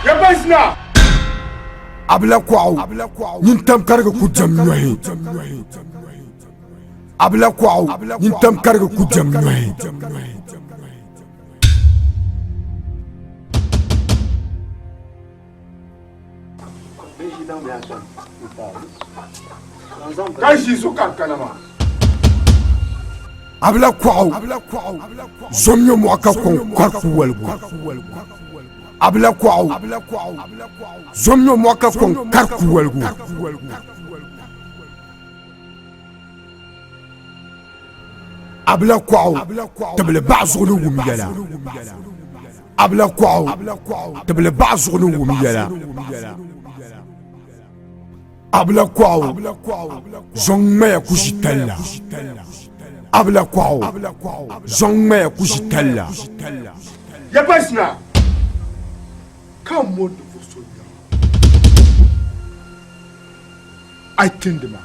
Ya basna. Abla kwao. Nintam karga ku jamnyohi. Abla kwao. Nintam karga ku jamnyohi. Kashi su kankanama. Abla kwao. Zomyo mwaka kon karku walgu. Abla kwao. Zomyo mwaka kon karku walgu. Abla kwao. Tabele ba'zulu wumiyala. Abla kwao. Tabele ba'zulu wumiyala. Abla kwao. Zongme kushitalla. Abla kwao. Zongme kushitalla. Ya basna. Come on to Sonia. I tend ma.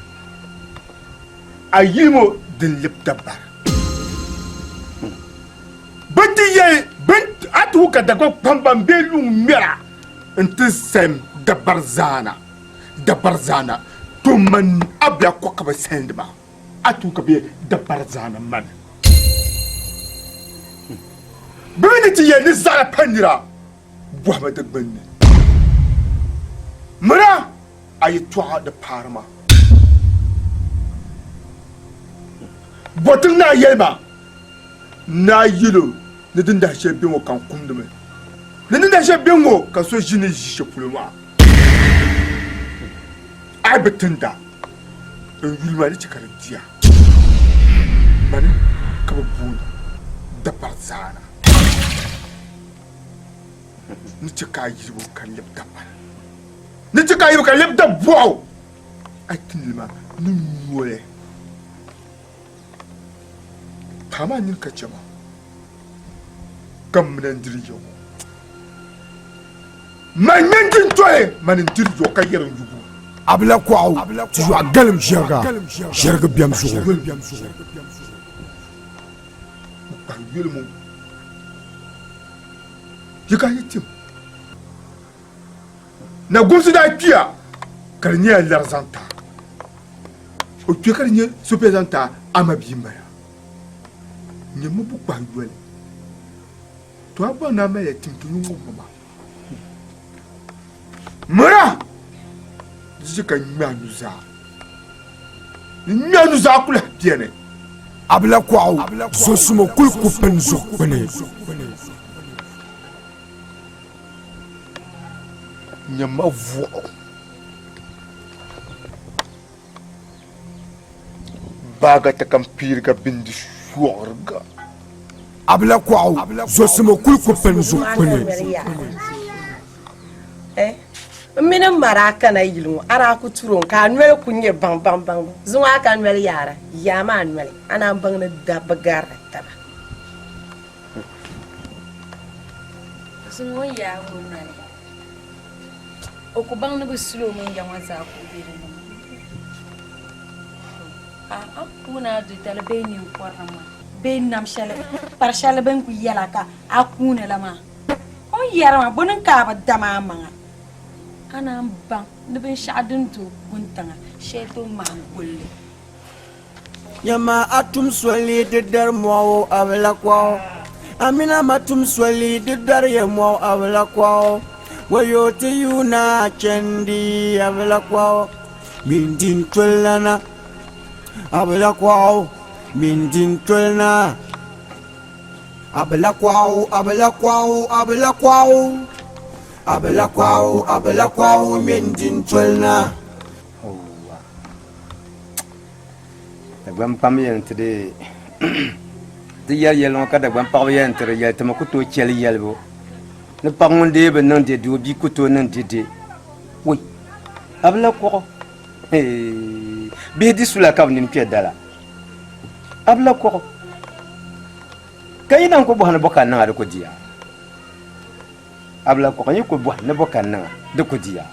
Ayimo den lip dabar. But ye bent at wuka da go pambam belu mira. Sem dabarzana. Dabarzana. To man abla kwakaba sendma. At wuka be dabarzana man. Beniti ye ni zara pandira. Boama de gbenne mara ay toa de parma botin na yelma na yilo ne dinda she bingo kan kumdume ne dinda she bingo ka so jini jishe pulma ay betinda en wilma ni chikarantia bani ka buna da parzana ni cika yiwu kan lebda ba ni cika yiwu kan lebda bo atinima ni wole tama ni ka chama kam nan diriyo man din toye man diriyo ka yerin yubu Abla kwao. Tu joues à galm jerga. Jerga biam souro. Ba yelmo Yika yitim. Na gumsi da pia karnya larzanta. O pia karnya supezanta amabimba. Nyemu bu kwa yole. To aba na ma yetim to nyumo mama. Mara. Jika nyanuza. Nyanuza kula tiene. Abla kwao. Zosumo kulku penzo kwene. Nyama vo baga ta kampir ga bindi shuarga Abla kwao. Zosumo kulku penzo kwene. Mina maraka na yilmu ara ku turon ka nwel kunye bang bang bang zunga ka nwel yara yama nwel ana bang na da bagar taba Zungo ya hunale okubang na gusulo mo yang waza ko dire no apuna du tala be ni korama be nam shale par shale ben ku yala ka akuna lama o yara ma bonin ka ba dama manga ana bang ne ben shadun to guntanga sheto mangulle Yama atum swali de dar mo abla kwao. Amina matum swali de dar ye mo abla kwao. Wayote yuna chendi abla kwao. Mindin twelana abla kwao. Mindin twelna abla kwao. Abla kwao. Abla kwao. Abla kwao. Abla kwao. Mindin twelna. Dagwan pam yen tede ti yel ka dagwan pam yen tere yel tama kuto chel yelbo ne pangonde be nan de do bi kuto nan de oui abla ko be di sula kam nin pie dala abla ko kay nan ko bo hana bokan na ko dia abla ko ni ko bo na bokan na de ko dia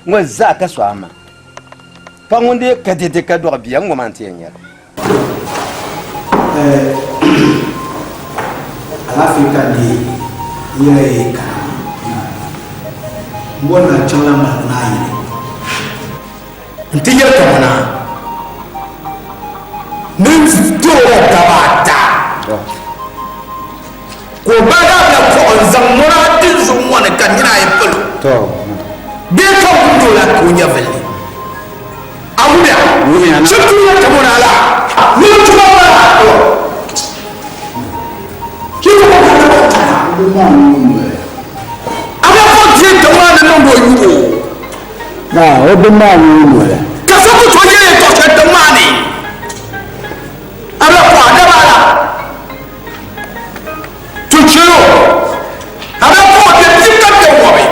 ngo za ka so ama pangonde ka de ka do biya ngo man tienya Africa di yeye wannan cewa na yi ntiyar kamana nin tora gabata ko ba da ko on zamura din sun wani kan yana yi fulu to be ka gudu la ko nya vali abuya surtout ya kamana la ni tuba ba ki ko ba ta ama ko je kamana no do yugo na o be ma ni mo ka so ko je to ke kamani ala ko adaba la tuchiro ala ko de tikka de wo be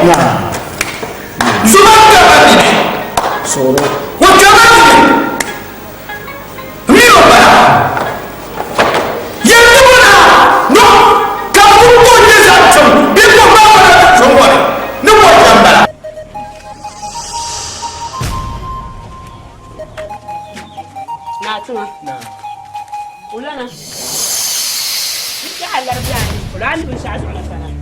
zuma ka ba ni soro wo ka ba ni mi o ba ye ni mo na no ka bu ko ni za chum bi ko ba ba so wo ni wo jamba na tuma na ulana يا الأربعين فلان بنشاز على فلان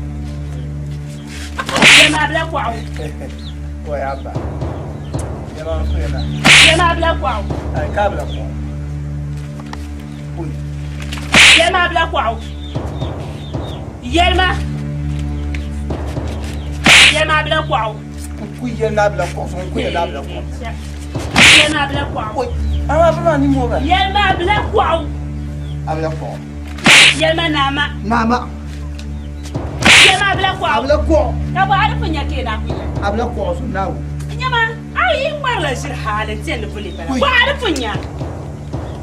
يا ما بلاك واو ويا أبا يا ما بلاك واو كابلك يا ما بلاك واو يا ما بلاك واو يا ما بلاك واو يا ما بلاك واو أنا بلاني مو يا ما بلاك واو أبلاك واو يا ما ناما ناما يا ما بلاك واو أبلاك واو كابو عارف إني كذا أبلاك واو سناو يا ما أي مرة شر حالة تين بولي بلا وعارف إني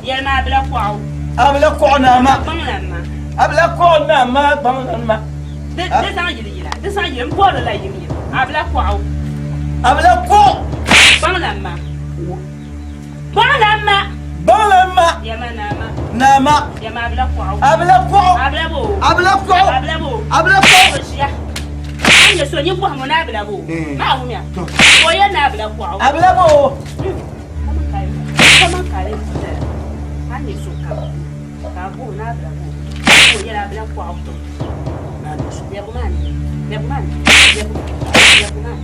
يا ما بلاك واو أبلاك واو ناما بمنما أبلاك واو ناما بمنما ده سانجلي لا ده سانجلي مبور لا يمين أبلاك واو أبلاك واو بمنما بمنما بمنما يا ما ناما ناما يا ما أبلاك واو أبلاك واو أبلابو أبلاك واو أبلابو أبلاك واو أنا سوني بوه من أبلابو ما هو ميا ويا نابلك واو أبلابو كمان كارين أنا سوكا كابو نابلابو ويا نابلك واو يا بمان يا بمان يا بمان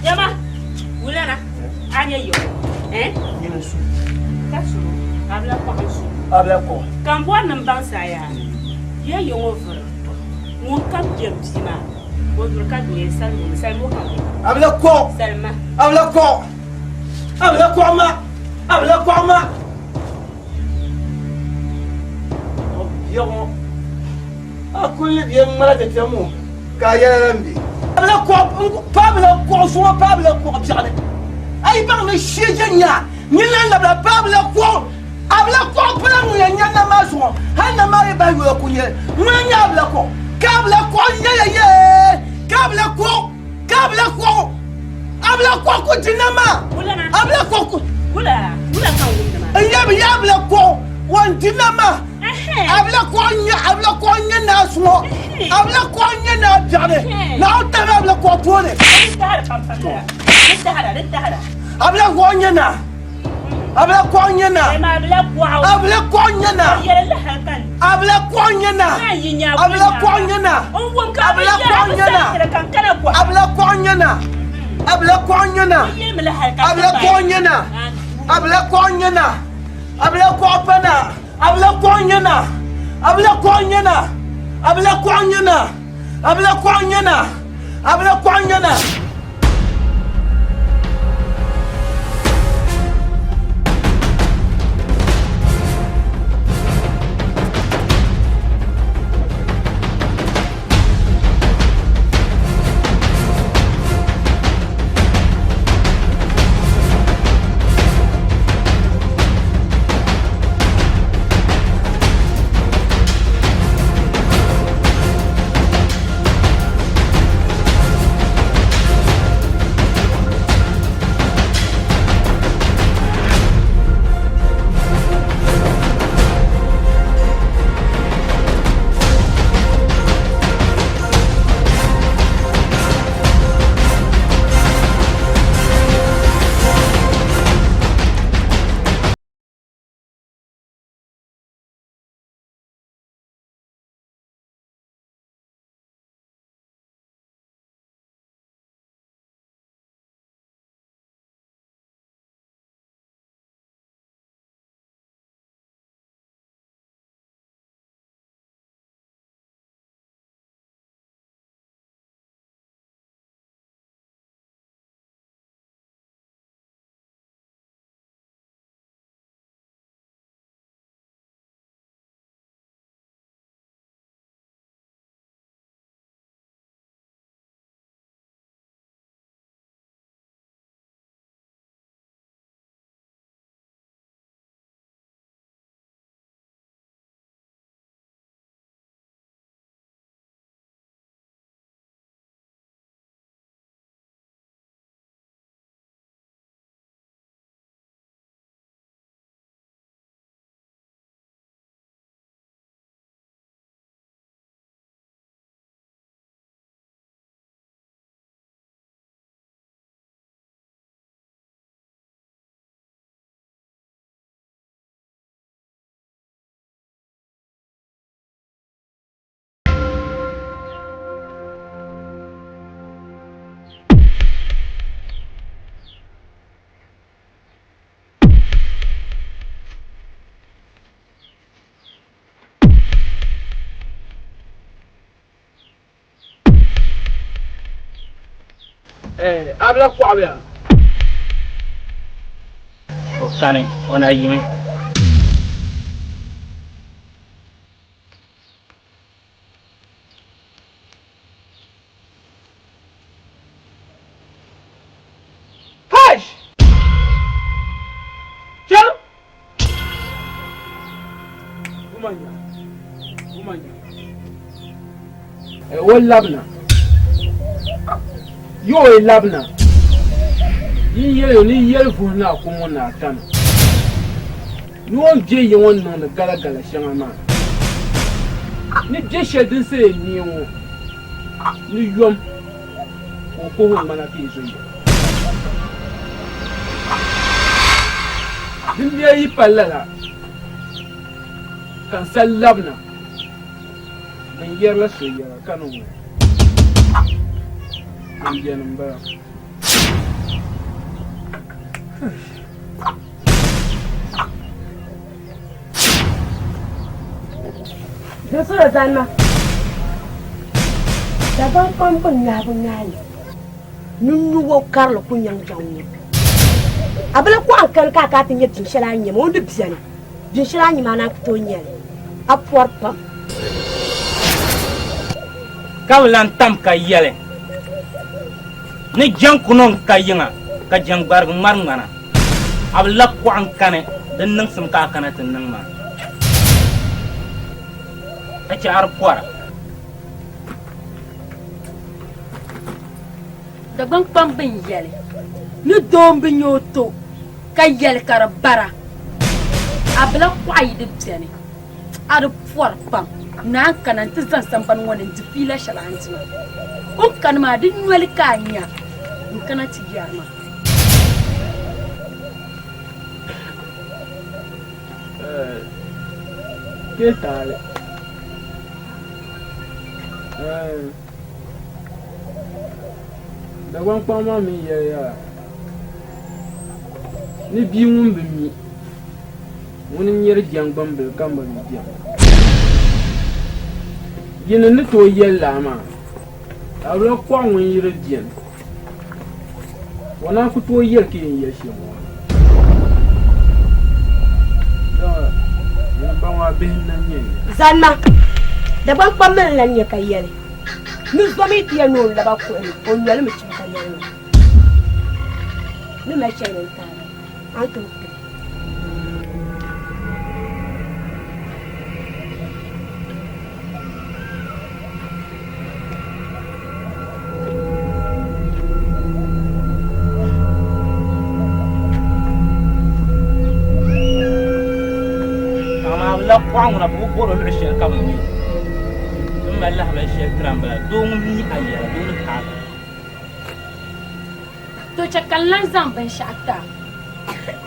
يا ما ولا أنا أنا يو ينسو كسر أبلك واو أبلاك واو كم بوان نبان سايا يا يوم فر مو كم جمسيما وذكر يسلم سلمو أبلاك واو سلمة أبلاك واو أبلاك واو ما أبلاك واو ما يوم أكل يوم مرة تتمو كايا لمبي أبلاك واو بابلاك واو شو بابلاك واو بجاني أي بعض الشيء جنيا نينا نبلا بابلاك واو أبلاك واو بلا نينا ما شو هنا ما يبغى يكون من أبلاك واو كابلاك واو يا كابلاك واو كابلاك واو أبلاك واو كنتنما أبلاك واو ولا كان يا أبلاك واو وانتنما أبلاك واو ناس واو أبلاك واو ناجري لا أنت أبلاك واو توني أبلاك واو نانا أبلاك واو نانا أبلاك واو نانا أبلاك واو نانا أبلاك واو نانا أبلاك واو نانا أبلاك واو نانا أبلاك واو نانا أبلاك واو نانا أبلاك واو نانا أبلاك واو بنا أبلاك واو نانا أبلاك واو نانا أبلاك واو نانا أبلاك واو نانا أبلاك واو نانا abla kwabya o kane ona yimi Hush! Chalo! Umanya. Labna. Yo labna. Ni yel fu na ko mo na tan. Ni on je ye won na gala gala shanga ma. Ni je shedin se ni wo. Ni yom. Ko mana ki so yi. Din ya yi pallala. Kan sallabna. Ben yer la so yara kanu mo. Ben yanım ba. Doso da zanma. Da ban kompon ya bunali. Nunu wo karlo kunyang jawni. Abala ko an kan ka tin yedin shela nyema wonde biane. Din shela nyema na to nyele. Apor pam. Kawlan tam ka yele ni jang kunon ka yinga ka jang bar mar ngana abla ko an kane den nang sum ka kana tin nang ma ta ci ar pora Da ban pam bin yele. Ni dom bin yoto ka yele kar bara. Abla ko ayide biane. Ar por pam. Na kanan ta zan san ban wannan tafila shalanti on kan ma din wali kanya in kana ci yarma Ke tale. Da wan pa ma mi ya. Ni bi mun bi mi. Woni nyer jangbam bil kam bi jang. Yini ni to yella ma abla kwa won yire dien wana ku to yel ki yin yeshi mo da ba wa bin nan yin zanma da ban pam men lan ye ka yele ni zomi ti no la ba ko ni on yele mi ci ka yele ni ma chene ta an to la kwang na bu boro lu shi ka mi dum Allah ba shi kramba do mi ayya do ka to chakallan zan ban shata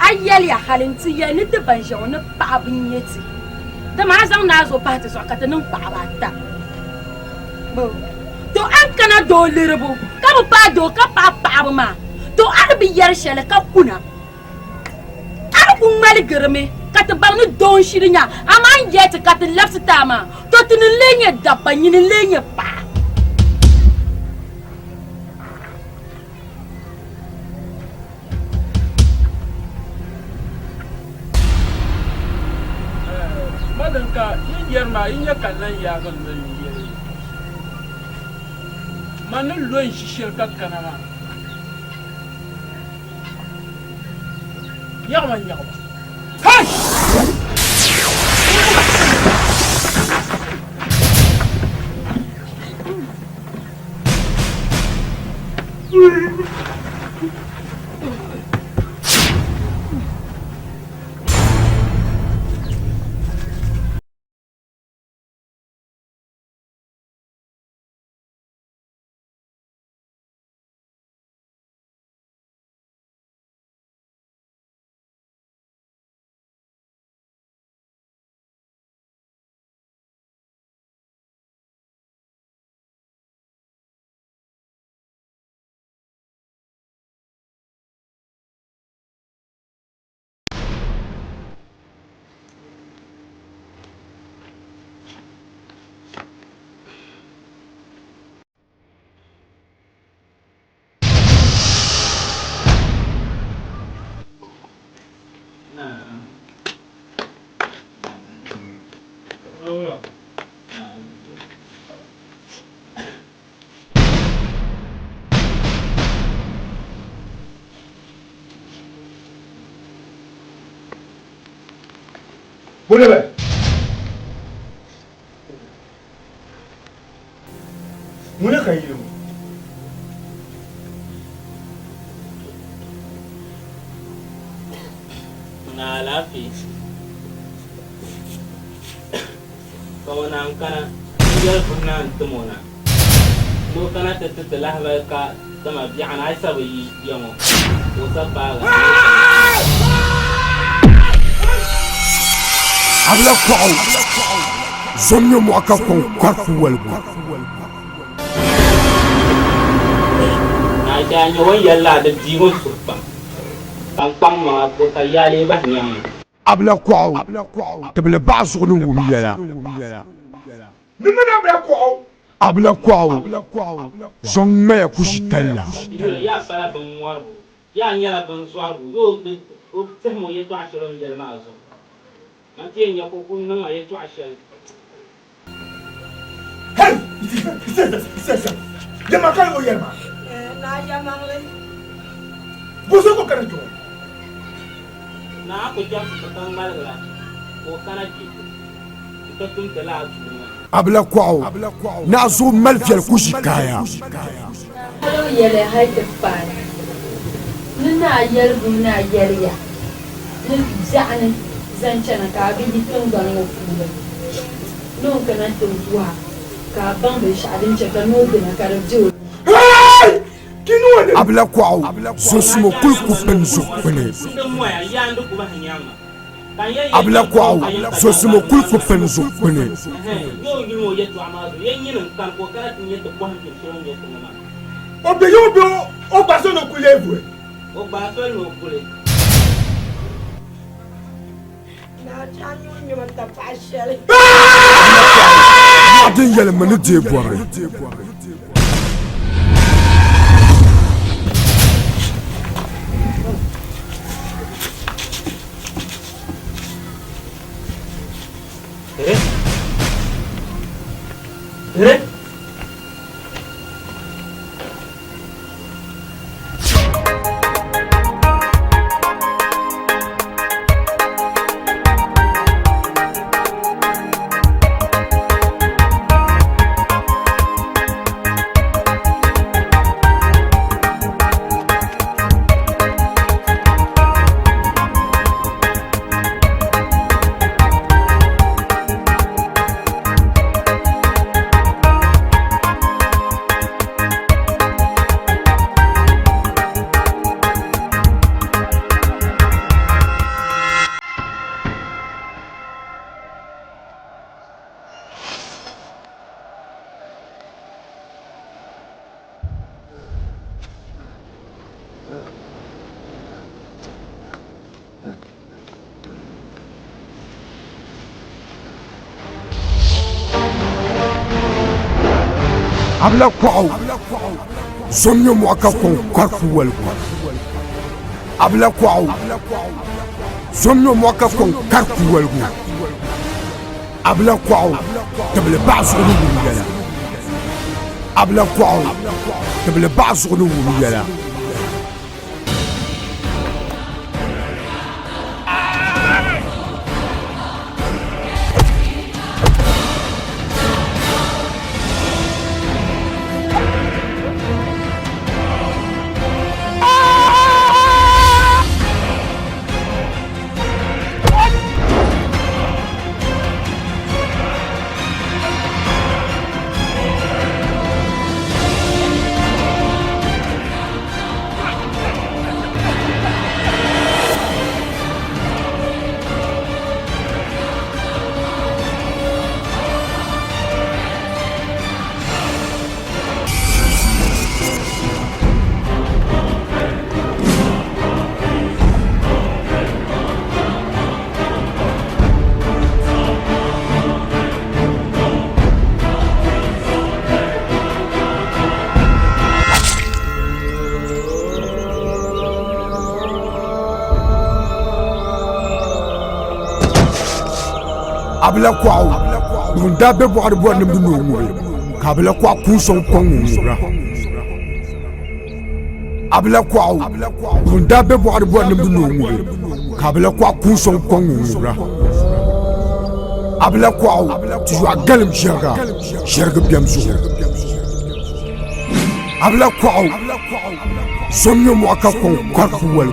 ayyal ya halinti ya ni da ban shawo na babin yati da ma zan na zo ba ta so ka ta nan ba ta to an kana do lirbu ka ba do ka ba ma to arbi yar shele ka kuna arbu mali germe kata bang ni don shirinya aman yet kata lapsi tama to tin lenye dapa ni lenye pa madanka yin yarma yin ya kallan ya ga nan yere manin loyin shishir kakkana ma yagman yagman Boleh. Mula kayu. Na lafi. Kau nak kana tinggal pernah temuna. Lu kana tetelah mereka sama biar anak saya beri yang usah pakai. Abla kwao. Zonyo mwaka kon kwarfu walbu. Na jangan orang yalla ada jiwa supa. Pang ma ko tayale bah nyam. Abla kwao. Tabla basu nu wumiyala. Nuna abla kwao. Abla kwao. Zonme ya kushitalla. Ya sala bangwar. Ya nyala bangswar. Yo temo yeto ashoro njel mazo. Nanti nya ko kun nang yeto ashal. Hey! Isa. Jama kan o yerma. Na jamang le. Boso ko kan to. Na ko jam ko kan malala. Ko kana ji. Ko tun tala tuma. Abla kwao. Nazo malfial kushikaya. Hello yele haite pan. Nuna yel buna yelia. Nun zane zanchana ka bi tunga no fuba. Non kana tunwa. Ka bambe shadin chaka no dina ka rjo. Abla kwao. Sosimo kulku penzo kwene. Abla kwao. Sosimo kulku penzo kwene. Obe o baso no kulevu. O baso no kule. Na chanyu mi mata pashale. Adin yele manu de boire. Abla kwao. Zonyo mwaka kon kwarfu walbu. Abla kwao. Zonyo mwaka kon kwarfu walbu. Abla kwao. Tabla basu nu wumiyala. Abla kwao. Tabla basu nu wumiyala. Abla kwao. Nda be bo arbo na mdu no mu. Ka abla kwa ku son kon mu. Abla kwao. Nda be bo arbo na mdu no mu. Ka abla kwa ku son kon mu. abla kwaw ti wa galim sherga biamzu abla kwaw somyo mo aka kon korfu wal